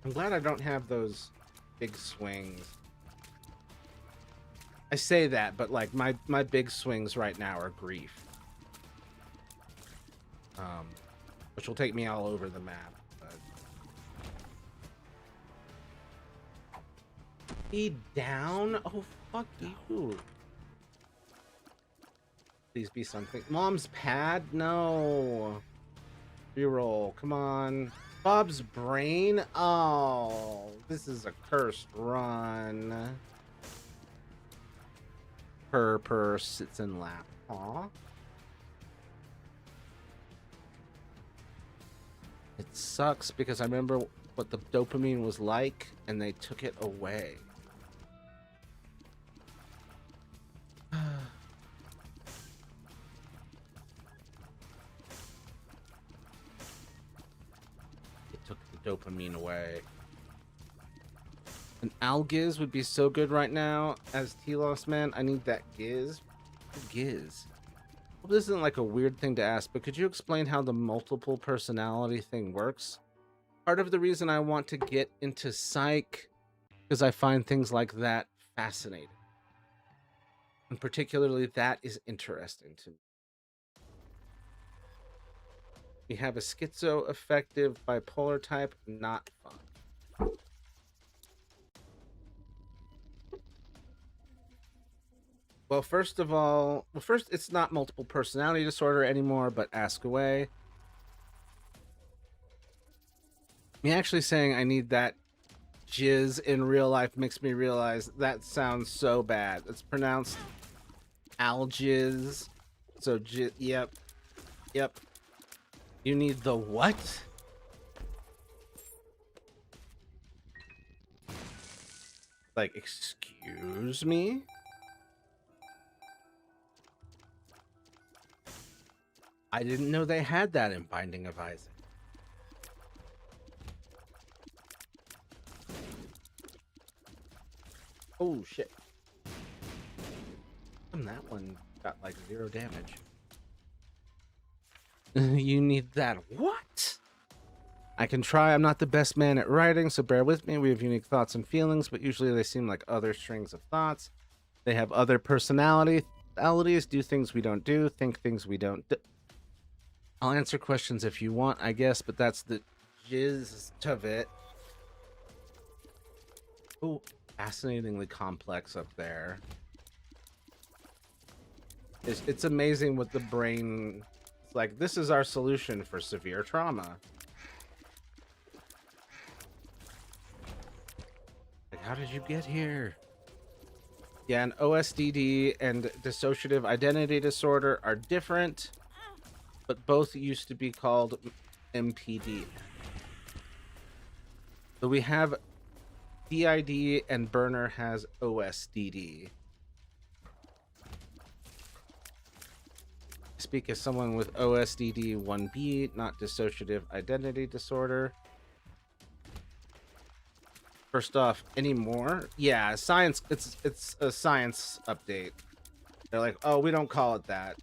I'm glad I don't have those big swings. I say that, but like my big swings right now are grief. Which will take me all over the map. But... Be down? Oh, fuck you. Please be something. Mom's pad? No. Reroll. Come on. Bob's brain? Oh, this is a cursed run. Purr sits in lap. Aw. It sucks because I remember what the dopamine was like and they took it away. Took the dopamine away. An Algiz would be so good right now as Telos man. I need that Giz. Giz. Well, this isn't like a weird thing to ask, but could you explain how the multiple personality thing works? Part of the reason I want to get into psych because I find things like that fascinating. And particularly that is interesting to me. We have a schizoaffective bipolar type, not fun. Well, first, it's not multiple personality disorder anymore, but ask away. Me actually saying I need that jizz in real life makes me realize that sounds so bad. It's pronounced algiz. So, yep. You need the what? Like, excuse me? I didn't know they had that in Binding of Isaac. Oh, shit. And that one got like 0 damage. You need that what? I can try. I'm not the best man at writing, so bear with me. We have unique thoughts and feelings, but usually they seem like other strings of thoughts. They have other personalities, do things we don't do, think things we don't do. I'll answer questions if you want, I guess, but that's the gist of it. Oh, fascinatingly complex up there. It's amazing what the brain... It's like, this is our solution for severe trauma. Like, how did you get here? Yeah, and OSDD and dissociative identity disorder are different, but both used to be called MPD. So we have DID and Burner has OSDD. I speak as someone with OSDD 1B, not dissociative identity disorder. First off, any more? Yeah, science, it's a science update. They're like, oh, we don't call it that.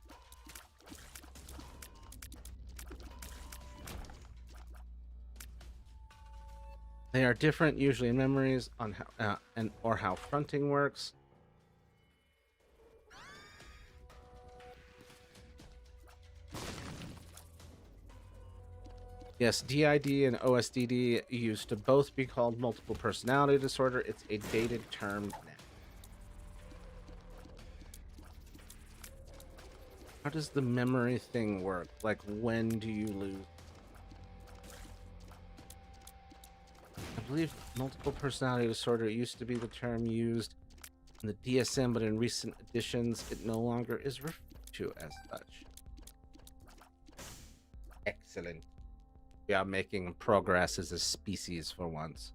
They are different, usually in memories on how or how fronting works. Yes, DID and OSDD used to both be called multiple personality disorder. It's a dated term now. How does the memory thing work? Like, when do you lose? I believe multiple personality disorder used to be the term used in the DSM, but in recent editions, it no longer is referred to as such. Excellent. We are making progress as a species for once.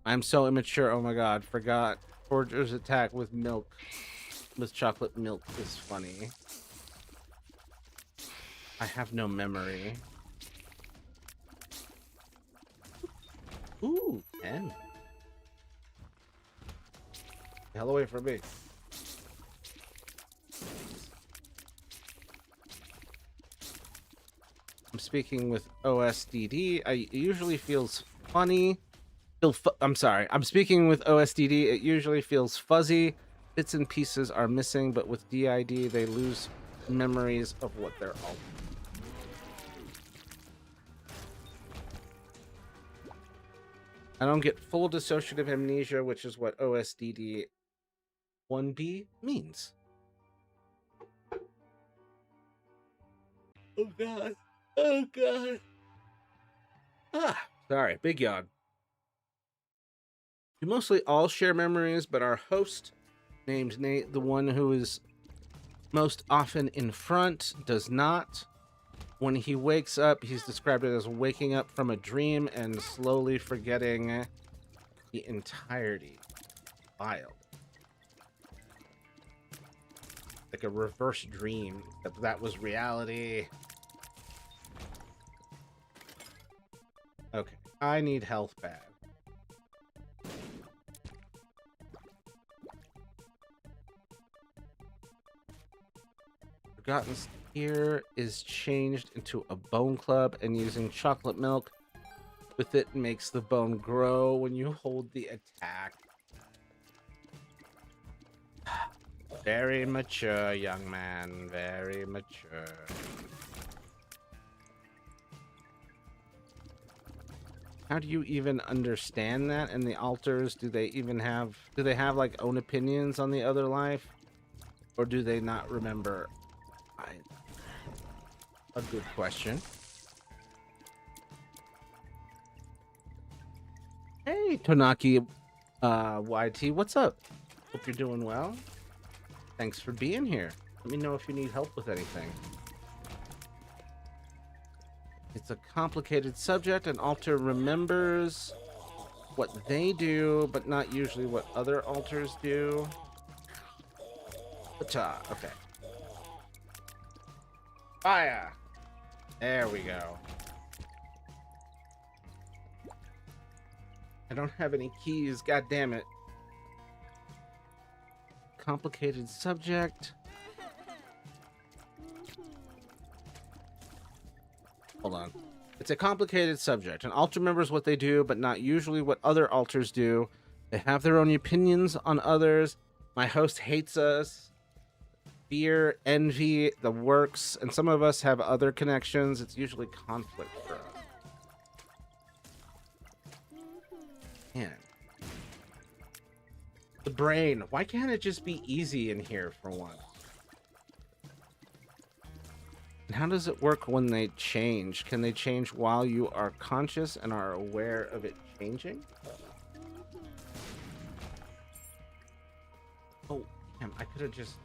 I'm so immature. Oh my god, forgot. Forger's attack with milk. With chocolate milk is funny. I have no memory. Ooh, 10. Hell away from me. I'm speaking with OSDD. It usually feels funny. I'm sorry. I'm speaking with OSDD. It usually feels fuzzy. Bits and pieces are missing, but with DID, they lose memories of what they're all. I don't get full dissociative amnesia, which is what OSDD 1B means. Oh god. Oh god. Ah, sorry, big yawn. We mostly all share memories, but our host, named Nate, the one who is most often in front, does not. When he wakes up, he's described it as waking up from a dream and slowly forgetting the entirety. Wild. Like a reverse dream, except that was reality. Okay, I need health bad. Forgotten here is changed into a bone club, and using chocolate milk with it makes the bone grow when you hold the attack. Very mature, young man. Very mature. How do you even understand that? And the alters, do they have like own opinions on the other life? Or do they not remember? A good question. Hey, Tonaki YT, what's up? Hope you're doing well. Thanks for being here. Let me know if you need help with anything. It's a complicated subject, and Alter remembers what they do, but not usually what other alters do. Okay. Fire! There we go. I don't have any keys, god damn it. Complicated subject. Hold on. It's a complicated subject. An alter remembers what they do, but not usually what other alters do. They have their own opinions on others. My host hates us. Fear, envy, the works, and some of us have other connections. It's usually conflict for us. Man. The brain. Why can't it just be easy in here for once? And how does it work when they change? Can they change while you are conscious and are aware of it changing? Oh, damn. I could have just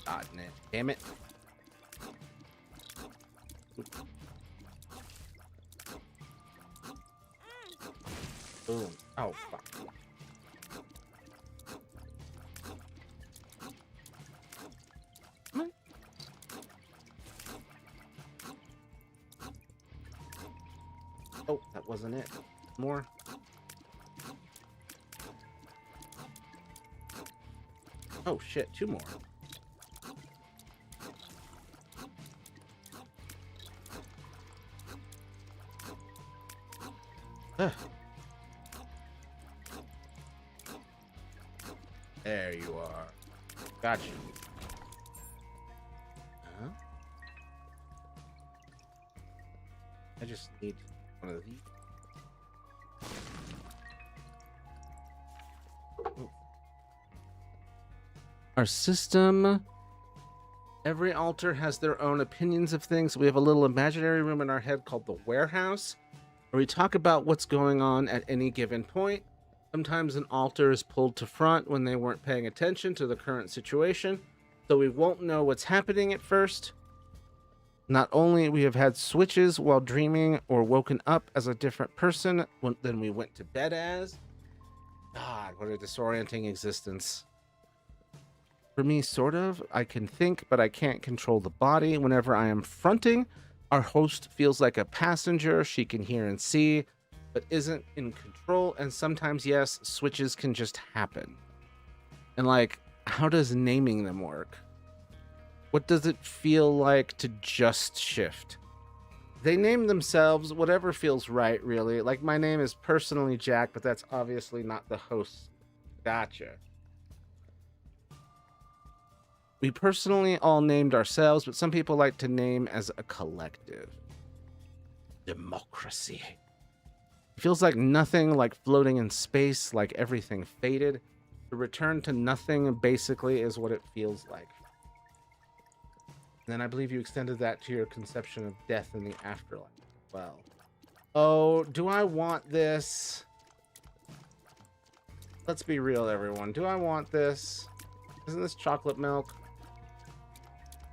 gotten it. Damn it. Boom. Oh, fuck. Oh, that wasn't it. More. Oh, shit. Two more. Ugh. There you are. Gotcha. Huh? just need one of these. Our system. Every altar has their own opinions of things. We have a little imaginary room in our head called the warehouse, where we talk about what's going on at any given point. Sometimes an altar is pulled to front when they weren't paying attention to the current situation, so we won't know what's happening at first. Not only we have had switches while dreaming or woken up as a different person than we went to bed as. God, what a disorienting existence. For me, sort of. I can think, but I can't control the body. Whenever I am fronting, our host feels like a passenger. She can hear and see, but isn't in control. And sometimes, yes, switches can just happen. And like, how does naming them work? What does it feel like to just shift? They name themselves whatever feels right, really. Like, my name is personally Jack, but that's obviously not the host's. Gotcha. We personally all named ourselves, but some people like to name as a collective. Democracy. It feels like nothing, like floating in space, like everything faded. To return to nothing, basically, is what it feels like. And then I believe you extended that to your conception of death in the afterlife as well. Oh, do I want this? Let's be real, everyone. Do I want this? Isn't this chocolate milk?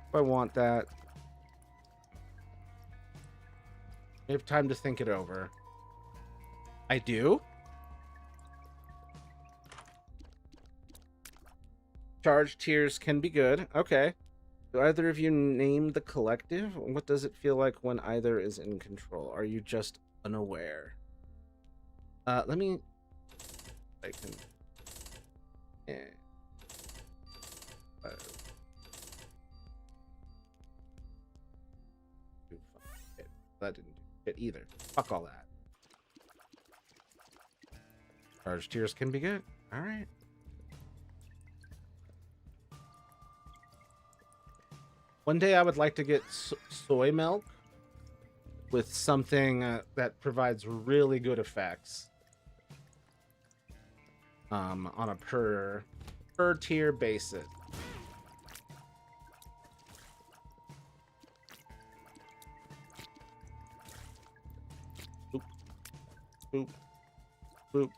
If I want that. I have time to think it over. I do? Charged tears can be good. Okay. Do either of you name the collective? What does it feel like when either is in control? Are you just unaware? Let me... I can... Yeah. That didn't do it either. Fuck all that. Charged tears can be good. All right. One day I would like to get soy milk with something that provides really good effects. On a per tier basis. Boop. Boop. Boop.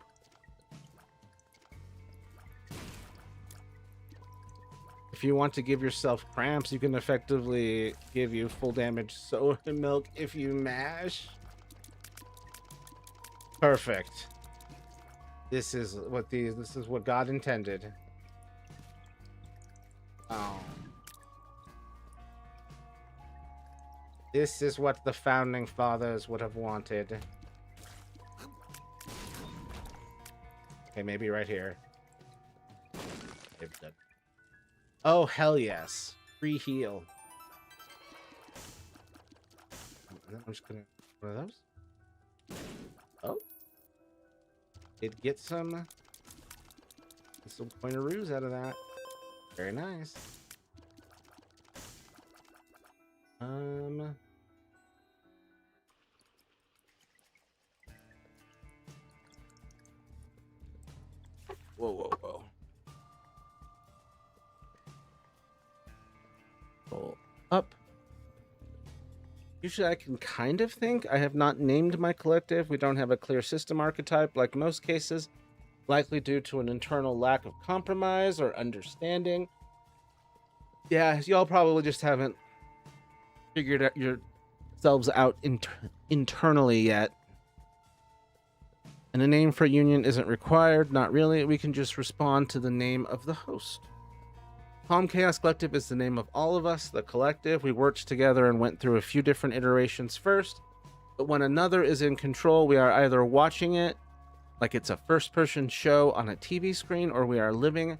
If you want to give yourself cramps, you can effectively give you full damage soy milk if you mash. Perfect. This is what God intended. This is what the founding fathers would have wanted. Okay, maybe right here. Oh, hell yes. Free heal. I'm just gonna... One of those? Oh. Did get some pointeroos out of that. Very nice. Whoa. Roll up. Usually I can kind of think. I have not named my collective. We don't have a clear system archetype like most cases, likely due to an internal lack of compromise or understanding. Yeah, y'all probably just haven't figured out yourselves out internally yet. And a name for union isn't required. Not really. We can just respond to the name of the host. Calm Chaos Collective is the name of all of us, the collective. We worked together and went through a few different iterations first. But when another is in control, we are either watching it like it's a first-person show on a TV screen, or we are living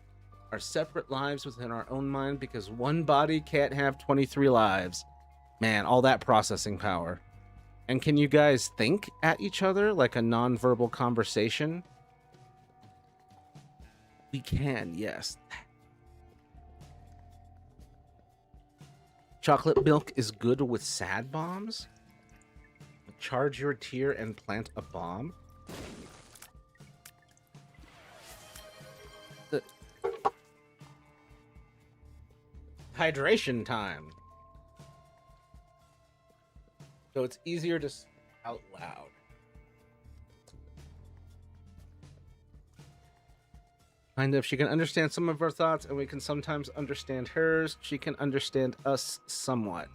our separate lives within our own mind, because one body can't have 23 lives. Man, all that processing power. And can you guys think at each other like a non-verbal conversation? We can, yes. Chocolate milk is good with sad bombs? Charge your tier and plant a bomb? The hydration time. So it's easier to speak out loud. Kind of. She can understand some of our thoughts, and we can sometimes understand hers. She can understand us somewhat.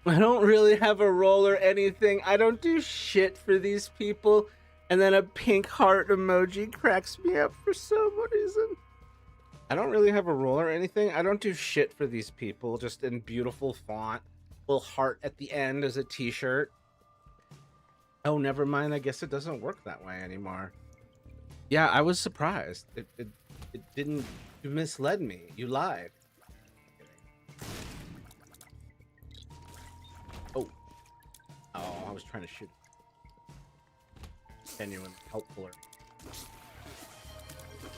I don't really have a role or anything. I don't do shit for these people. And then a pink heart emoji cracks me up for some reason. I don't really have a role or anything. I don't do shit for these people. Just in beautiful font. Little heart at the end as a t-shirt. Oh, never mind. I guess it doesn't work that way anymore. Yeah, I was surprised. It didn't. You misled me. You lied. Oh. Oh, I was trying to shoot. Genuine, helpful.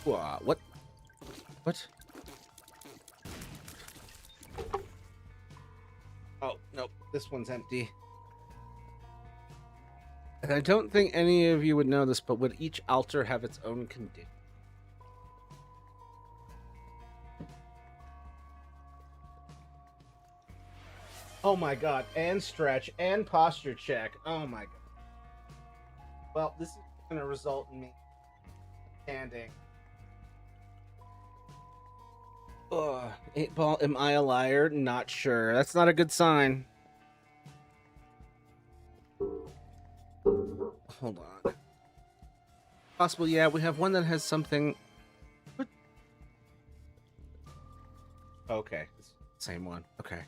What? What? Oh, nope. This one's empty. And I don't think any of you would know this, but would each altar have its own condition? Oh my god, and stretch, and posture check. Oh my god. Well, this is going to result in me standing. Ugh, 8-ball, am I a liar? Not sure. That's not a good sign. Hold on. Possible, yeah, we have one that has something. What? Okay, it's the same one. Okay.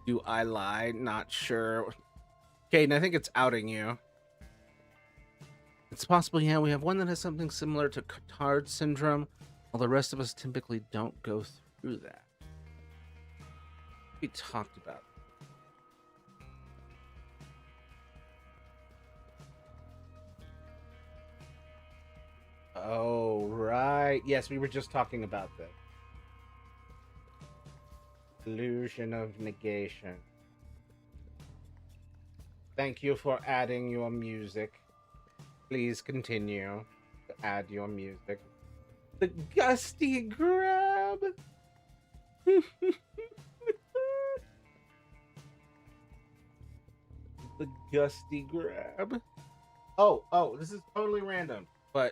Do I lie? Not sure. Caden, I think it's outing you. It's possible, yeah, we have one that has something similar to Cotard syndrome, while the rest of us typically don't go through that. We talked about it. Oh, right. Yes, we were just talking about this. Illusion of negation. Thank you for adding your music. Please continue to add your music. The gusty grab. The gusty grab. Oh, this is totally random, but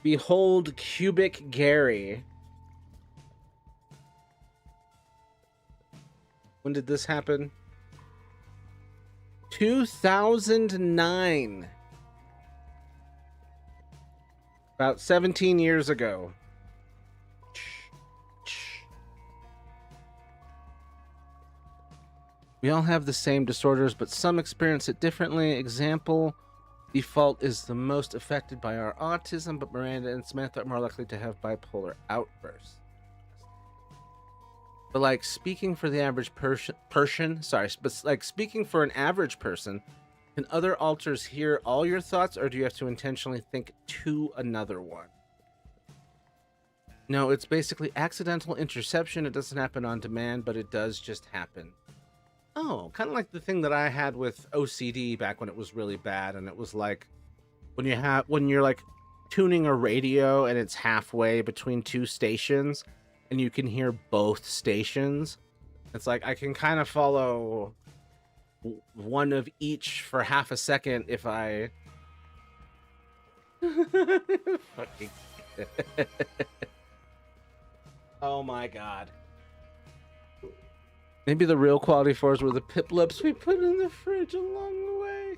behold Cubic Gary. When did this happen? 2009. About 17 years ago. We all have the same disorders, but some experience it differently. Example, default is the most affected by our autism, but Miranda and Samantha are more likely to have bipolar outbursts. But like speaking for the average speaking for an average person, can other alters hear all your thoughts, or do you have to intentionally think to another one? No, it's basically accidental interception. It doesn't happen on demand, but it does just happen. Oh, kind of like the thing that I had with OCD back when it was really bad, and it was like when you're like tuning a radio and it's halfway between two stations and you can hear both stations. It's like I can kind of follow one of each for half a second if I fucking oh my god. Maybe the real quality fours were the piplups we put in the fridge along the way.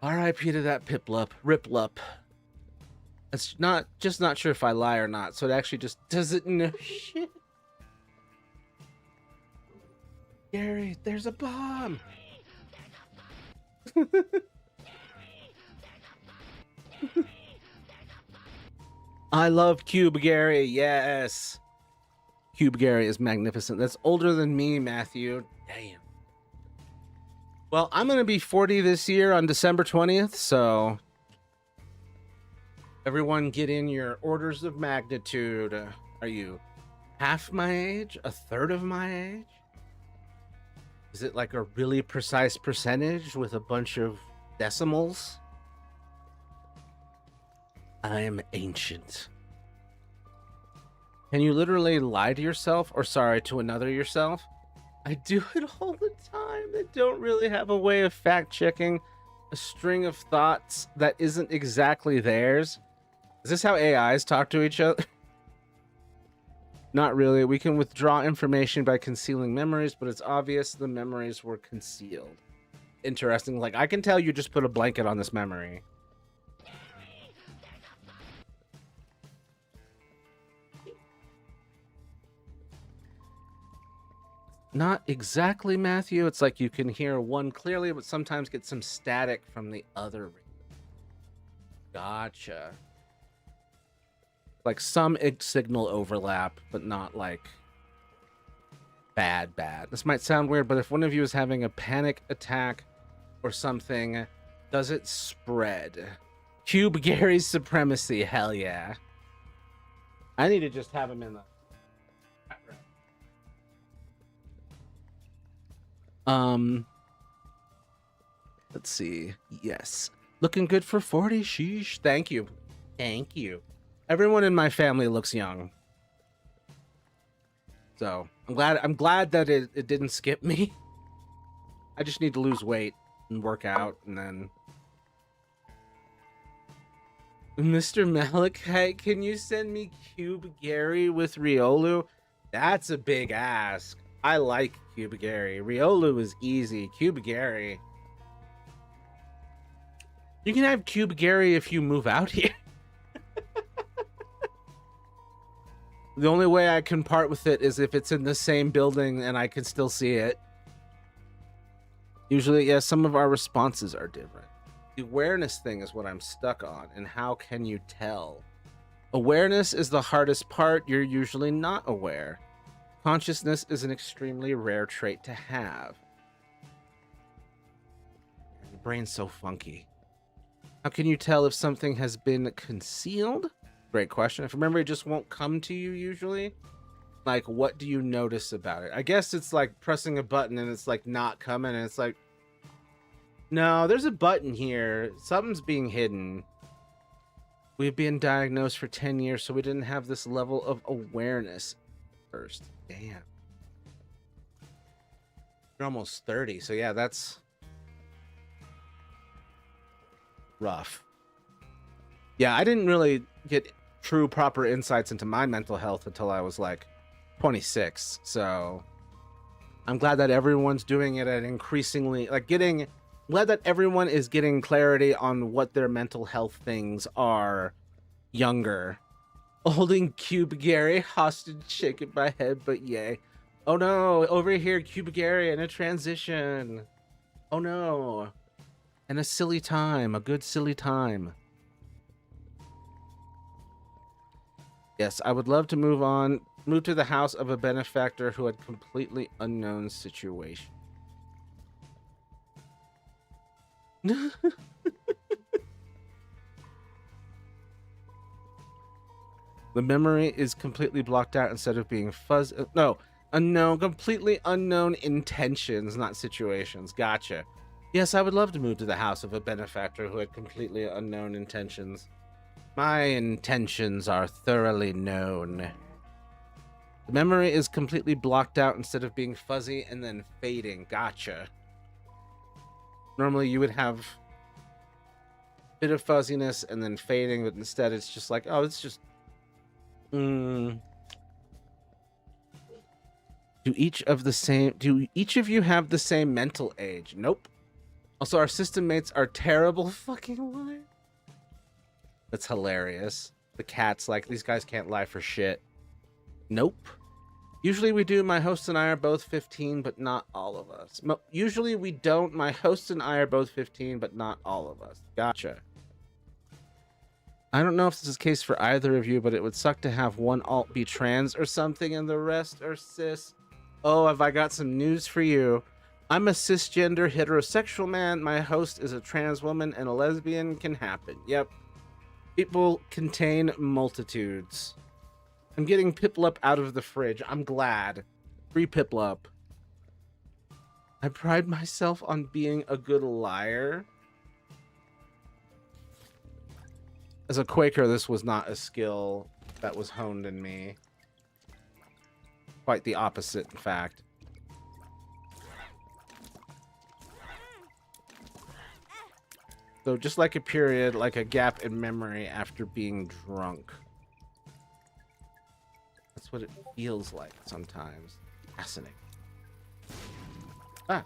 R.I.P. to that piplup. Riplup. It's not sure if I lie or not, so it actually just doesn't know shit. Gary, there's a bomb. I love Cube Gary, yes. Cube Gary is magnificent. That's older than me, Matthew. Damn. Well, I'm going to be 40 this year on December 20th, so everyone get in your orders of magnitude. Are you half my age? A third of my age? Is it like a really precise percentage with a bunch of decimals? I am ancient. Can you literally lie to yourself, or sorry, to another yourself? I do it all the time. They don't really have a way of fact checking a string of thoughts that isn't exactly theirs. Is this how AIs talk to each other? Not really. We can withdraw information by concealing memories, but it's obvious the memories were concealed. Interesting. Like, I can tell you just put a blanket on this memory. Not exactly, Matthew. It's like you can hear one clearly, but sometimes get some static from the other. Gotcha. Like some signal overlap, but not like bad. This might sound weird, but if one of you is having a panic attack or something, does it spread? Cube Gary's supremacy, hell yeah. I need to just have him in the background. Let's see. Yes. Looking good for 40. Sheesh. Thank you. Thank you. Everyone in my family looks young. So I'm glad that it didn't skip me. I just need to lose weight and work out, and then Mr. Malachi, can you send me Cube Gary with Riolu? That's a big ask. I like Cube Gary. Riolu is easy. Cube Gary. You can have Cube Gary if you move out here. The only way I can part with it is if it's in the same building and I can still see it. Usually, yeah, some of our responses are different. The awareness thing is what I'm stuck on, and how can you tell? Awareness is the hardest part. You're usually not aware. Consciousness is an extremely rare trait to have. Your brain's so funky. How can you tell if something has been concealed? Great question. If memory just won't come to you usually, like, what do you notice about it? I guess it's like pressing a button and it's like not coming, and it's like, no, there's a button here. Something's being hidden. We've been diagnosed for 10 years, so we didn't have this level of awareness first. Damn. You're almost 30, so yeah, that's rough. Yeah, I didn't really get true proper insights into my mental health until I was like 26. So I'm glad that everyone's doing it at increasingly glad that everyone is getting clarity on what their mental health things are younger. Holding Cube Gary hostage, shaking my head, but yay. Oh no, over here, Cube Gary in a transition. Oh no. And a silly time, a good silly time. Yes, I would love to move to the house of a benefactor who had completely unknown situation. The memory is completely blocked out instead of being unknown, completely unknown intentions, not situations. Gotcha. Yes, I would love to move to the house of a benefactor who had completely unknown intentions. My intentions are thoroughly known. The memory is completely blocked out instead of being fuzzy and then fading. Gotcha. Normally you would have a bit of fuzziness and then fading, but instead it's just like, oh, it's just... Do each of you have the same mental age? Nope. Also, our system mates are terrible fucking liars. That's hilarious. The cat's like, these guys can't lie for shit. Nope. Usually we do. My host and I are both 15, but not all of us. Usually we don't. My host and I are both 15, but not all of us. Gotcha. I don't know if this is the case for either of you, but it would suck to have one alt be trans or something and the rest are cis. Oh, have I got some news for you? I'm a cisgender heterosexual man. My host is a trans woman and a lesbian. Can happen. Yep. People contain multitudes. I'm getting Piplup out of the fridge. I'm glad. Free Piplup. I pride myself on being a good liar. As a Quaker, this was not a skill that was honed in me. Quite the opposite, in fact. So just like a period, like a gap in memory after being drunk. That's what it feels like sometimes. Fascinating. Ah.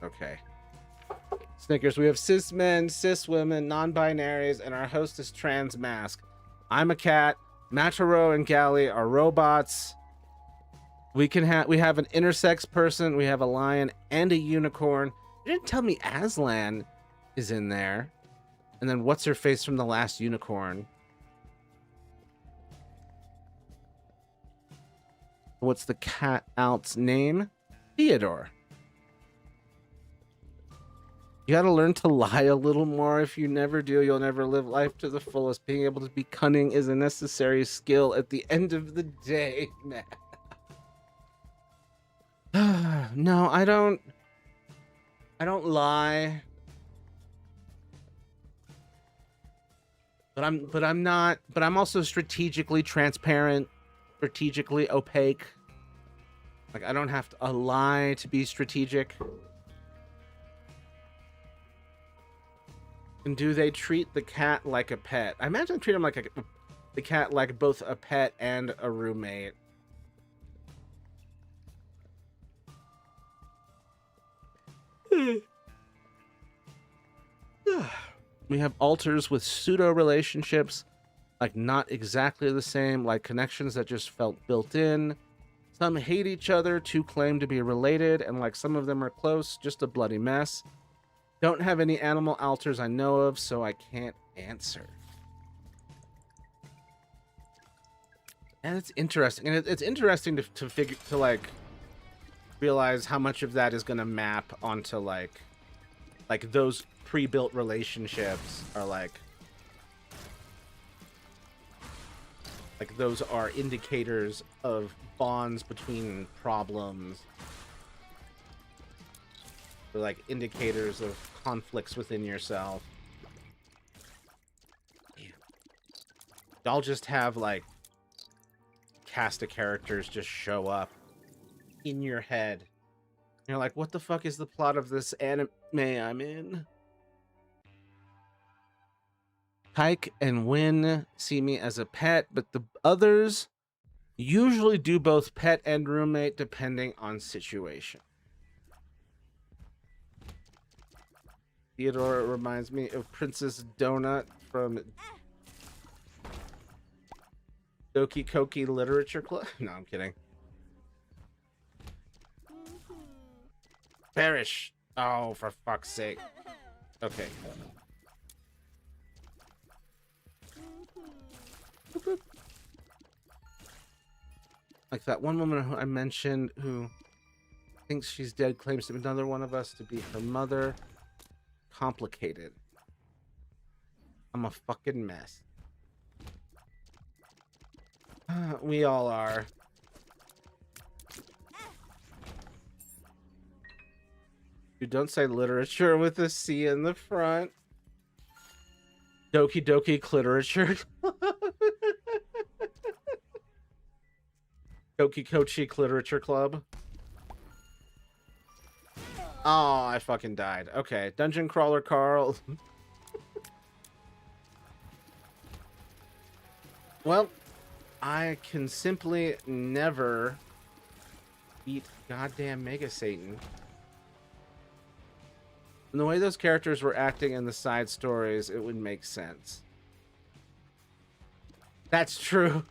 Okay. Snickers, we have cis men, cis women, non-binaries, and our host is trans mask. I'm a cat. Mataro and Galley are robots. We have an intersex person, we have a lion and a unicorn. You didn't tell me Aslan is in there. And then what's her face from the last unicorn? What's the cat out's name? Theodore. You gotta learn to lie a little more. If you never do, you'll never live life to the fullest. Being able to be cunning is a necessary skill at the end of the day, man. No, I don't lie. But I'm also strategically transparent, strategically opaque. Like, I don't have to lie to be strategic. And do they treat the cat like a pet? I imagine they treat him like the cat like both a pet and a roommate. We have alters with pseudo relationships, like not exactly the same, like connections that just felt built in. Some hate each other to claim to be related, and like some of them are close, just a bloody mess. Don't have any animal alters I know of, so I can't answer. And it's interesting, and it's interesting to like realize how much of that is going to map onto like those pre-built relationships are like those are indicators of bonds between problems, or like indicators of conflicts within yourself. Y'all just have like cast of characters just show up in your head. You're like, what the fuck is the plot of this anime I'm in? Pike and Win see me as a pet, but the others usually do both pet and roommate depending on situation. Theodore reminds me of Princess Donut from Doki Koki Literature Club. No, I'm kidding. Perish. Oh, for fuck's sake. Okay. Like that one woman who I mentioned who thinks she's dead claims to be another one of us to be her mother. Complicated. I'm a fucking mess. We all are. You don't say literature with a C in the front. Doki Doki Cliterature. Doki Kochi Literature Club. Oh, I fucking died. Okay, Dungeon Crawler Carl. Well, I can simply never beat goddamn Mega Satan. And the way those characters were acting in the side stories, it would make sense. That's true.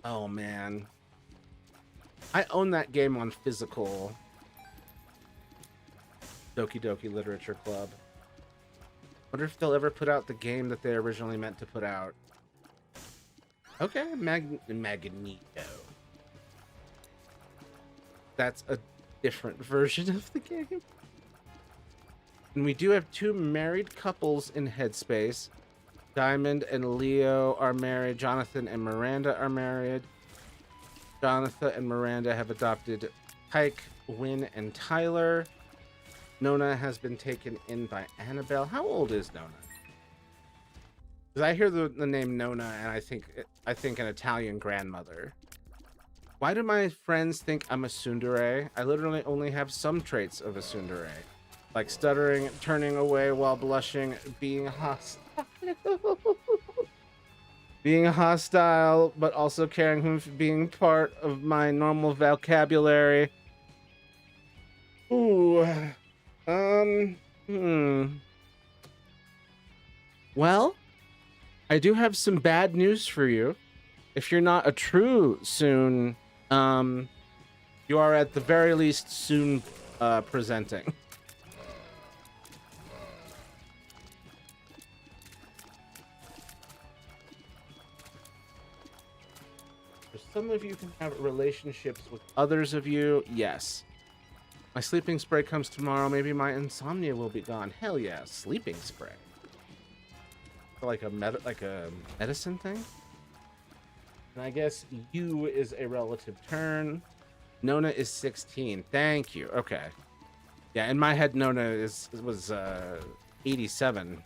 Oh, man. I own that game on physical. Doki Doki Literature Club. Wonder if they'll ever put out the game that they originally meant to put out. Okay, Magneto. That's a different version of the game. And we do have 2 married couples in Headspace. Diamond and Leo are married. Jonathan and Miranda are married. Jonathan and Miranda have adopted Pike, Wynn, and Tyler. Nona has been taken in by Annabelle. How old is Nona? Because I hear the name Nona and I think an Italian grandmother. Why do my friends think I'm a tsundere? I literally only have some traits of a tsundere. Like stuttering, turning away while blushing, being hostile. Being hostile, but also caring for being part of my normal vocabulary. Ooh. Well, I do have some bad news for you. If you're not a true soon, you are at the very least soon presenting. Some of you can have relationships with others of you. Yes. My sleeping spray comes tomorrow. Maybe my insomnia will be gone. Hell yeah, sleeping spray. Like a medicine thing. And I guess you is a relative turn. Nona is 16. Thank you. Okay. Yeah, in my head, Nona was 87.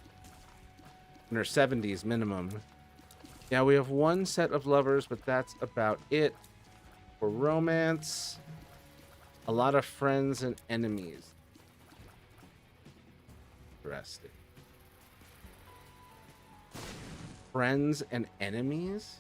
In her 70s minimum. Yeah, we have 1 set of lovers, but that's about it. For romance, a lot of friends and enemies. Interesting. Friends and enemies?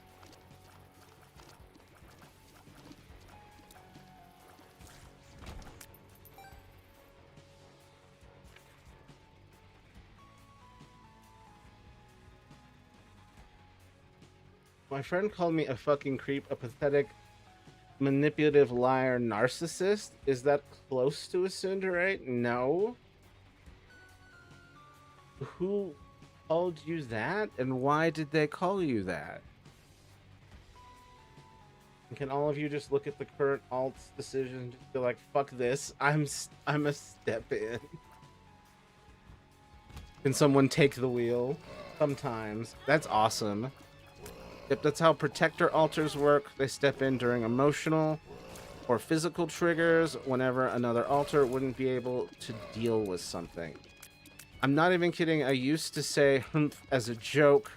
My friend called me a fucking creep, a pathetic, manipulative liar narcissist. Is that close to a tsundere? No. Who called you that, and why did they call you that? And can all of you just look at the current alt's decision and just be like, fuck this, I'm a step in? Can someone take the wheel? Sometimes. That's awesome. Yep, that's how protector altars work. They step in during emotional or physical triggers whenever another altar wouldn't be able to deal with something. I'm not even kidding. I used to say humph as a joke,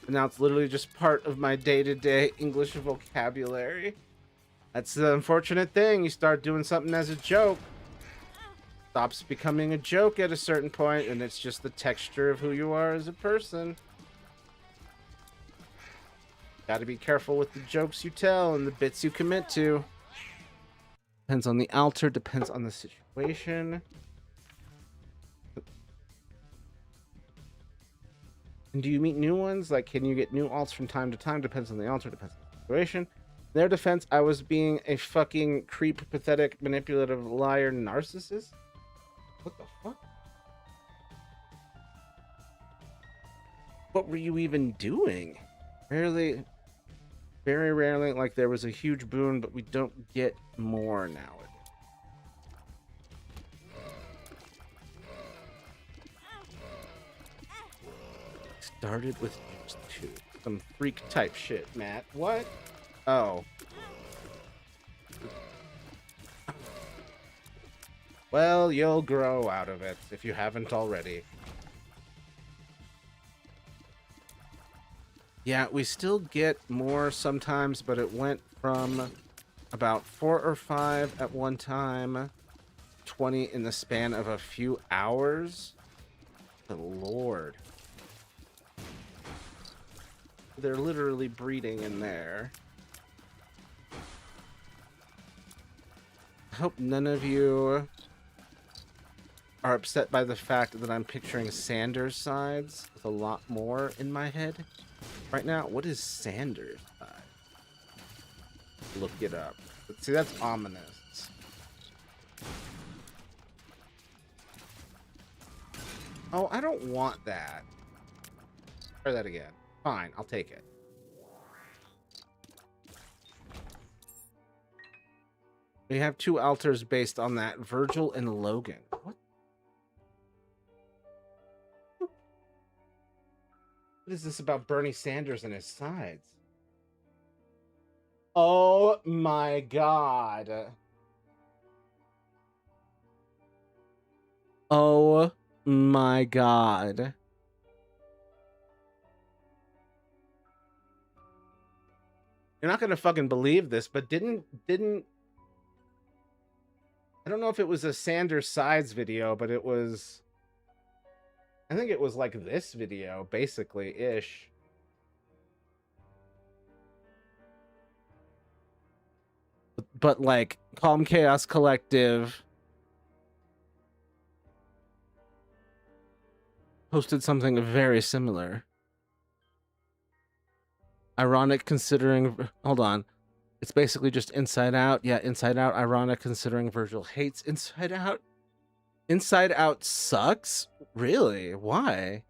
but now it's literally just part of my day-to-day English vocabulary. That's the unfortunate thing. You start doing something as a joke. Stops becoming a joke at a certain point, and it's just the texture of who you are as a person. Gotta be careful with the jokes you tell and the bits you commit to. Depends on the altar, depends on the situation. And do you meet new ones? Like, can you get new alts from time to time? Depends on the altar, depends on the situation. In their defense, I was being a fucking creep, pathetic, manipulative, liar, narcissist. What the fuck? What were you even doing? Very rarely, like there was a huge boon, but we don't get more now. Started with just 2. Some freak type shit, Matt. What? Oh. Well, you'll grow out of it if you haven't already. Yeah, we still get more sometimes, but it went from about 4 or 5 at one time, 20 in the span of a few hours. Good Lord. They're literally breeding in there. I hope none of you are upset by the fact that I'm picturing Sanders sides with a lot more in my head. Right now, what is Sanders side? Look it up. See, that's ominous. Oh, I don't want that. Try that again. Fine, I'll take it. We have two altars based on that, Virgil and Logan. What? What is this about Bernie Sanders and his sides? Oh my god. Oh my god. You're not gonna fucking believe this, but didn't I don't know if it was a Sanders sides video, but it was, I think it was like this video, basically, ish. But like, Calm Chaos Collective posted something very similar. Ironic considering, hold on. It's basically just Inside Out. Yeah, Inside Out. Ironic considering Virgil hates Inside Out. Inside Out sucks? Really? Why?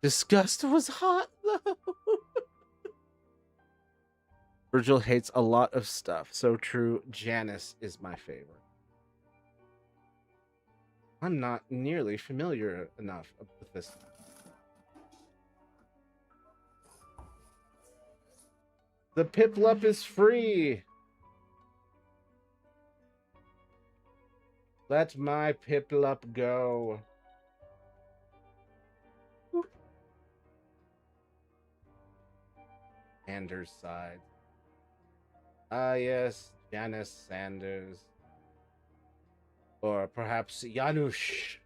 Disgust was hot, though. Virgil hates a lot of stuff. So true. Janice is my favorite. I'm not nearly familiar enough with this. The Piplup is free. Let my Piplup go. Sanders side. Ah, yes, Janice Sanders. Or perhaps Janusz.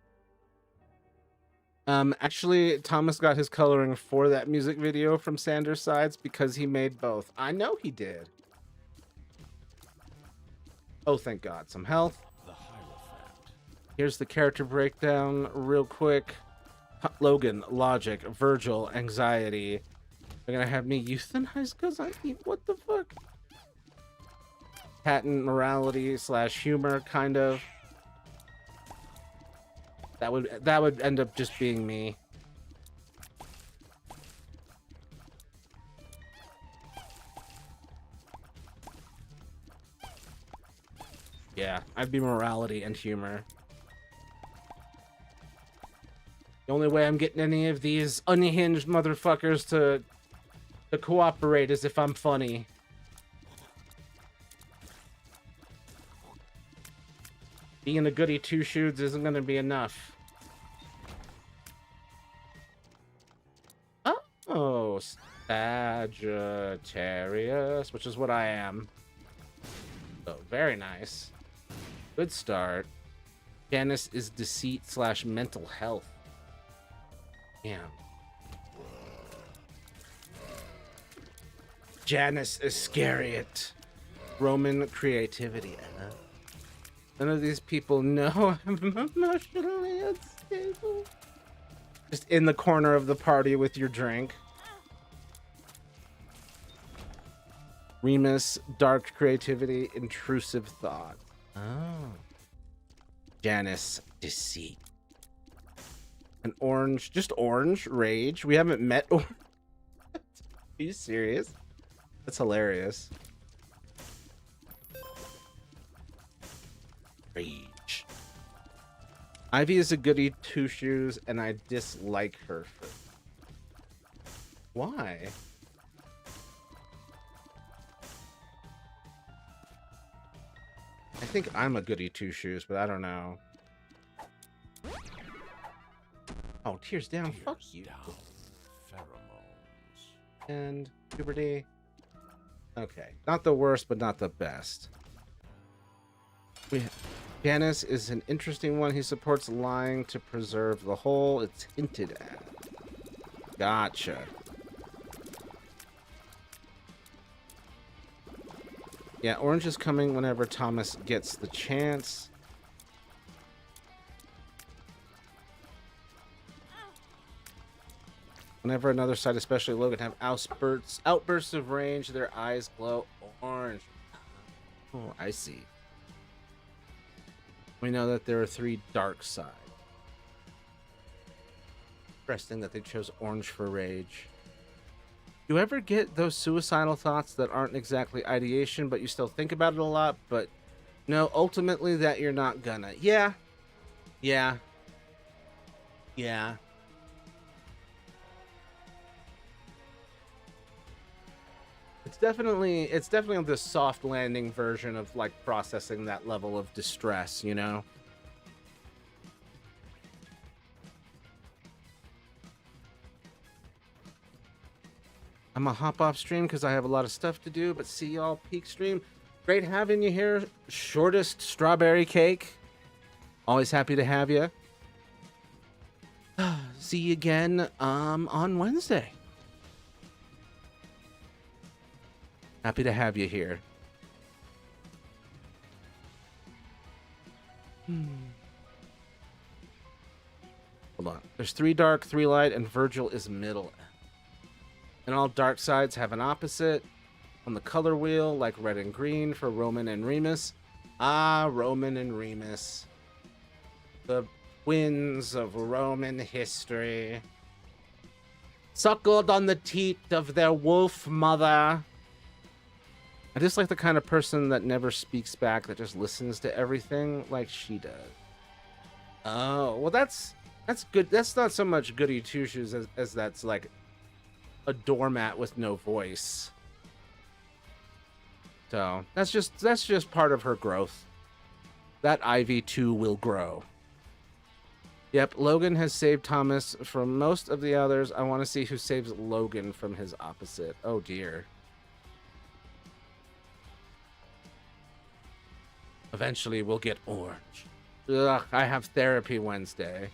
Actually, Thomas got his coloring for that music video from Sanders sides because he made both. I know he did. Oh, thank God. Some health. Here's the character breakdown real quick. Logan, logic. Virgil, anxiety. They're gonna have me euthanized because I eat. What the fuck? Patent morality / humor, kind of. That would end up just being me. Yeah, I'd be morality and humor. The only way I'm getting any of these unhinged motherfuckers to cooperate is if I'm funny. Being a goody two-shoes isn't gonna be enough. Oh, Sagittarius, which is what I am. So, very nice. Good start. Janice is deceit / mental health. Damn. Janice Iscariot. Roman creativity. None of these people know I'm emotionally unstable. Just in the corner of the party with your drink. Remus, dark creativity, intrusive thought. Oh. Janice, deceit. An orange, just orange, rage. We haven't met orange. Are you serious? That's hilarious. Rage. Ivy is a goody two-shoes, and I dislike her for... Why? I think I'm a goody two-shoes, but I don't know. Oh, tears down. Tears Fuck you. down. Pheromones. And puberty. Okay. Not the worst, but not the best. Janice is an interesting one. He supports lying to preserve the whole. It's hinted at. Gotcha. Yeah, orange is coming whenever Thomas gets the chance. Whenever another side, especially Logan, have outbursts of rage, their eyes glow orange. Oh, I see. We know that there are 3 dark sides. Interesting that they chose orange for rage. Do you ever get those suicidal thoughts that aren't exactly ideation, but you still think about it a lot, but No, ultimately that you're not gonna. Yeah. Yeah. Yeah. It's definitely the soft landing version of like processing that level of distress, you know? I'm gonna hop off stream because I have a lot of stuff to do, but see y'all peak stream. Great having you here. Shortest strawberry cake. Always happy to have you. See you again on Wednesday. Happy to have you here. Hold on. There's 3 dark, 3 light, and Virgil is middle. And all dark sides have an opposite on the color wheel, like red and green for Roman and Remus. Ah, Roman and Remus. The twins of Roman history. Suckled on the teat of their wolf mother. I just like the kind of person that never speaks back, that just listens to everything like she does. Oh, well that's good. That's not so much goody two shoes as that's like a doormat with no voice. So that's just part of her growth. That Ivy too will grow. Yep, Logan has saved Thomas from most of the others. I want to see who saves Logan from his opposite. Oh dear. Eventually we'll get Orange. Ugh, I have therapy Wednesday.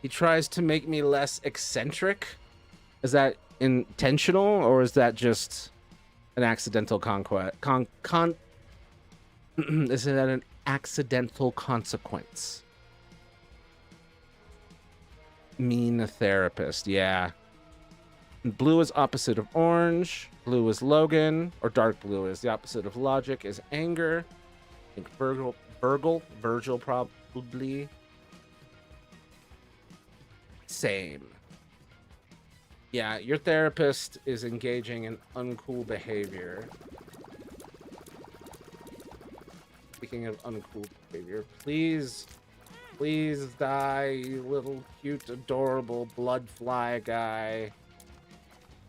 He tries to make me less eccentric. Is that intentional, or is that just an accidental conquest? Is that an accidental consequence? Mean therapist, yeah. Blue is opposite of orange. Blue is Logan, or dark blue is the opposite of logic is anger. I think Virgil probably. Same. Yeah, your therapist is engaging in uncool behavior. Speaking of uncool behavior, please die, you little cute, adorable blood fly guy.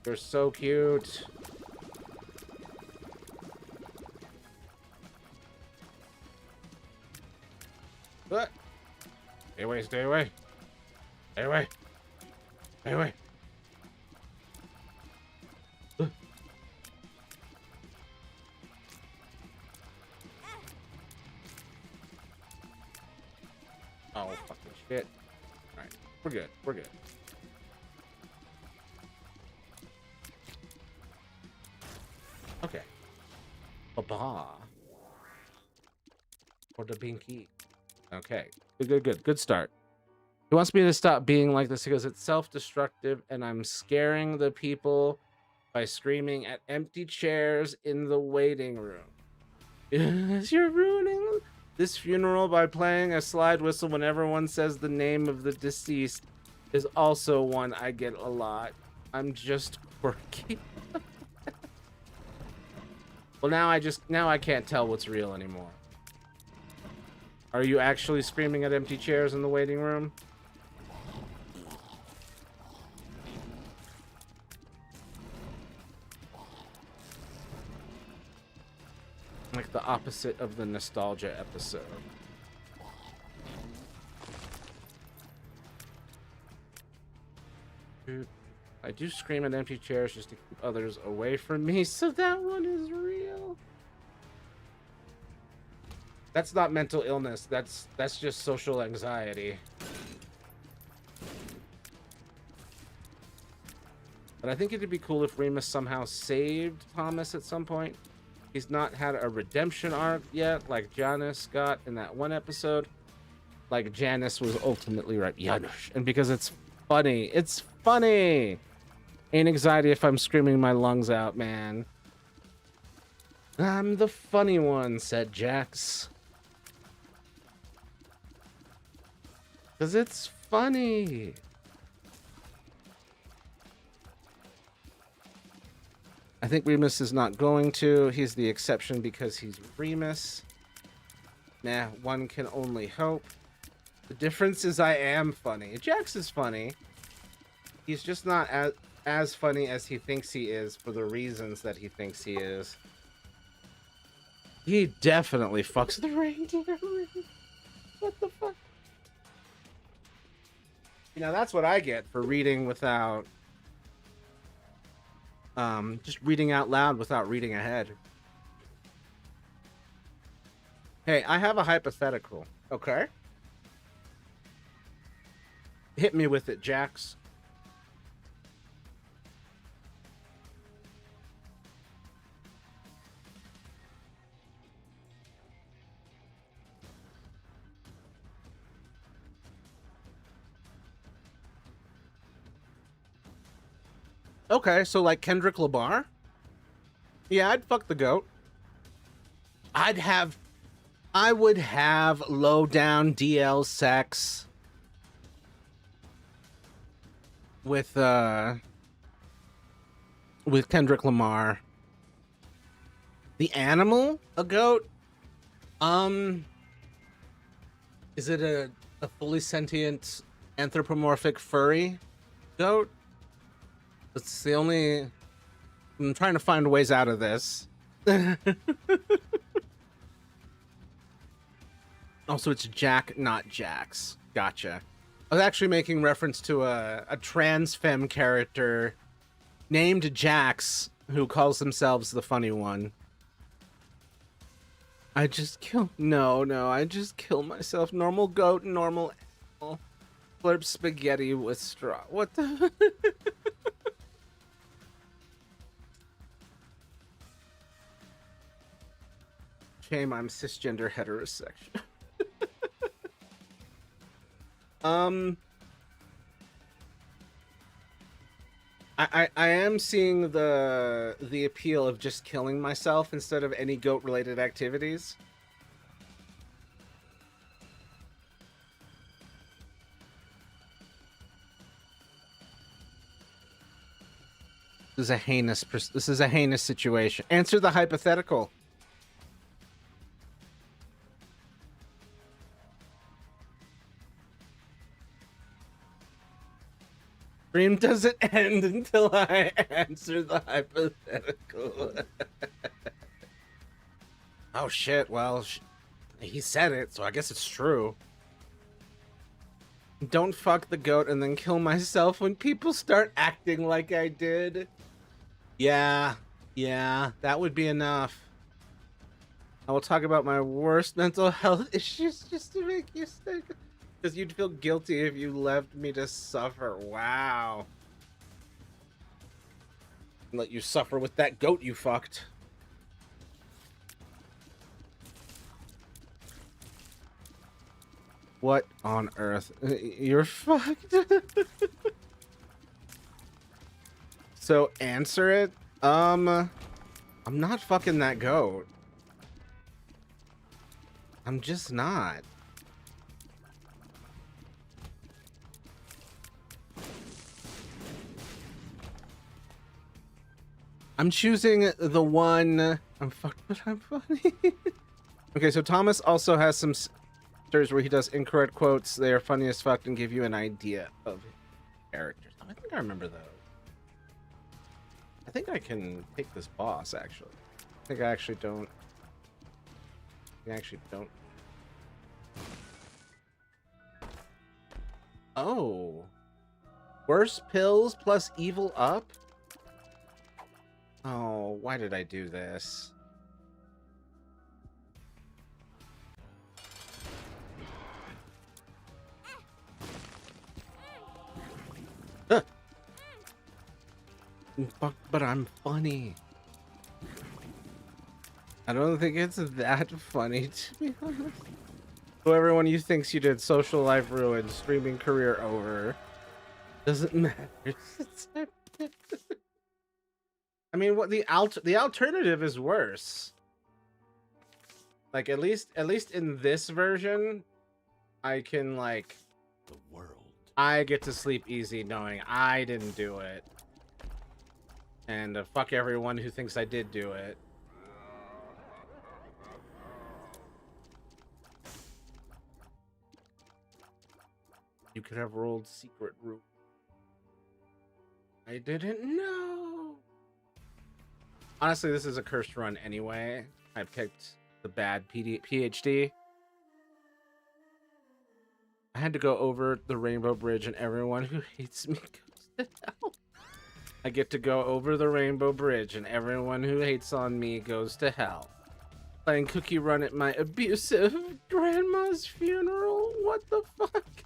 You're so cute. What? Stay away, stay away. Stay away. Stay away. Oh, fucking shit. Alright, we're good. We're good. Okay. Baba. Or the binky. Okay. Good. Good start. He wants me to stop being like this because it's self-destructive and I'm scaring the people by screaming at empty chairs in the waiting room. Yes, you're ruining this funeral by playing a slide whistle when everyone says the name of the deceased is also one I get a lot. I'm just quirky. Well, now I can't tell what's real anymore. Are you actually screaming at empty chairs in the waiting room? Like the opposite of the nostalgia episode. Dude, I do scream at empty chairs just to keep others away from me, so that one is real. That's not mental illness. That's just social anxiety. But I think it'd be cool if Remus somehow saved Thomas at some point. He's not had a redemption arc yet, like Janice got in that one episode. Like Janice was ultimately right. Janusz. And because it's funny. It's funny! Ain't anxiety if I'm screaming my lungs out, man. I'm the funny one, said Jax. Because it's funny. I think Remus is not going to. He's the exception because he's Remus. Nah, one can only hope. The difference is I am funny. Jax is funny. He's just not as funny as he thinks he is for the reasons that he thinks he is. He definitely fucks the reindeer. What the fuck? You know, that's what I get for reading without... just reading out loud without reading ahead. Hey, I have a hypothetical, okay? Hit me with it, Jax. Okay, so like Kendrick Lamar? Yeah, I'd fuck the goat. I would have low down DL sex with Kendrick Lamar. The animal? A goat? Is it a fully sentient anthropomorphic furry goat? That's the only... I'm trying to find ways out of this. Also, it's Jack, not Jax. Gotcha. I was actually making reference to a trans femme character named Jax who calls themselves the funny one. I just kill... No, I just kill myself. Normal goat, normal animal. Slurp spaghetti with straw. What the... Shame I'm cisgender heterosexual. I am seeing the appeal of just killing myself instead of any goat related activities. This is a heinous situation. Answer the hypothetical. Stream doesn't end until I answer the hypothetical. Oh shit, well, he said it, so I guess it's true. Don't fuck the goat and then kill myself when people start acting like I did. Yeah, that would be enough. I will talk about my worst mental health issues just to make you sick. Because you'd feel guilty if you left me to suffer. Wow. Let you suffer with that goat you fucked. What on earth? You're fucked. So answer it. I'm not fucking that goat. I'm just not. I'm choosing the one. I'm fucked, but I'm funny. Okay, so Thomas also has some stirs where he does incorrect quotes. They are funny as fuck and give you an idea of characters. I think I remember those. I think I can take this boss, actually. I think I actually don't. Oh. Worse pills plus evil up? Oh, why did I do this? Fuck, but I'm funny. I don't think it's that funny, to be honest. So everyone, you thinks you did social life ruined, streaming career over. Doesn't matter. I mean, what the alternative is worse. Like at least in this version, I can like The world. I get to sleep easy knowing I didn't do it. And fuck everyone who thinks I did do it. You could have rolled secret room. I didn't know. Honestly, this is a cursed run anyway. I picked the bad PhD. I had to go over the Rainbow Bridge and everyone who hates me goes to hell. I get to go over the Rainbow Bridge and everyone who hates on me goes to hell. Playing Cookie Run at my abusive grandma's funeral? What the fuck?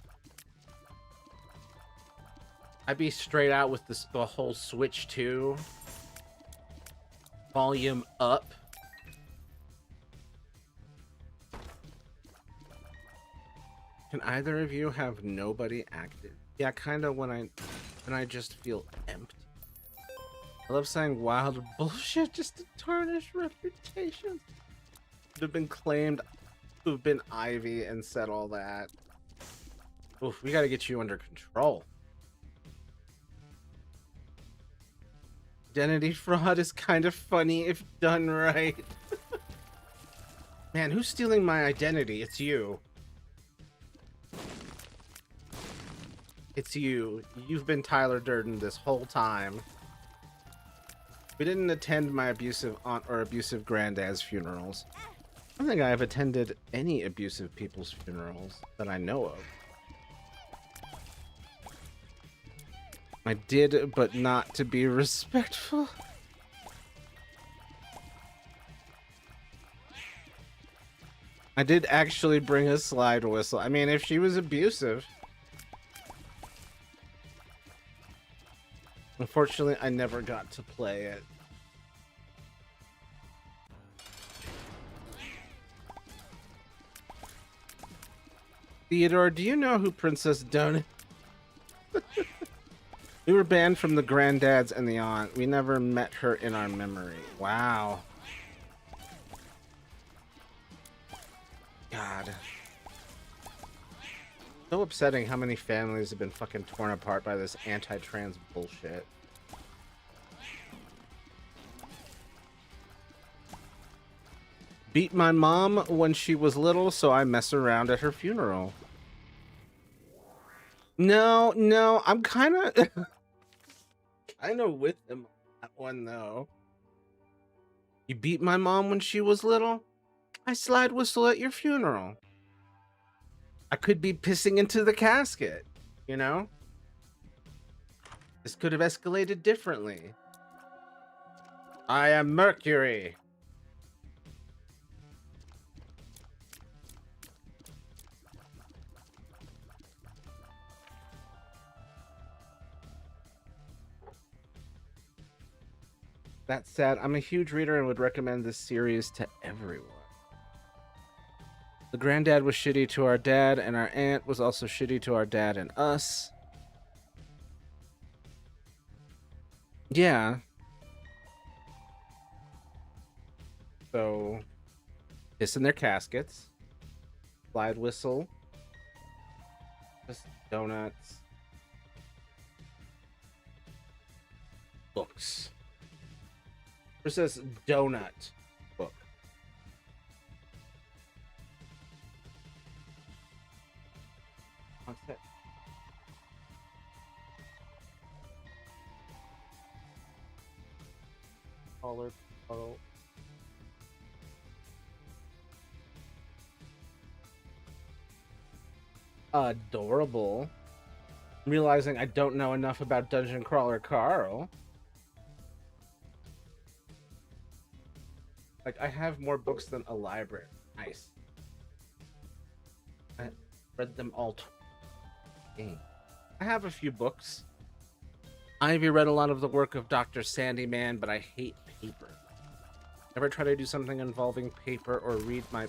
I'd be straight out with the whole Switch 2. Volume up. Can either of you have nobody active? Yeah, kind of when I just feel empty. I love saying wild bullshit just to tarnish reputations. Would have been claimed to have been Ivy and said all that. Oof, we gotta get you under control. Identity fraud is kind of funny if done right. Man, who's stealing my identity? It's you. It's you. You've been Tyler Durden this whole time. We didn't attend my abusive aunt or abusive granddad's funerals. I don't think I've attended any abusive people's funerals that I know of. I did, but not to be respectful. I did actually bring a slide whistle. I mean, if she was abusive. Unfortunately, I never got to play it. Theodore, do you know who Princess Donut? We were banned from the granddads and the aunt. We never met her in our memory. Wow. God. So upsetting how many families have been fucking torn apart by this anti-trans bullshit. Beat my mom when she was little, so I mess around at her funeral. No, I'm kind of with him on that one though. You beat my mom when she was little? I slide whistle at your funeral. I could be pissing into the casket, you know? This could have escalated differently. I am Mercury. That said, I'm a huge reader and would recommend this series to everyone. The granddad was shitty to our dad, and our aunt was also shitty to our dad and us. Yeah. So, piss in their caskets. Slide whistle. Just donuts. Books. It says donut book. What's that? Color. Adorable. I'm realizing I don't know enough about Dungeon Crawler Carl. Like, I have more books than a library. Nice. I read them all. Dang. I have a few books. Ivy read a lot of the work of Dr. Sandyman, but I hate paper. Never try to do something involving paper or read my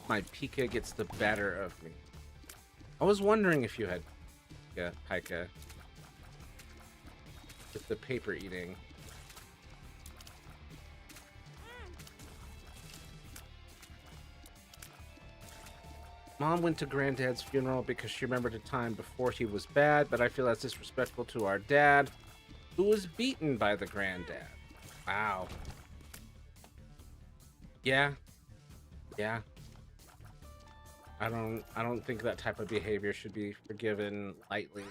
Pika gets the better of me. I was wondering if you had Pika with the paper eating. Mom went to Granddad's funeral because she remembered a time before he was bad, but I feel that's disrespectful to our dad, who was beaten by the granddad. Wow. Yeah. I don't think that type of behavior should be forgiven lightly.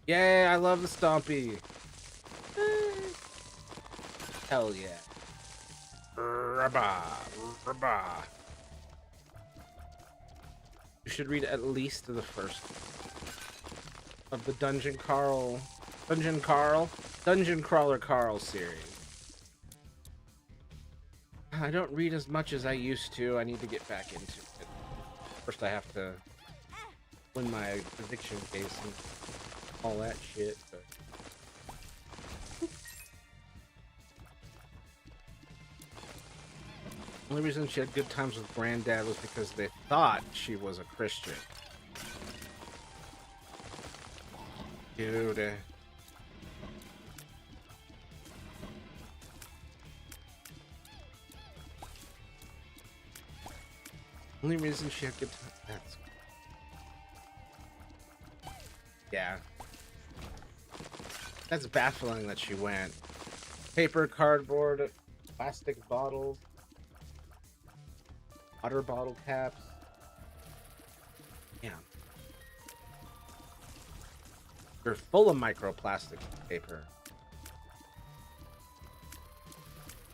Yay, I love the Stompy. Hell yeah. Rabba, rabba. You should read at least the first of the Dungeon Crawler Carl series. I don't read as much as I used to. I need to get back into it. First, I have to win my eviction case and all that shit. But... the only reason she had good times with Granddad was because they thought she was a Christian. Dude. Only reason she had good time. That's... yeah. That's baffling that she went. Paper, cardboard, plastic bottles, water bottle caps. Yeah. They're full of microplastic paper.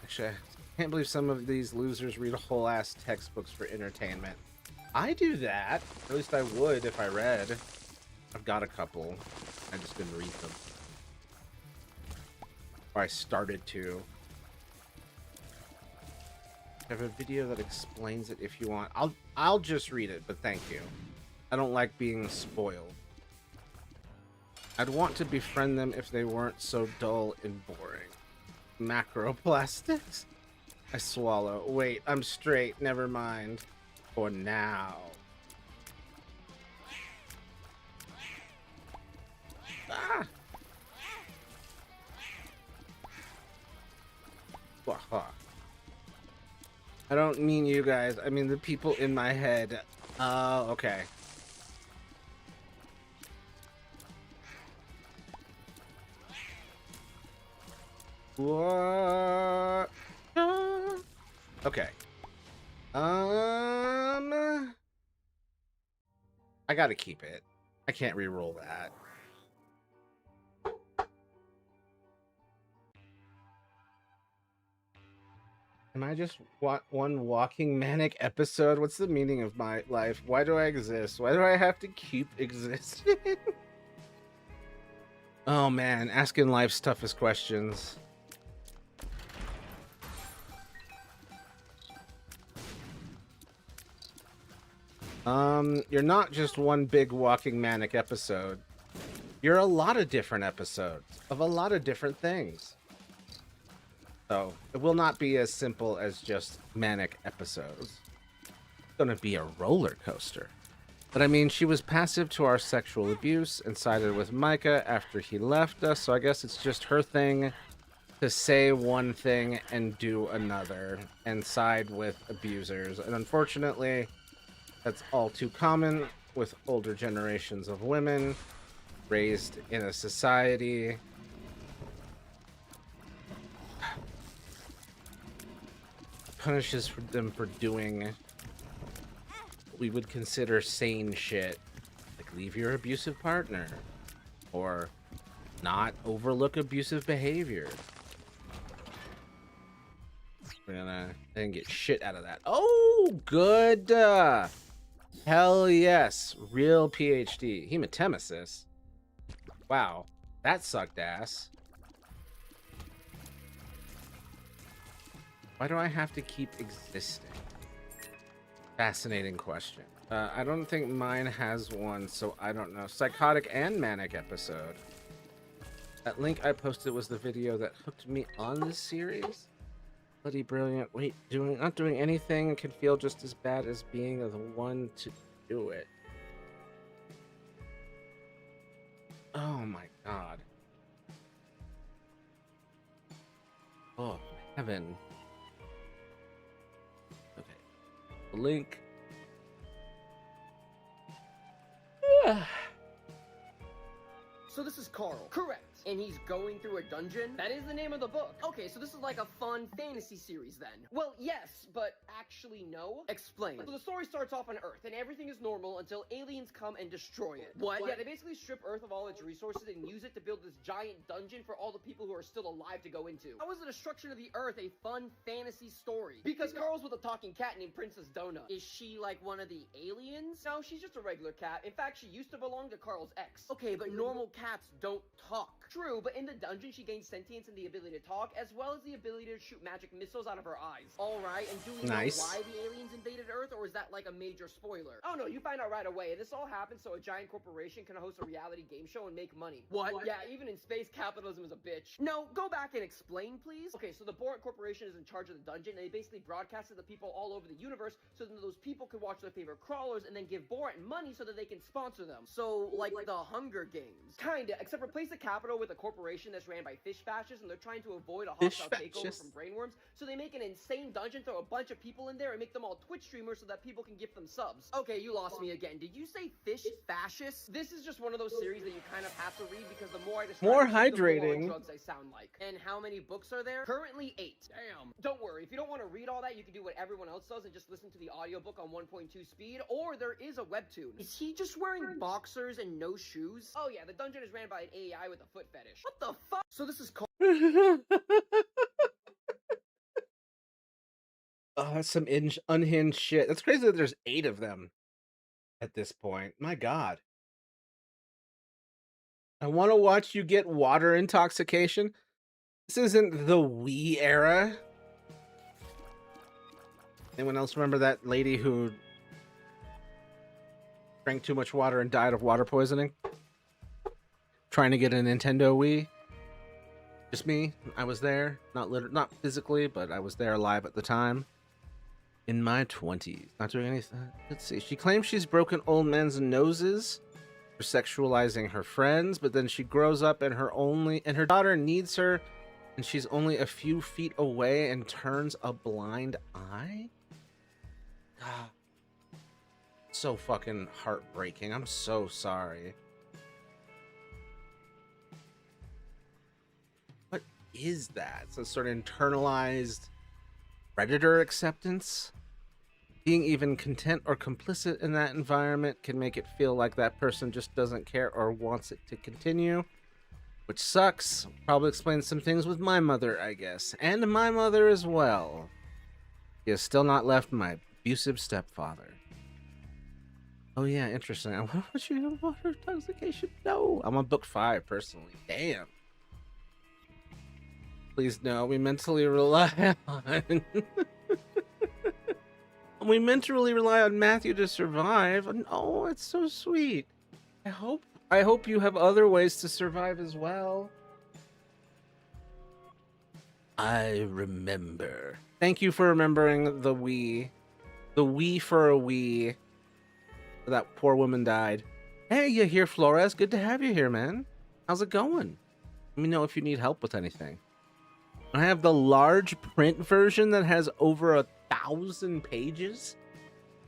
Actually, I can't believe some of these losers read whole ass textbooks for entertainment. I do that. At least I would if I read. I've got a couple. I just didn't read them. Or I started to. I have a video that explains it if you want. I'll just read it, but thank you. I don't like being spoiled. I'd want to befriend them if they weren't so dull and boring. Macroplastics? I swallow. Wait, I'm straight. Never mind. For now. Ah! Waha. I don't mean you guys. I mean the people in my head. Oh, okay. What? Okay. I gotta keep it. I can't re-roll that. Am I just one walking manic episode? What's the meaning of my life? Why do I exist? Why do I have to keep existing? Oh man, asking life's toughest questions. You're not just one big walking manic episode. You're a lot of different episodes of a lot of different things. So it will not be as simple as just manic episodes. It's gonna be a roller coaster. But I mean, she was passive to our sexual abuse and sided with Micah after he left us, so I guess it's just her thing to say one thing and do another and side with abusers. And unfortunately, that's all too common with older generations of women raised in a society punishes them for doing what we would consider sane shit, like leave your abusive partner or not overlook abusive behavior. We're gonna then get shit out of that. Oh, good. Hell yes. Real PhD. Hematemesis. Wow. That sucked ass. Why do I have to keep existing? Fascinating question. I don't think mine has one, so I don't know. Psychotic and manic episode. That link I posted was the video that hooked me on this series. Bloody brilliant. Wait, not doing anything can feel just as bad as being the one to do it. Oh my god. Oh, heaven. Okay. The link. So this is Carl. Correct. and he's going through a dungeon? That is the name of the book. Okay, so this is like a fun fantasy series then. Well, yes, but actually no. Explain. So the story starts off on Earth, and everything is normal until aliens come and destroy it. What? Yeah, they basically strip Earth of all its resources and use it to build this giant dungeon for all the people who are still alive to go into. How is the destruction of the Earth a fun fantasy story? Because Carl's with a talking cat named Princess Donut. Is she like one of the aliens? No, she's just a regular cat. In fact, she used to belong to Carl's ex. Okay, but normal cats don't talk. True, but in the dungeon, she gains sentience and the ability to talk, as well as the ability to shoot magic missiles out of her eyes. Alright, and do we know why the aliens invaded Earth, or is that like a major spoiler? Oh no, you find out right away, and this all happens so a giant corporation can host a reality game show and make money. What? Yeah, even in space, capitalism is a bitch. No, go back and explain, please. Okay, so the Borat Corporation is in charge of the dungeon, and they basically broadcast it to people all over the universe, so that those people can watch their favorite crawlers and then give Borat money so that they can sponsor them. So, like the Hunger Games. Kinda, except replace the capital with a corporation that's ran by fish fascists, and they're trying to avoid a hostile takeover from brainworms, so they make an insane dungeon, throw a bunch of people in there, and make them all Twitch streamers so that people can give them subs. Okay, you lost me again. Did you say fish fascists? This is just one of those series that you kind of have to read because the more I describe more it, hydrating. the more drugs I sound like. And how many books are there? Currently 8. Damn. Don't worry, if you don't want to read all that, you can do what everyone else does and just listen to the audiobook on 1.2 speed, or there is a webtoon. Is he just wearing boxers and no shoes? Oh yeah, the dungeon is ran by an AI with a foot fetish. What the fuck? So this is called Oh, that's some unhinged shit. That's crazy that there's 8 of them at this point. My God. I want to watch you get water intoxication. This isn't the Wii era. Anyone else remember that lady who drank too much water and died of water poisoning? Trying to get a Nintendo Wii? Just me. I was there. Not physically, but I was there live at the time. In my 20s. Not doing anything. Let's see. She claims she's broken old men's noses for sexualizing her friends, but then she grows up and her daughter needs her, and she's only a few feet away and turns a blind eye? God. So fucking heartbreaking. I'm so sorry. What is that? It's a sort of internalized predator acceptance? Being even content or complicit in that environment can make it feel like that person just doesn't care or wants it to continue, which sucks. Probably explains some things with my mother, I guess, and my mother as well. He has still not left my abusive stepfather. Oh yeah, interesting. I want to you know water intoxication. No, I'm on book 5 personally. Damn. Please no, we mentally rely on we mentally rely on Matthew to survive. Oh, it's so sweet. I hope you have other ways to survive as well. I remember. Thank you for remembering the Wii. The Wii for a Wii. That poor woman died. Hey, you here, Flores? Good to have you here, man. How's it going? Let me know if you need help with anything. I have the large print version that has over 1,000 pages.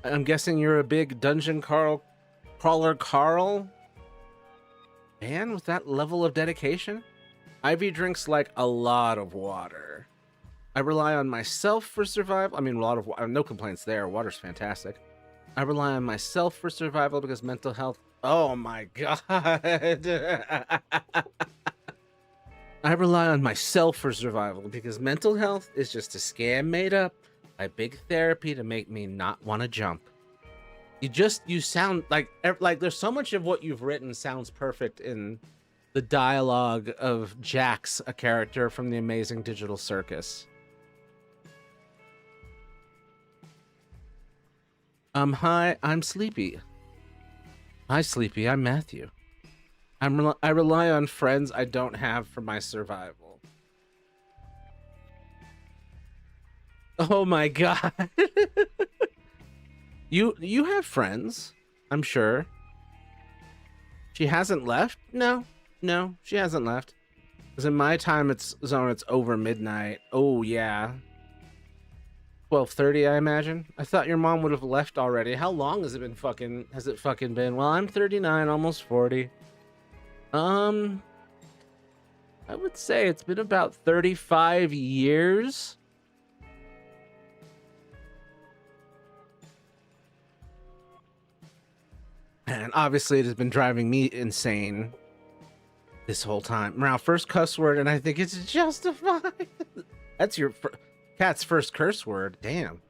I'm guessing you're a big dungeon crawler Carl. Man, with that level of dedication? Ivy drinks like a lot of water. I rely on myself for survival. I mean, a lot of water. No complaints there. Water's fantastic. I rely on myself for survival because mental health. Oh my God. I rely on myself for survival because mental health is just a scam made up by big therapy to make me not want to jump. You sound like there's so much of what you've written sounds perfect in the dialogue of Jax, a character from the Amazing Digital Circus. Hi, I'm Sleepy. Hi, Sleepy, I'm Matthew. I rely on friends I don't have for my survival. Oh my God. You have friends, I'm sure. She hasn't left? No, she hasn't left. Because in my time zone, it's over midnight. Oh yeah. 12:30, I imagine. I thought your mom would have left already. How long has it been? Well, I'm 39, almost 40. I would say it's been about 35 years. And obviously, it has been driving me insane this whole time. Now, first cuss word, and I think it's justified. That's your cat's first curse word. Damn.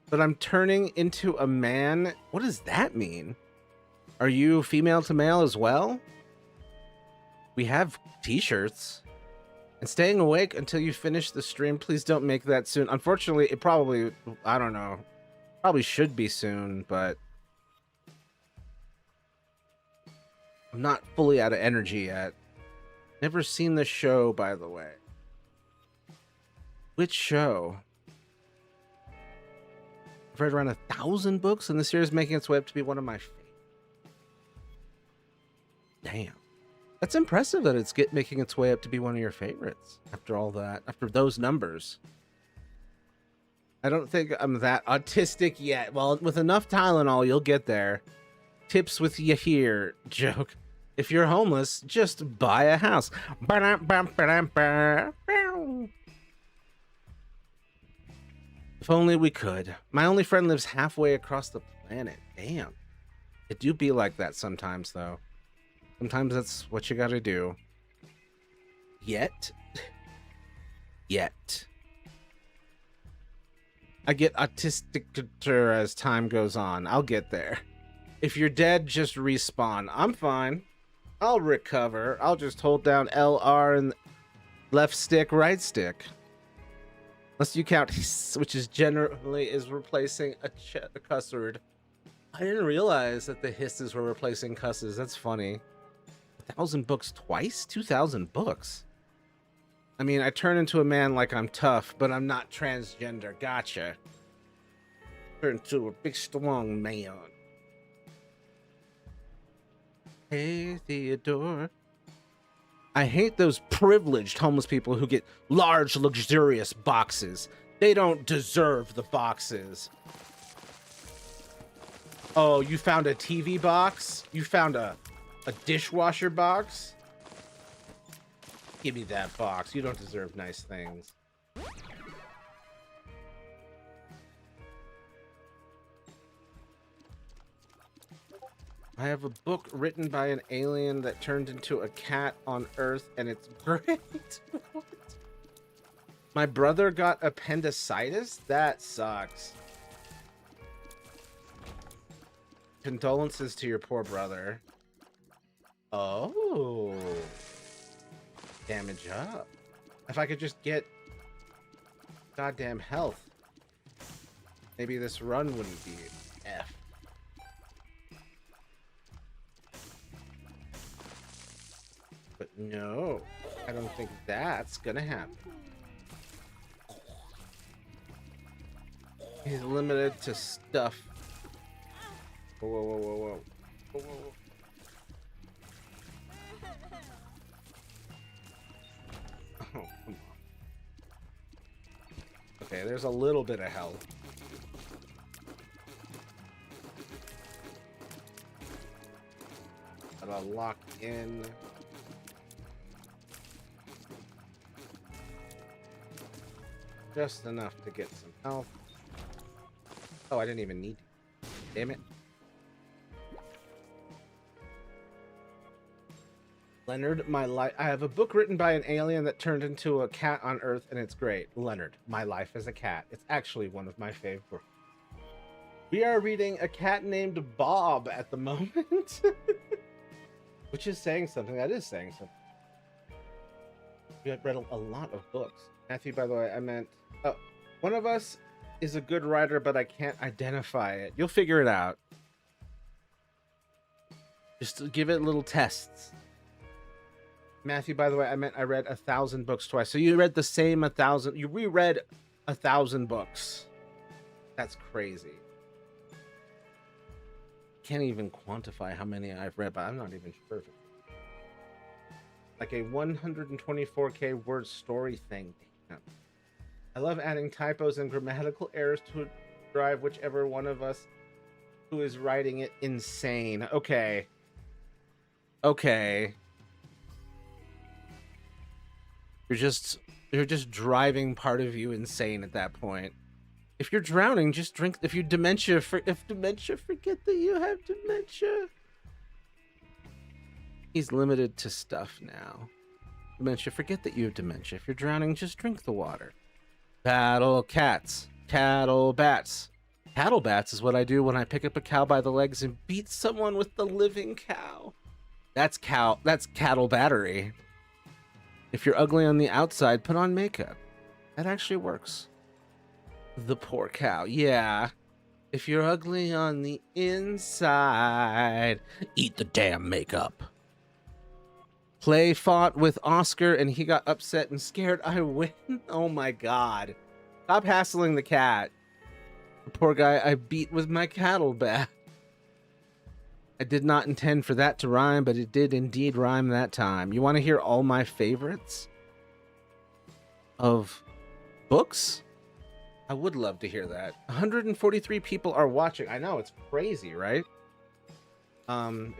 But I'm turning into a man. What does that mean? Are you female to male as well? We have t-shirts. And staying awake until you finish the stream. Please don't make that soon. Unfortunately, it probably, I don't know. Probably should be soon, but I'm not fully out of energy yet. Never seen the show, by the way. Which show? I've read around 1,000 books, and the series making its way up to be one of my favorites. Damn. That's impressive that it's making its way up to be one of your favorites after all that, after those numbers. I don't think I'm that autistic yet. Well, with enough Tylenol, you'll get there. Tips with you here. Joke. If you're homeless, just buy a house. If only we could. My only friend lives halfway across the planet. Damn. It do be like that sometimes, though. Sometimes that's what you gotta do. Yet. I get autistic as time goes on. I'll get there. If you're dead, just respawn. I'm fine. I'll recover. I'll just hold down LR and left stick, right stick. Unless you count hiss, which is generally is replacing a cuss word. I didn't realize that the hisses were replacing cusses. That's funny. 1,000 books twice? 2,000 books. I mean, I turn into a man like I'm tough, but I'm not transgender. Gotcha. Turn into a big, strong man. Hey, Theodore. I hate those privileged homeless people who get large, luxurious boxes. They don't deserve the boxes. Oh, you found a TV box? You found a dishwasher box? Give me that box. You don't deserve nice things. I have a book written by an alien that turned into a cat on Earth, and it's great. What? My brother got appendicitis? That sucks. Condolences to your poor brother. Oh. Damage up. If I could just get goddamn health, maybe this run wouldn't be F. But no, I don't think that's gonna happen. He's limited to stuff. Whoa, whoa, whoa, whoa, whoa. Whoa, whoa, whoa. Oh, come on. Okay, there's a little bit of health. But I'll lock in. Just enough to get some health. Oh, I didn't even need to. Damn it. Leonard, my life. I have a book written by an alien that turned into a cat on Earth, and it's great. Leonard, my life as a cat. It's actually one of my favorites. We are reading A Cat Named Bob at the moment. Which is saying something. That is saying something. We have read a lot of books. Matthew, by the way, I meant... Oh, one of us is a good writer, but I can't identify it. You'll figure it out. Just give it little tests. Matthew, by the way, I meant I read 1,000 books twice. So you read the same 1,000. You reread 1,000 books. That's crazy. Can't even quantify how many I've read, but I'm not even sure if it's like a 124k word story thing. Damn. I love adding typos and grammatical errors to drive whichever one of us who is writing it insane. Okay. Okay. You're just driving part of you insane at that point. If you're drowning, just drink. If dementia, forget that you have dementia. He's limited to stuff now. Dementia, forget that you have dementia. If you're drowning, just drink the water. Battle cats, cattle bats. Cattle bats is what I do when I pick up a cow by the legs and beat someone with the living cow. That's cattle battery. If you're ugly on the outside, put on makeup. That actually works. The poor cow. Yeah. If you're ugly on the inside, eat the damn makeup. Play fought with Oscar and he got upset and scared. I win. Oh my god. Stop hassling the cat. The poor guy I beat with my cattle bat. I did not intend for that to rhyme, but it did indeed rhyme that time. You want to hear all my favorites of books? I would love to hear that. 143 people are watching. I know, it's crazy, right?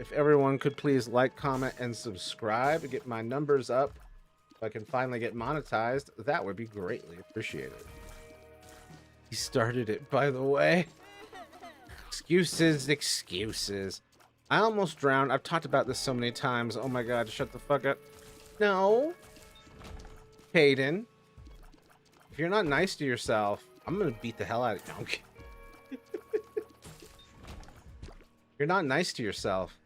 If everyone could please like, comment, and subscribe, get my numbers up so I can finally get monetized, that would be greatly appreciated. He started it, by the way. Excuses, excuses. I almost drowned. I've talked about this so many times. Oh my god, shut the fuck up. No. Hayden. If you're not nice to yourself, I'm gonna beat the hell out of you. Okay. You're not nice to yourself.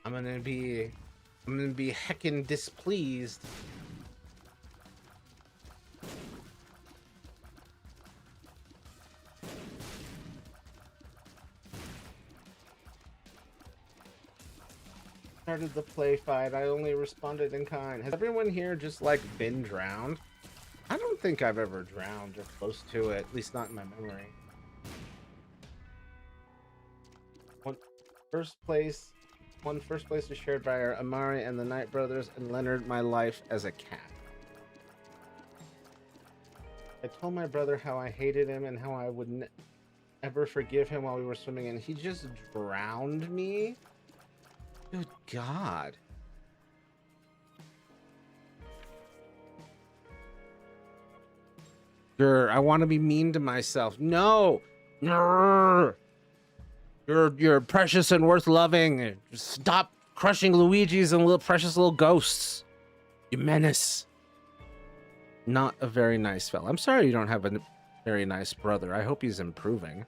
I'm gonna be heckin' displeased. Started the play fight. I only responded in kind. Has everyone here just like been drowned? I don't think I've ever drowned or close to it, at least not in my memory. First place is shared by our Amari and the Knight brothers and Leonard. My life as a cat. I told my brother how I hated him and how I would never forgive him while we were swimming, and he just drowned me. Good God. Grr, I want to be mean to myself. No. Grr. You're precious and worth loving. Stop crushing Luigi's and little precious little ghosts. You menace. Not a very nice fella. I'm sorry you don't have a very nice brother. I hope he's improving.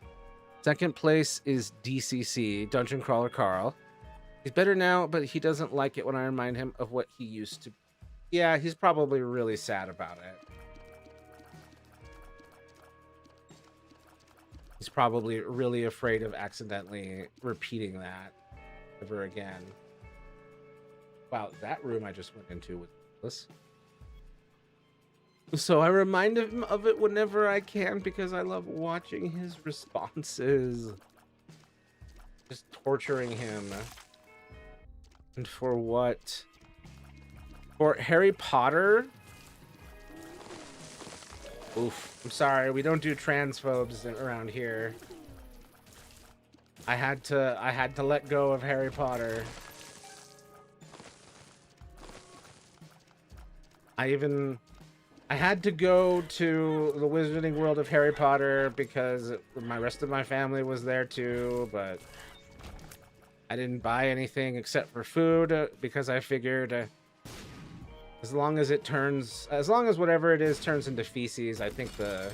Second place is DCC, Dungeon Crawler Carl. He's better now, but he doesn't like it when I remind him of what he used to. Yeah, he's probably really sad about it. He's probably really afraid of accidentally repeating that ever again. Wow, that room I just went into was this. So I remind him of it whenever I can because I love watching his responses. Just torturing him. And for what? For Harry Potter? Oof. I'm sorry, we don't do transphobes around here. I had to let go of Harry Potter. I had to go to the Wizarding World of Harry Potter because my rest of my family was there too, but I didn't buy anything except for food because I figured as long as whatever it is turns into feces, I think the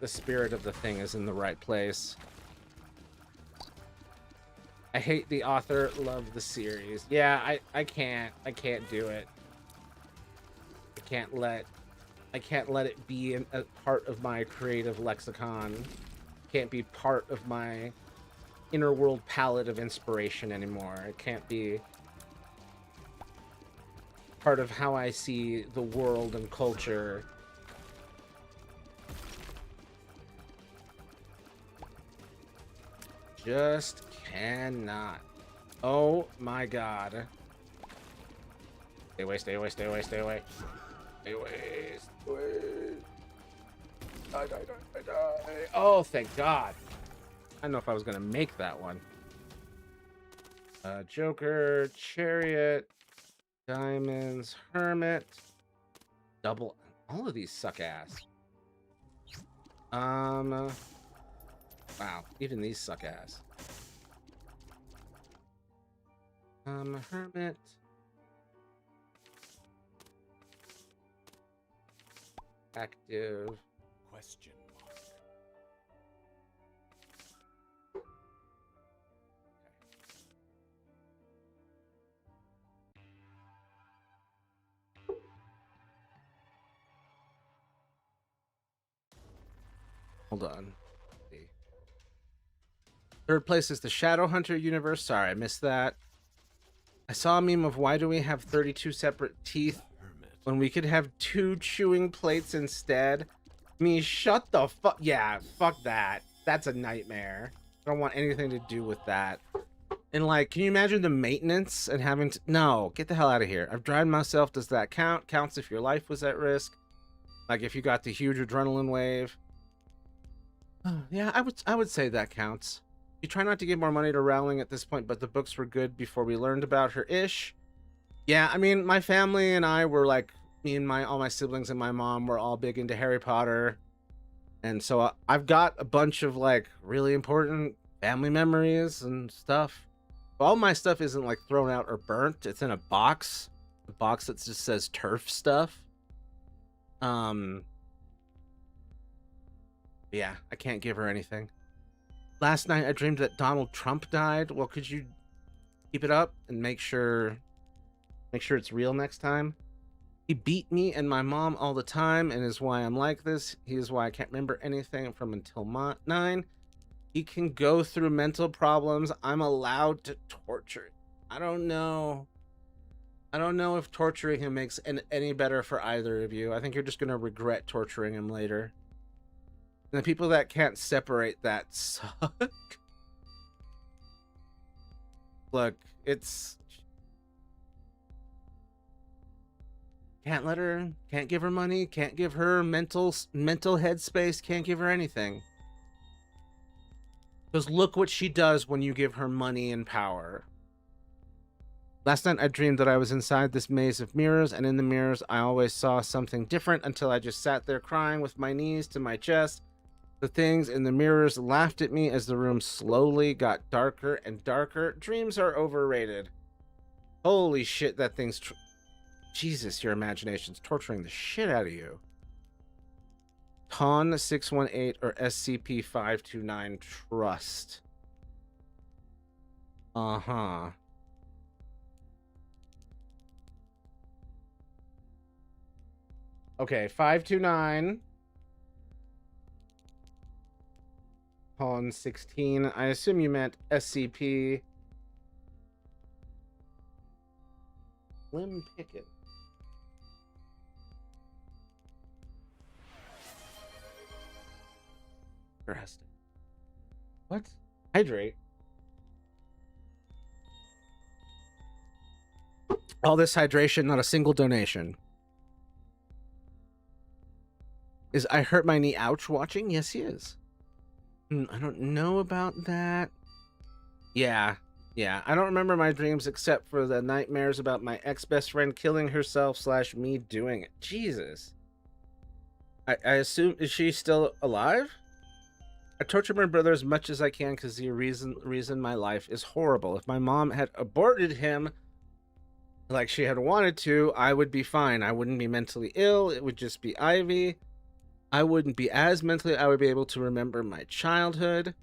spirit of the thing is in the right place. I hate the author, love the series. Yeah, I can't do it. I can't let it be a part of my creative lexicon. It can't be part of my inner world palette of inspiration anymore. It can't be part of how I see the world and culture. Just cannot. Oh my god. Stay away, stay away, stay away, stay away. Stay away, stay away. Die, die, die, die, die. Oh, thank god. I don't know if I was gonna make that one. Joker, Chariot. Diamonds, hermit, double. All of these suck ass. Wow, even these suck ass. Hermit. Active. Question mark. Hold on. Third place is the Shadowhunter universe. Sorry, I missed that. I saw a meme of why do we have 32 separate teeth Hermit. when we could have 2 chewing plates instead? Me, shut the fuck. Yeah, fuck that. That's a nightmare. I don't want anything to do with that. And like, can you imagine the maintenance and having to... No, get the hell out of here. I've dried myself. Does that count? Counts if your life was at risk. Like if you got the huge adrenaline wave. Yeah, I would say that counts. You try not to give more money to Rowling at this point, but the books were good before we learned about her ish. Yeah, I mean, my family and I were like, me and all my siblings and my mom were all big into Harry Potter. And so I've got a bunch of like really important family memories and stuff. All my stuff isn't like thrown out or burnt. It's in a box that just says turf stuff. Yeah, I can't give her anything. Last night I dreamed that Donald Trump died. Well, could you keep it up and make sure it's real next time? He beat me and my mom all the time and is why I'm like this. He is why I can't remember anything from until 9. He can go through mental problems. I'm allowed to torture. I don't know if torturing him makes any better for either of you. I think you're just going to regret torturing him later. And the people that can't separate that suck. Look, it's... Can't give her money, can't give her mental headspace, can't give her anything. Because look what she does when you give her money and power. Last night I dreamed that I was inside this maze of mirrors, and in the mirrors I always saw something different until I just sat there crying with my knees to my chest. The things in the mirrors laughed at me as the room slowly got darker and darker. Dreams are overrated. Holy shit, that thing's... Jesus, your imagination's torturing the shit out of you. TON 618 or SCP 529 Trust. Uh-huh. Okay, 529. TON 16. I assume you meant SCP. Slim Pickett. Interesting. What? Hydrate. All this hydration, not a single donation. Is I hurt my knee ouch watching? Yes, he is. I don't know about that. Yeah. I don't remember my dreams except for the nightmares about my ex-best friend killing herself / me doing it. Jesus. I assume, is she still alive? I torture my brother as much as I can because the reason my life is horrible. If my mom had aborted him like she had wanted to, I would be fine. I wouldn't be mentally ill. It would just be Ivy. I wouldn't be as mentally... I would be able to remember my childhood.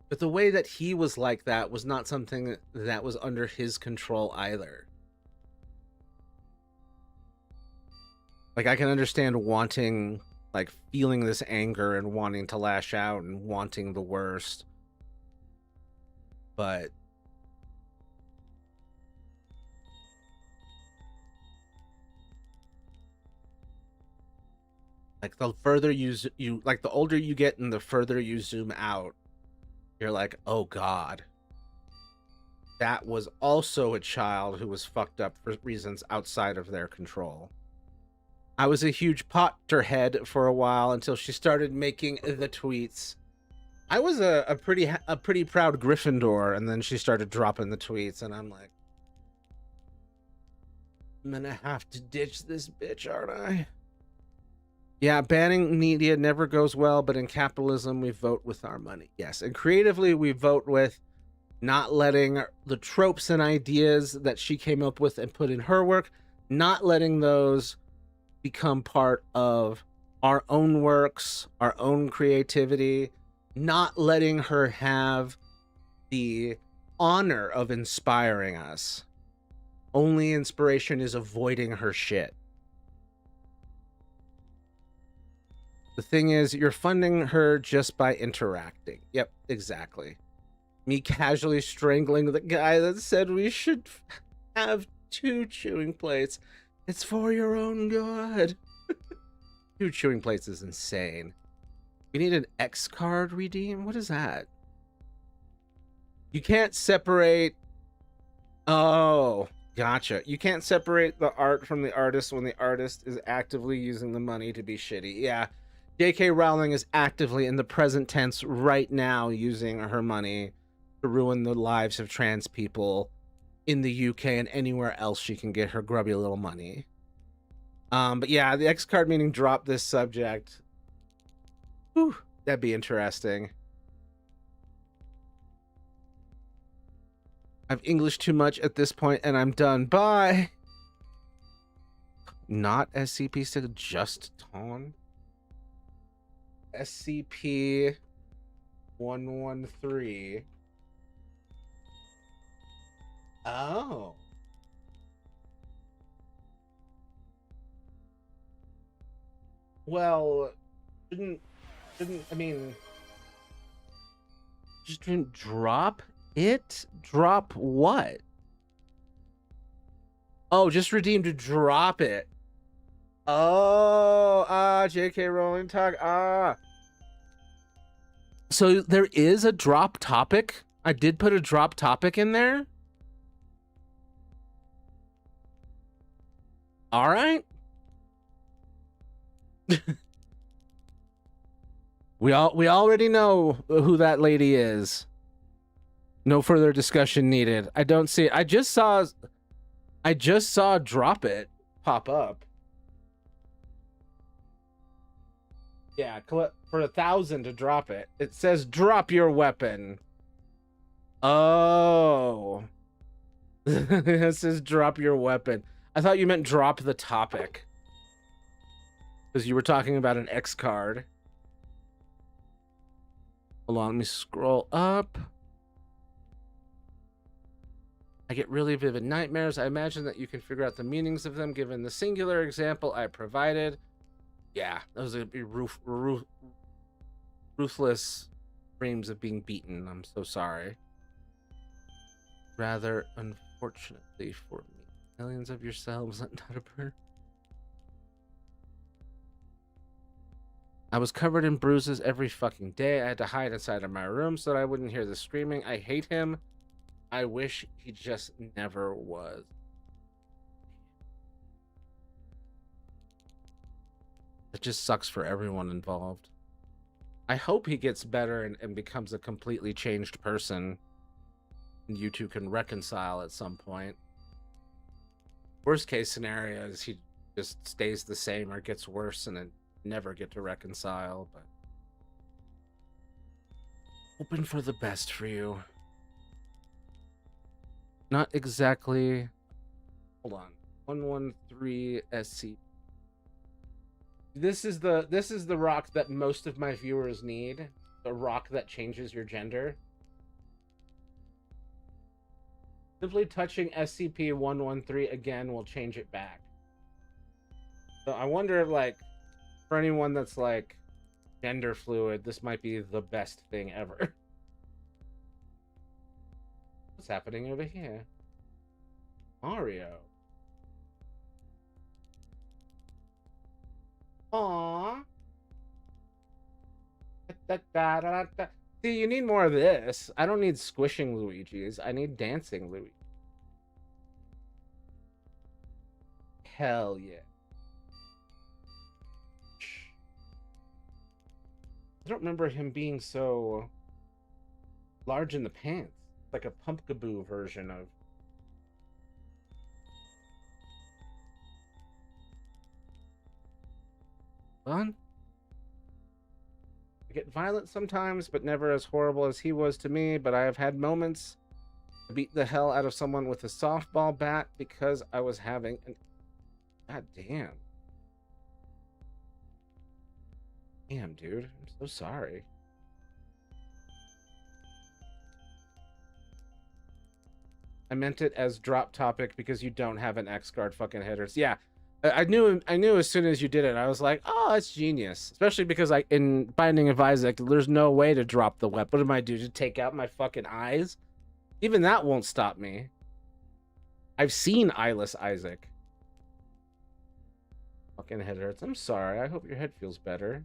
But the way that he was like that was not something that was under his control either. Like, I can understand wanting, like, feeling this anger and wanting to lash out and wanting the worst. But... like, the further like, the older you get and the further you zoom out, you're like, oh God. That was also a child who was fucked up for reasons outside of their control. I was a huge Potterhead for a while until she started making the tweets. I was a pretty proud Gryffindor, and then she started dropping the tweets, and I'm like, I'm gonna have to ditch this bitch, aren't I? Yeah, banning media never goes well, but in capitalism, we vote with our money. Yes, and creatively, we vote with not letting the tropes and ideas that she came up with and put in her work, not letting those become part of our own works, our own creativity, not letting her have the honor of inspiring us. Only inspiration is avoiding her shit. The thing is, you're funding her just by interacting. Yep, exactly. Me casually strangling the guy that said we should have 2 chewing plates. It's for your own good. 2 chewing plates is insane. We need an X card redeem? What is that? You can't separate... Oh, gotcha. You can't separate the art from the artist when the artist is actively using the money to be shitty. Yeah, J.K. Rowling is actively in the present tense right now using her money to ruin the lives of trans people in the UK and anywhere else she can get her grubby little money. But yeah, the X card meaning drop this subject. Whew, that'd be interesting. I've English too much at this point and I'm done. Bye. Not SCP-6, just Ton. SCP-113. Oh. Well, I mean, just didn't drop it? Drop what? Oh, just redeem to drop it. Oh, JK Rowling talk. So there is a drop topic. I did put a drop topic in there. All right. we already know who that lady is. No further discussion needed. I don't see it. I just saw drop it pop up. Yeah, for 1,000 to drop it. It says drop your weapon. Oh. It says drop your weapon. I thought you meant drop the topic. Because you were talking about an X card. Hold on, let me scroll up. I get really vivid nightmares. I imagine that you can figure out the meanings of them given the singular example I provided. Yeah, those would be ruthless dreams of being beaten. I'm so sorry. Rather unfortunately for me. Millions of yourselves, not a bird. I was covered in bruises every fucking day. I had to hide inside of my room so that I wouldn't hear the screaming. I hate him. I wish he just never was. It just sucks for everyone involved. I hope he gets better and becomes a completely changed person. And you two can reconcile at some point. Worst case scenario is he just stays the same or gets worse and then never get to reconcile, but hoping for the best for you. Not exactly. Hold on. 113 SC. This is the rock that most of my viewers need. The rock that changes your gender. Simply touching SCP-113 again will change it back. So I wonder if, like, for anyone that's like gender fluid, this might be the best thing ever. What's happening over here? Mario. Aww. See, you need more of this. I don't need squishing Luigi's. I need dancing Luigi. Hell yeah. I don't remember him being so large in the pants. Like a pumpkaboo version of. Fun? I get violent sometimes, but never as horrible as he was to me. But I have had moments to beat the hell out of someone with a softball bat because I was having an. God damn. Damn, dude. I'm so sorry. I meant it as drop topic because you don't have an X guard fucking hitters. Yeah. I knew as soon as you did it, I was like, oh, that's genius. Especially because in Binding of Isaac, there's no way to drop the weapon. What am I do? Just take out my fucking eyes? Even that won't stop me. I've seen eyeless Isaac. Fucking head hurts. I'm sorry. I hope your head feels better.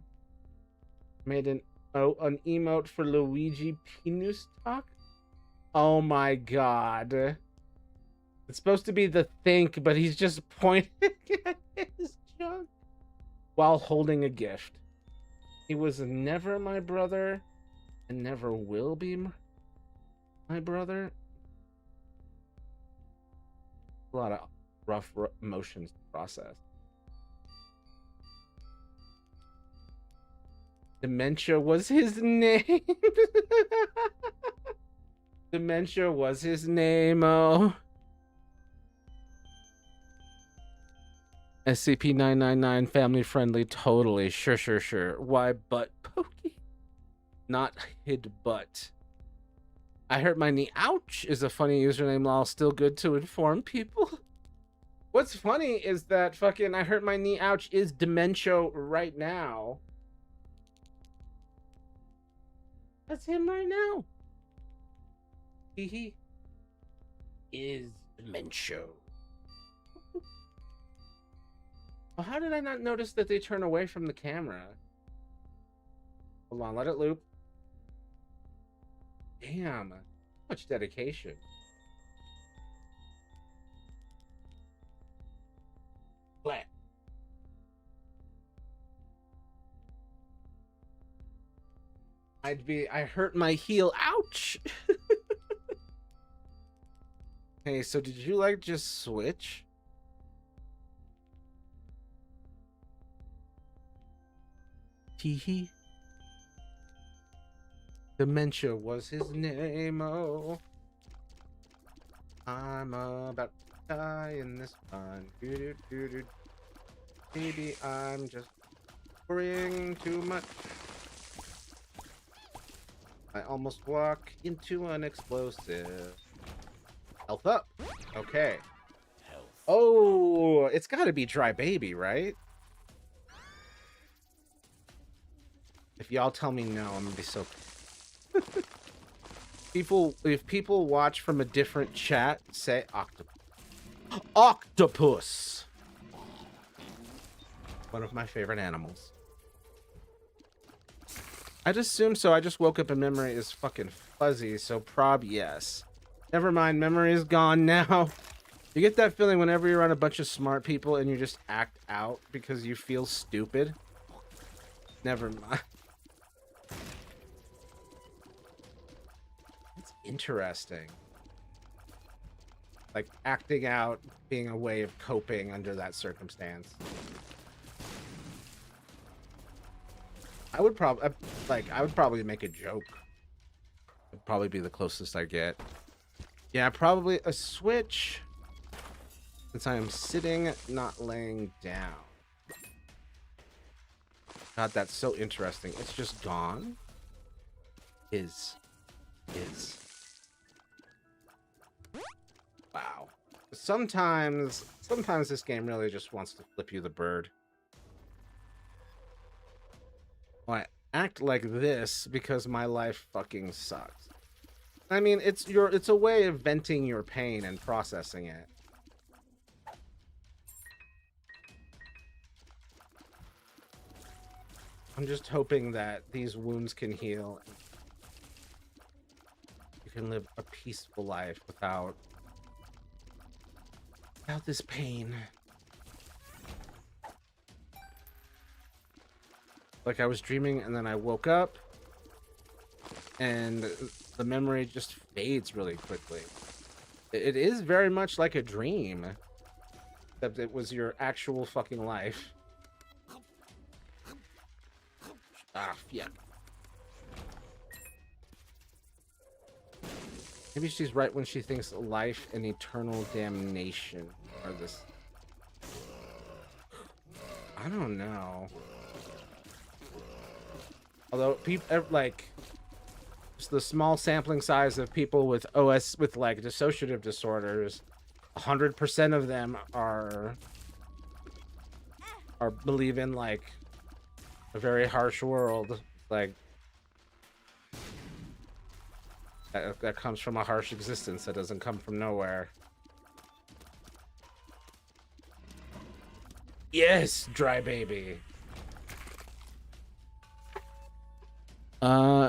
Made an emote for Luigi Penis talk. Oh my god. It's supposed to be the think, but he's just pointing at his junk while holding a gift. He was never my brother and never will be my brother. A lot of rough emotions to process. Dementia was his name. Dementia was his name, oh. SCP-999 family friendly, totally. Sure. Why butt pokey? Not hid butt. I hurt my knee. Ouch is a funny username, lol. Still good to inform people. What's funny is that fucking I hurt my knee. Ouch is dementia right now. That's him right now. He is dementia. Well, how did I not notice that they turn away from the camera? Hold on, let it loop. Damn, much dedication. Flat. I hurt my heel. Ouch. Hey, so did you like just switch? Teehee. Dementia was his name, oh. I'm about to die in this fun. Maybe I'm just worrying too much. I almost walk into an explosive. Health up. Okay. Health. Oh, it's gotta be Dry Baby, right? If y'all tell me no, I'm gonna be so if people watch from a different chat, say octopus. Octopus. One of my favorite animals. I'd assume so. I just woke up and memory is fucking fuzzy, so prob yes. Never mind, memory is gone now. You get that feeling whenever you're around a bunch of smart people and you just act out because you feel stupid? Never mind. It's interesting. Like, acting out being a way of coping under that circumstance. I would probably make a joke. It'd probably be the closest I get. Yeah, probably a switch. Since I am sitting, not laying down. God, that's so interesting. It's just gone. Is. Wow. Sometimes this game really just wants to flip you the bird. Well, I act like this because my life fucking sucks. I mean, it's a way of venting your pain and processing it. I'm just hoping that these wounds can heal. You can live a peaceful life without this pain. Like I was dreaming and then I woke up and the memory just fades really quickly. It is very much like a dream, except it was your actual fucking life. Ah, yeah. Maybe she's right when she thinks life and eternal damnation are this. I don't know. Although people like just the small sampling size of people with with like dissociative disorders, 100% of them are believe in like a very harsh world, like that comes from a harsh existence that doesn't come from nowhere. Yes, dry baby.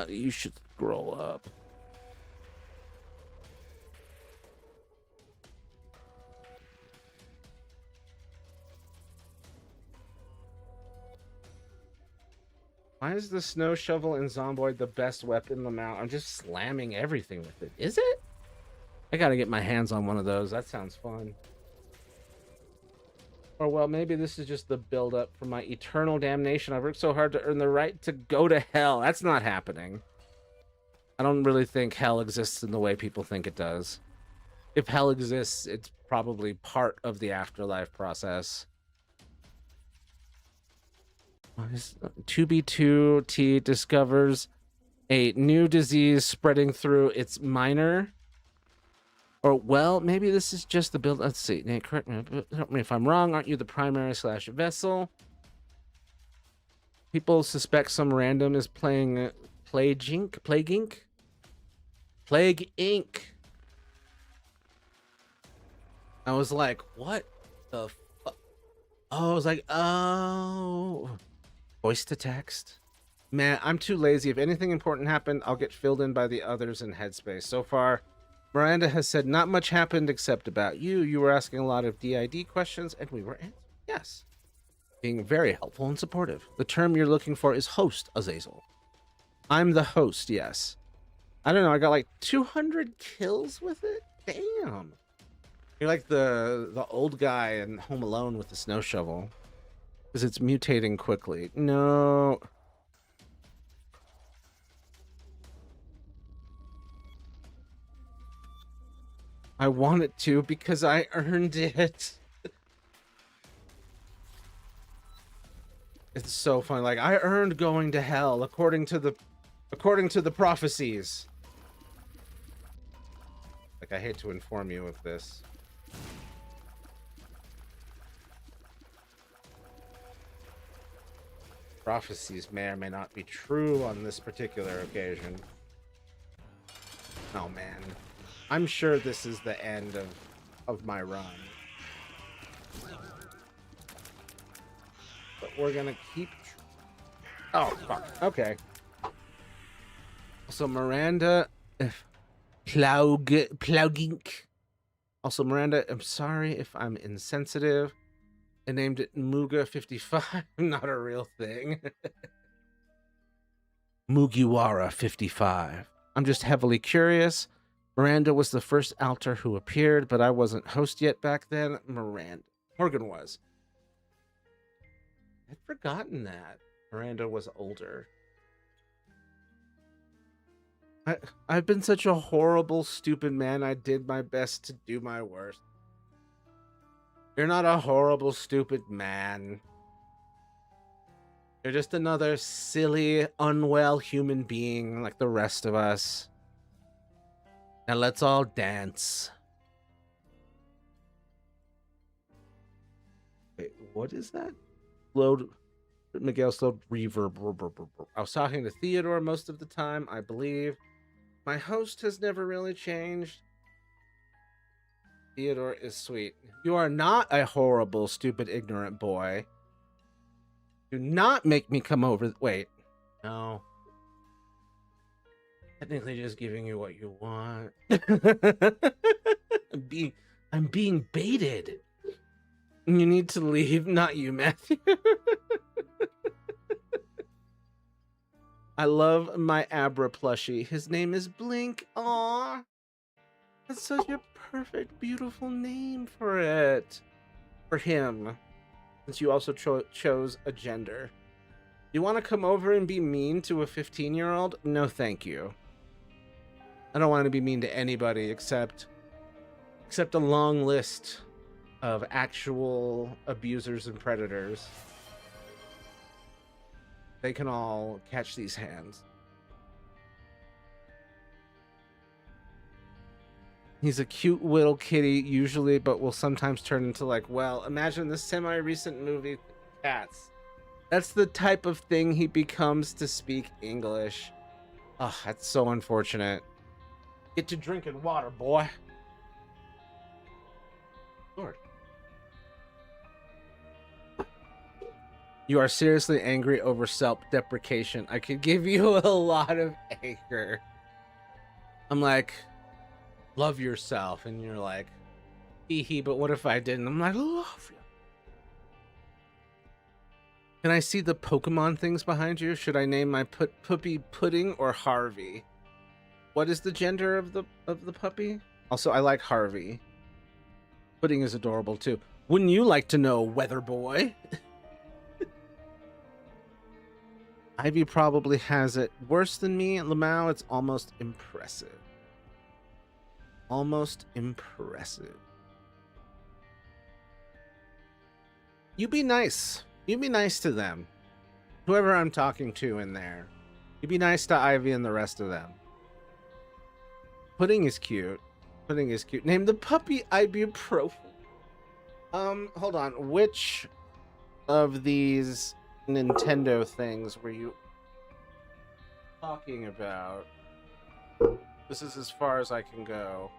You should scroll up. Why is the snow shovel in Zomboid the best weapon in the mount? I'm just slamming everything with it. Is it? I gotta get my hands on one of those. That sounds fun. Or well, maybe this is just the build-up for my eternal damnation. I've worked so hard to earn the right to go to hell. That's not happening. I don't really think hell exists in the way people think it does. If hell exists, it's probably part of the afterlife process. 2B2T discovers a new disease spreading through its minor. Or, well, maybe this is just the build. Let's see. Nate, correct me if I'm wrong. Aren't you the primary / vessel? People suspect some random is playing Plague Inc. Plague Inc. I was like, what the fuck? Oh, I was like, oh. Voice to text. Man, I'm too lazy. If anything important happened, I'll get filled in by the others in Headspace. So far, Miranda has said not much happened except about you. You were asking a lot of DID questions, and we were answering yes. Being very helpful and supportive. The term you're looking for is host, Azazel. I'm the host, yes. I don't know, I got like 200 kills with it? Damn. You're like the old guy in Home Alone with the snow shovel. Because it's mutating quickly. No. I want it to because I earned it. It's so funny. Like, I earned going to hell according to the prophecies. Like, I hate to inform you of this. Prophecies may or may not be true on this particular occasion. Oh man. I'm sure this is the end of my run. But we're gonna keep... Oh, fuck. Okay. So Miranda... Plaugink. Also, Miranda, I'm sorry if I'm insensitive. I named it Muga55, not a real thing. Mugiwara55. I'm just heavily curious. Miranda was the first alter who appeared, but I wasn't host yet back then. Morgan was. I'd forgotten that. Miranda was older. I've been such a horrible, stupid man. I did my best to do my worst. You're not a horrible, stupid man. You're just another silly, unwell human being like the rest of us. Now let's all dance. Wait, what is that? Load. Miguel slowed reverb. I was talking to Theodore most of the time, I believe. My host has never really changed. Theodore is sweet. You are not a horrible, stupid, ignorant boy. Do not make me come over. Wait. No. Technically just giving you what you want. I'm being baited. You need to leave. Not you, Matthew. I love my Abra plushie. His name is Blink. Aw. That's such a perfect, beautiful name for it. For him. Since you also chose a gender. You want to come over and be mean to a 15-year-old? No, thank you. I don't want to be mean to anybody except a long list of actual abusers and predators. They can all catch these hands. He's a cute little kitty usually, but will sometimes turn into like, well, imagine the semi-recent movie Cats. That's the type of thing he becomes to speak English. Oh, that's so unfortunate. Get to drinking water, boy. Lord. You are seriously angry over self-deprecation. I could give you a lot of anger. I'm like, love yourself. And you're like, hee hee, but what if I didn't? I'm like, love you. Can I see the Pokemon things behind you? Should I name my puppy Pudding or Harvey? What is the gender of the puppy? Also, I like Harvey. Pudding is adorable too. Wouldn't you like to know, Weather Boy? Ivy probably has it worse than me. Lamau, it's almost impressive. Almost impressive. You be nice. You be nice to them. Whoever I'm talking to in there. You be nice to Ivy and the rest of them. Pudding is cute. Pudding is cute. Name the puppy Ibuprofen. Hold on. Which of these Nintendo things were you talking about? This is as far as I can go.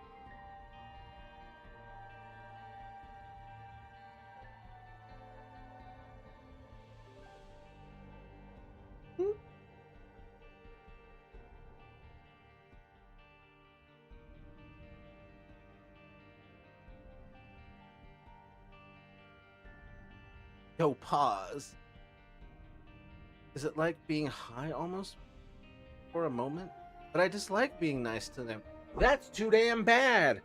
Yo, pause. Is it like being high almost for a moment? But I dislike being nice to them. That's too damn bad.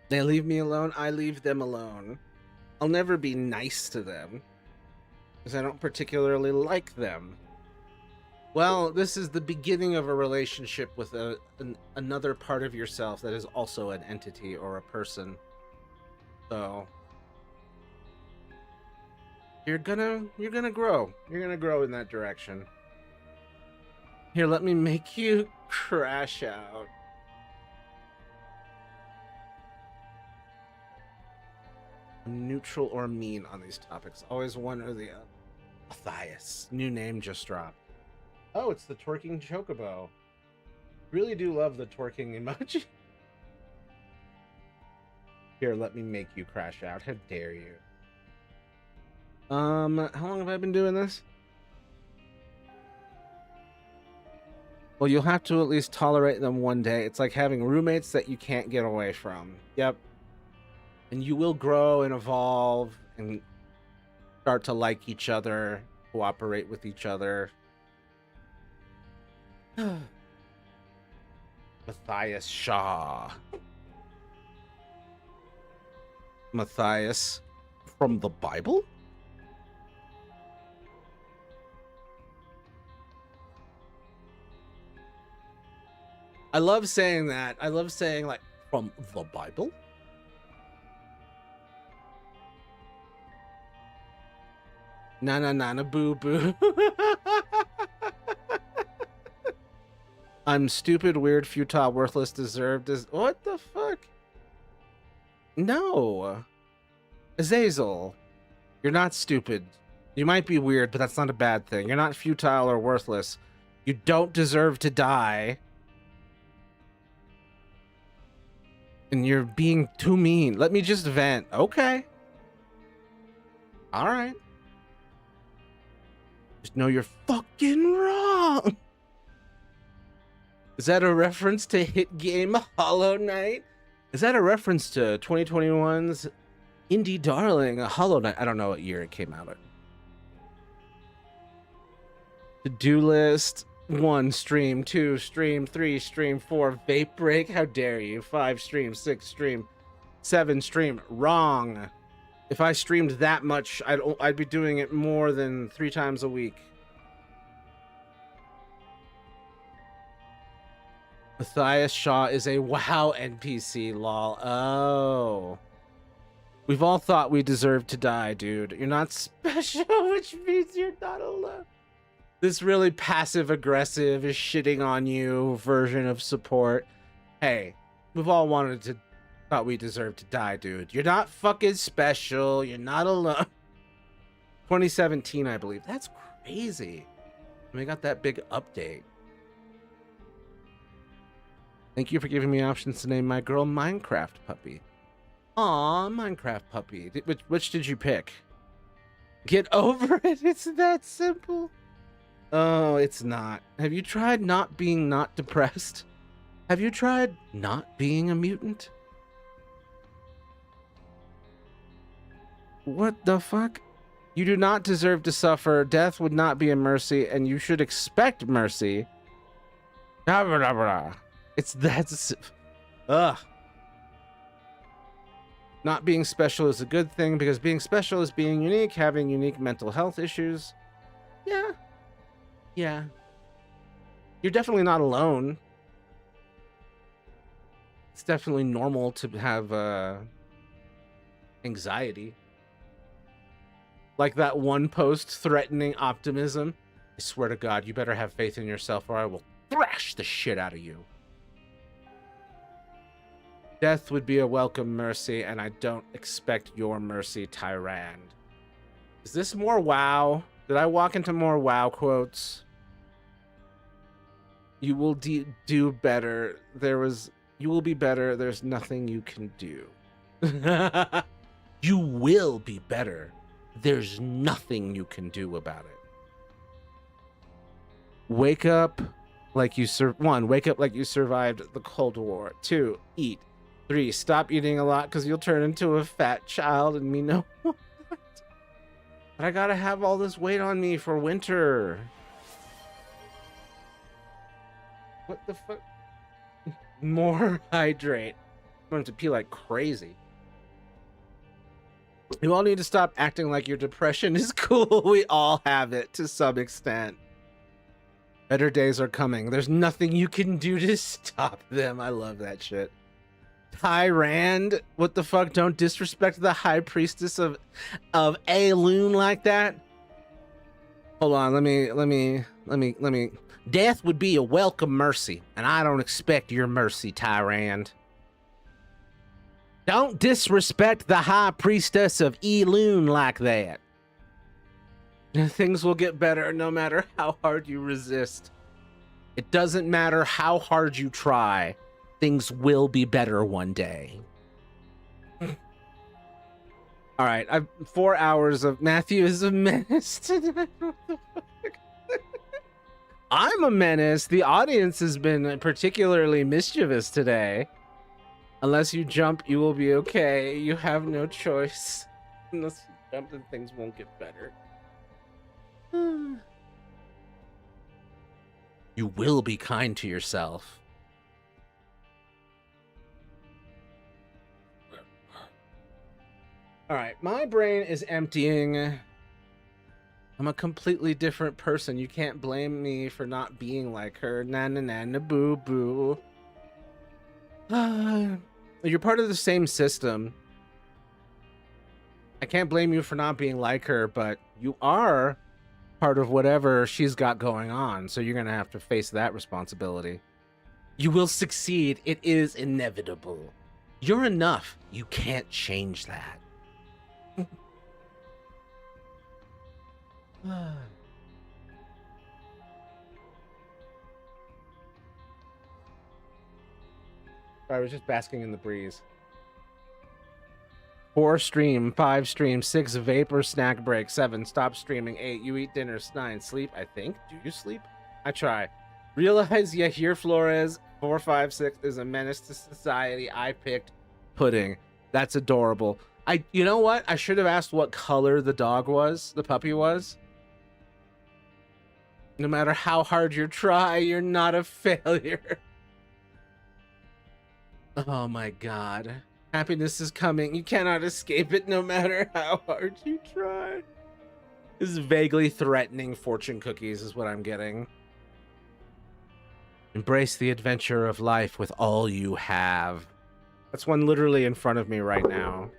They leave me alone, I leave them alone. I'll never be nice to them because I don't particularly like them. Well, this is the beginning of a relationship with another part of yourself that is also an entity or a person. So you're gonna grow. You're gonna grow in that direction. Here, let me make you crash out. I'm neutral or mean on these topics. Always one or the other. Matthias. New name just dropped. Oh, it's the twerking chocobo. Really do love the twerking emoji. Here, let me make you crash out. How dare you? How long have I been doing this? Well, you'll have to at least tolerate them one day. It's like having roommates that you can't get away from. Yep. And you will grow and evolve and start to like each other, cooperate with each other. Matthias Shaw. Matthias from the Bible? I love saying that. I love saying, like, from the Bible? Na boo boo. I'm stupid, weird, futile, worthless, deserved. What the fuck? No. Azazel, you're not stupid. You might be weird, but that's not a bad thing. You're not futile or worthless. You don't deserve to die. And you're being too mean. Let me just vent. Okay. All right. Just know you're fucking wrong. Is that a reference to hit game Hollow Knight? Is that a reference to 2021's indie darling, Hollow Knight? I don't know what year it came out. To-do list: 1 stream, 2 stream, 3 stream, 4 vape break. How dare you? 5 stream, 6 stream, 7 stream. Wrong. If I streamed that much, I'd be doing it more than 3 times a week. Matthias Shaw is a WoW NPC, lol. Oh. We've all thought we deserved to die, dude. You're not special, which means you're not alone. This really passive-aggressive, is shitting on you version of support. Hey, we've all thought we deserved to die, dude. You're not fucking special. You're not alone. 2017, I believe. That's crazy. And we got that big update. Thank you for giving me options to name my girl Minecraft Puppy. Aw, Minecraft Puppy. Which did you pick? Get over it. It's that simple. Oh, it's not. Have you tried not being not depressed? Have you tried not being a mutant? What the fuck? You do not deserve to suffer. Death would not be a mercy, and you should expect mercy. Blah, blah, blah. That's... Ugh. Not being special is a good thing, because being special is being unique, having unique mental health issues. Yeah. Yeah. You're definitely not alone. It's definitely normal to have anxiety. Like that one post threatening optimism. I swear to God, you better have faith in yourself or I will thrash the shit out of you. Death would be a welcome mercy, and I don't expect your mercy, Tyrand. Is this more WoW? Did I walk into more WoW quotes? You will do better. You will be better. There's nothing you can do. You will be better. There's nothing you can do about it. Wake up like you wake up like you survived the Cold War. 2, eat. 3, stop eating a lot because you'll turn into a fat child and me know what. But I gotta have all this weight on me for winter. What the fuck? More hydrate. I'm going to pee like crazy. You all need to stop acting like your depression is cool. We all have it to some extent. Better days are coming. There's nothing you can do to stop them. I love that shit. Tyrand, what the fuck? Don't disrespect the high priestess of Aloon like that. Hold on, let me. Death would be a welcome mercy, and I don't expect your mercy, Tyrand. Don't disrespect the high priestess of Aloon like that. Things will get better no matter how hard you resist. It doesn't matter how hard you try. Things will be better one day. All right, I've 4 hours of Matthew is a menace tonight. What the fuck? I'm a menace. The audience has been particularly mischievous today. Unless you jump, you will be okay. You have no choice. Unless you jump, then things won't get better. You will be kind to yourself. All right, my brain is emptying. I'm a completely different person. You can't blame me for not being like her. Na na na na boo boo. You're part of the same system. I can't blame you for not being like her, but you are part of whatever she's got going on, so you're gonna have to face that responsibility. You will succeed. It is inevitable. You're enough. You can't change that. I was just basking in the breeze. 4 stream, 5 stream, 6 vapor snack break, 7 stop streaming, 8 you eat dinner, 9 sleep. I think. Do you sleep? I try. Realize Yahir Flores 456 is a menace to society. I picked pudding. That's adorable. You know what? I should have asked what color the puppy was. No matter how hard you try, you're not a failure. Oh my god. Happiness is coming. You cannot escape it no matter how hard you try. This is vaguely threatening fortune cookies is what I'm getting. Embrace the adventure of life with all you have. That's one literally in front of me right now.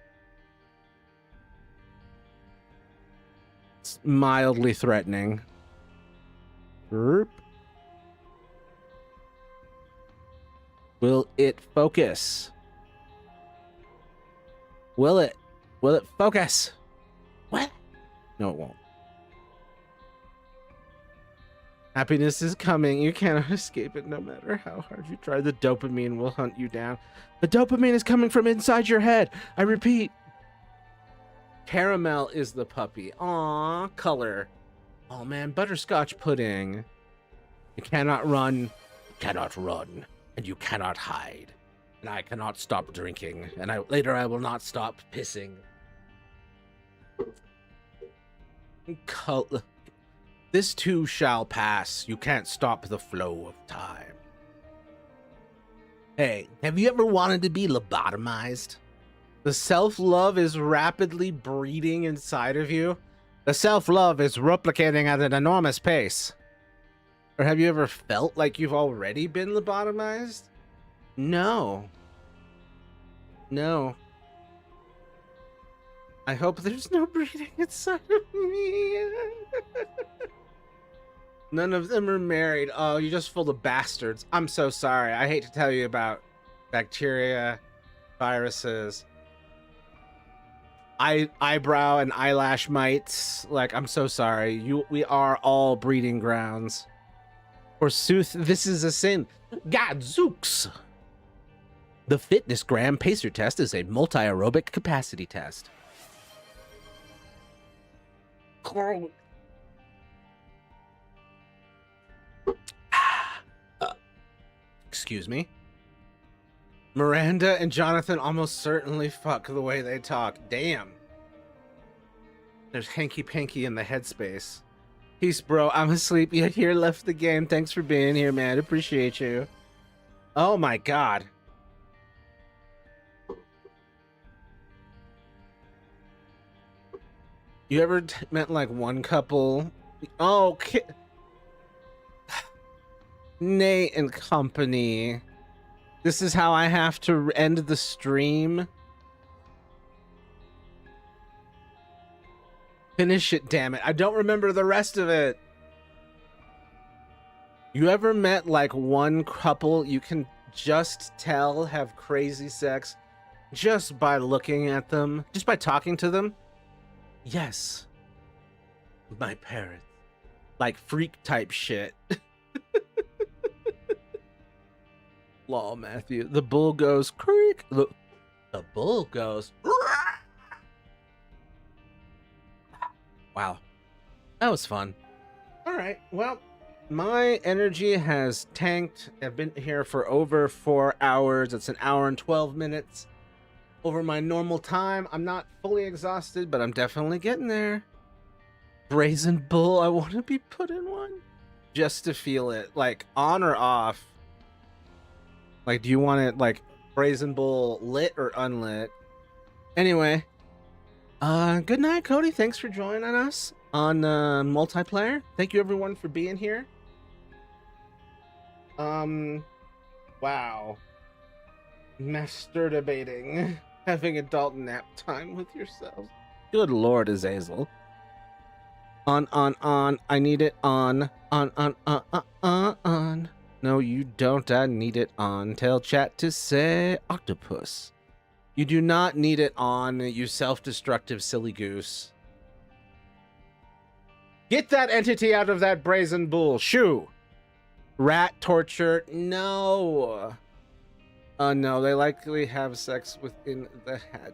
It's mildly threatening. Will it focus? Will it focus? What? No, it won't. Happiness is coming. You cannot escape it no matter how hard you try. The dopamine will hunt you down. The dopamine is coming from inside your head. I repeat. Caramel is the puppy. Aw, color. Oh man, butterscotch pudding. You cannot run, and you cannot hide. And I cannot stop drinking, and later I will not stop pissing. This too shall pass. You can't stop the flow of time. Hey, have you ever wanted to be lobotomized? The self-love is rapidly breeding inside of you. The self-love is replicating at an enormous pace. Or have you ever felt like you've already been lobotomized? No. No. I hope there's no breeding inside of me. None of them are married. Oh, you're just full of bastards. I'm so sorry. I hate to tell you about bacteria, viruses, eyebrow and eyelash mites. Like, I'm so sorry. We are all breeding grounds. Forsooth, this is a sin. Gadzooks! The Fitness Gram Pacer test is a multi-aerobic capacity test. Excuse me. Miranda and Jonathan almost certainly fuck the way they talk. Damn. There's hanky-panky in the headspace. Peace, bro. I'm asleep. Yet here left the game. Thanks for being here, man. Appreciate you. Oh my god. You ever met like one couple? Oh, Nate and company. This is how I have to end the stream. Finish it, damn it. I don't remember the rest of it. You ever met like one couple you can just tell have crazy sex just by looking at them, just by talking to them? Yes. My parents. Like freak type shit. Lol, Matthew. The bull goes creak. The bull goes. Wow. That was fun. All right. Well, my energy has tanked. I've been here for over 4 hours. It's an hour and 12 minutes over my normal time. I'm not fully exhausted, but I'm definitely getting there. Brazen Bull. I want to be put in one just to feel it. Like on or off. Like, do you want it like Brazen Bull lit or unlit? Anyway, good night, Cody. Thanks for joining us on multiplayer. Thank you everyone for being here. Wow. Masturbating. Having adult nap time with yourselves. Good Lord, Azazel. On. I need it on. On. No, you don't. I need it on. Tell chat to say octopus. You do not need it on, you self-destructive silly goose. Get that entity out of that brazen bull. Shoo! Rat torture. No. No, they likely have sex within the head.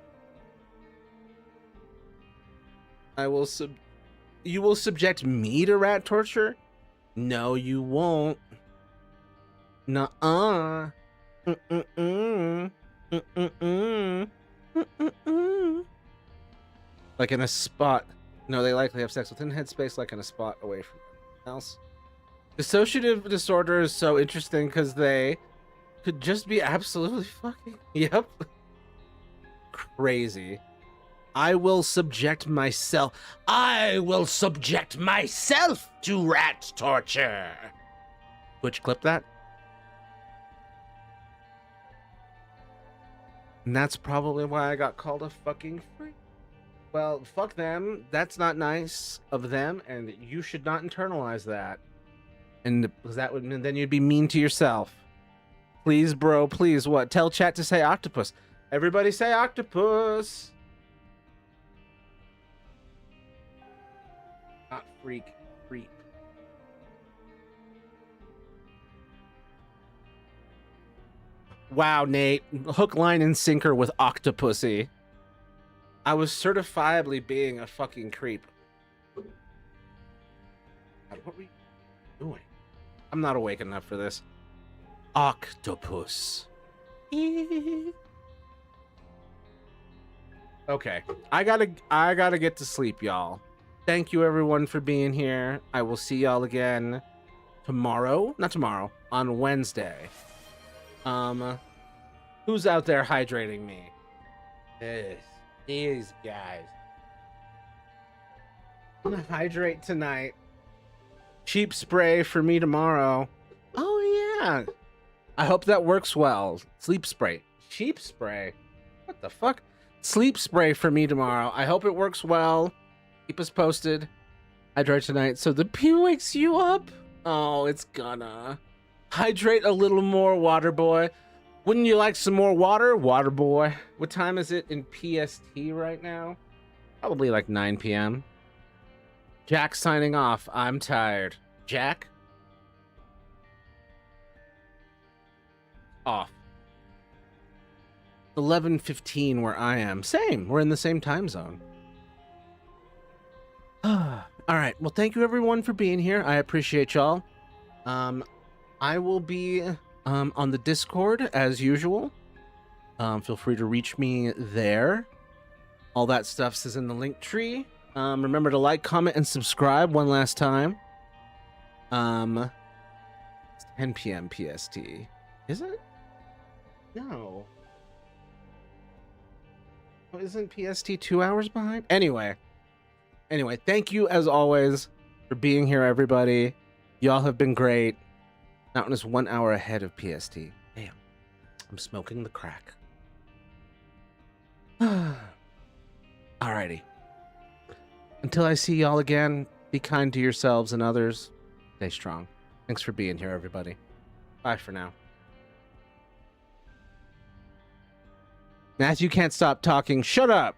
You will subject me to rat torture? No, you won't. Nuh-uh. Mm-mm-mm. Mm-mm-mm. Like in a spot. No, they likely have sex within headspace, like in a spot away from everyone else. Dissociative disorder is so interesting because they could just be absolutely fucking. Yep. Crazy. I will subject myself to rat torture. Which clip that? And that's probably why I got called a fucking freak. Well, fuck them. That's not nice of them, and you should not internalize that. And that would mean then you'd be mean to yourself. Please, bro, please, what? Tell chat to say octopus. Everybody say octopus. Not freak, creep. Wow, Nate. Hook, line, and sinker with Octopussy. I was certifiably being a fucking creep. God, what were you doing? I'm not awake enough for this. Octopus. Okay. I gotta get to sleep, y'all. Thank you everyone for being here. I will see y'all again tomorrow. Not tomorrow. On Wednesday. Who's out there hydrating me? These guys. I'm gonna hydrate tonight. Cheap spray for me tomorrow. Oh yeah. I hope that works well. Sleep spray. Cheap spray. What the fuck? Sleep spray for me tomorrow. I hope it works well. Keep us posted. Hydrate tonight so the pee wakes you up. Oh, it's gonna. Hydrate a little more, water boy. Wouldn't you like some more water, water boy? What time is it in PST right now? Probably like 9 p.m. Jack signing off. I'm tired. Jack? Off. 11:15 where I am. Same. We're in the same time zone. All right. Well, thank you everyone for being here. I appreciate y'all. I will be on the Discord as usual. Feel free to reach me there. All that stuff is in the link tree. Remember to like, comment, and subscribe one last time. It's 10 p.m. PST. Is it? No. Oh, isn't PST 2 hours behind? Anyway, thank you as always for being here, everybody. Y'all have been great. That one is 1 hour ahead of PST. Damn. I'm smoking the crack. Alrighty. Until I see y'all again, be kind to yourselves and others. Stay strong. Thanks for being here, everybody. Bye for now. Matthew can't stop talking. Shut up!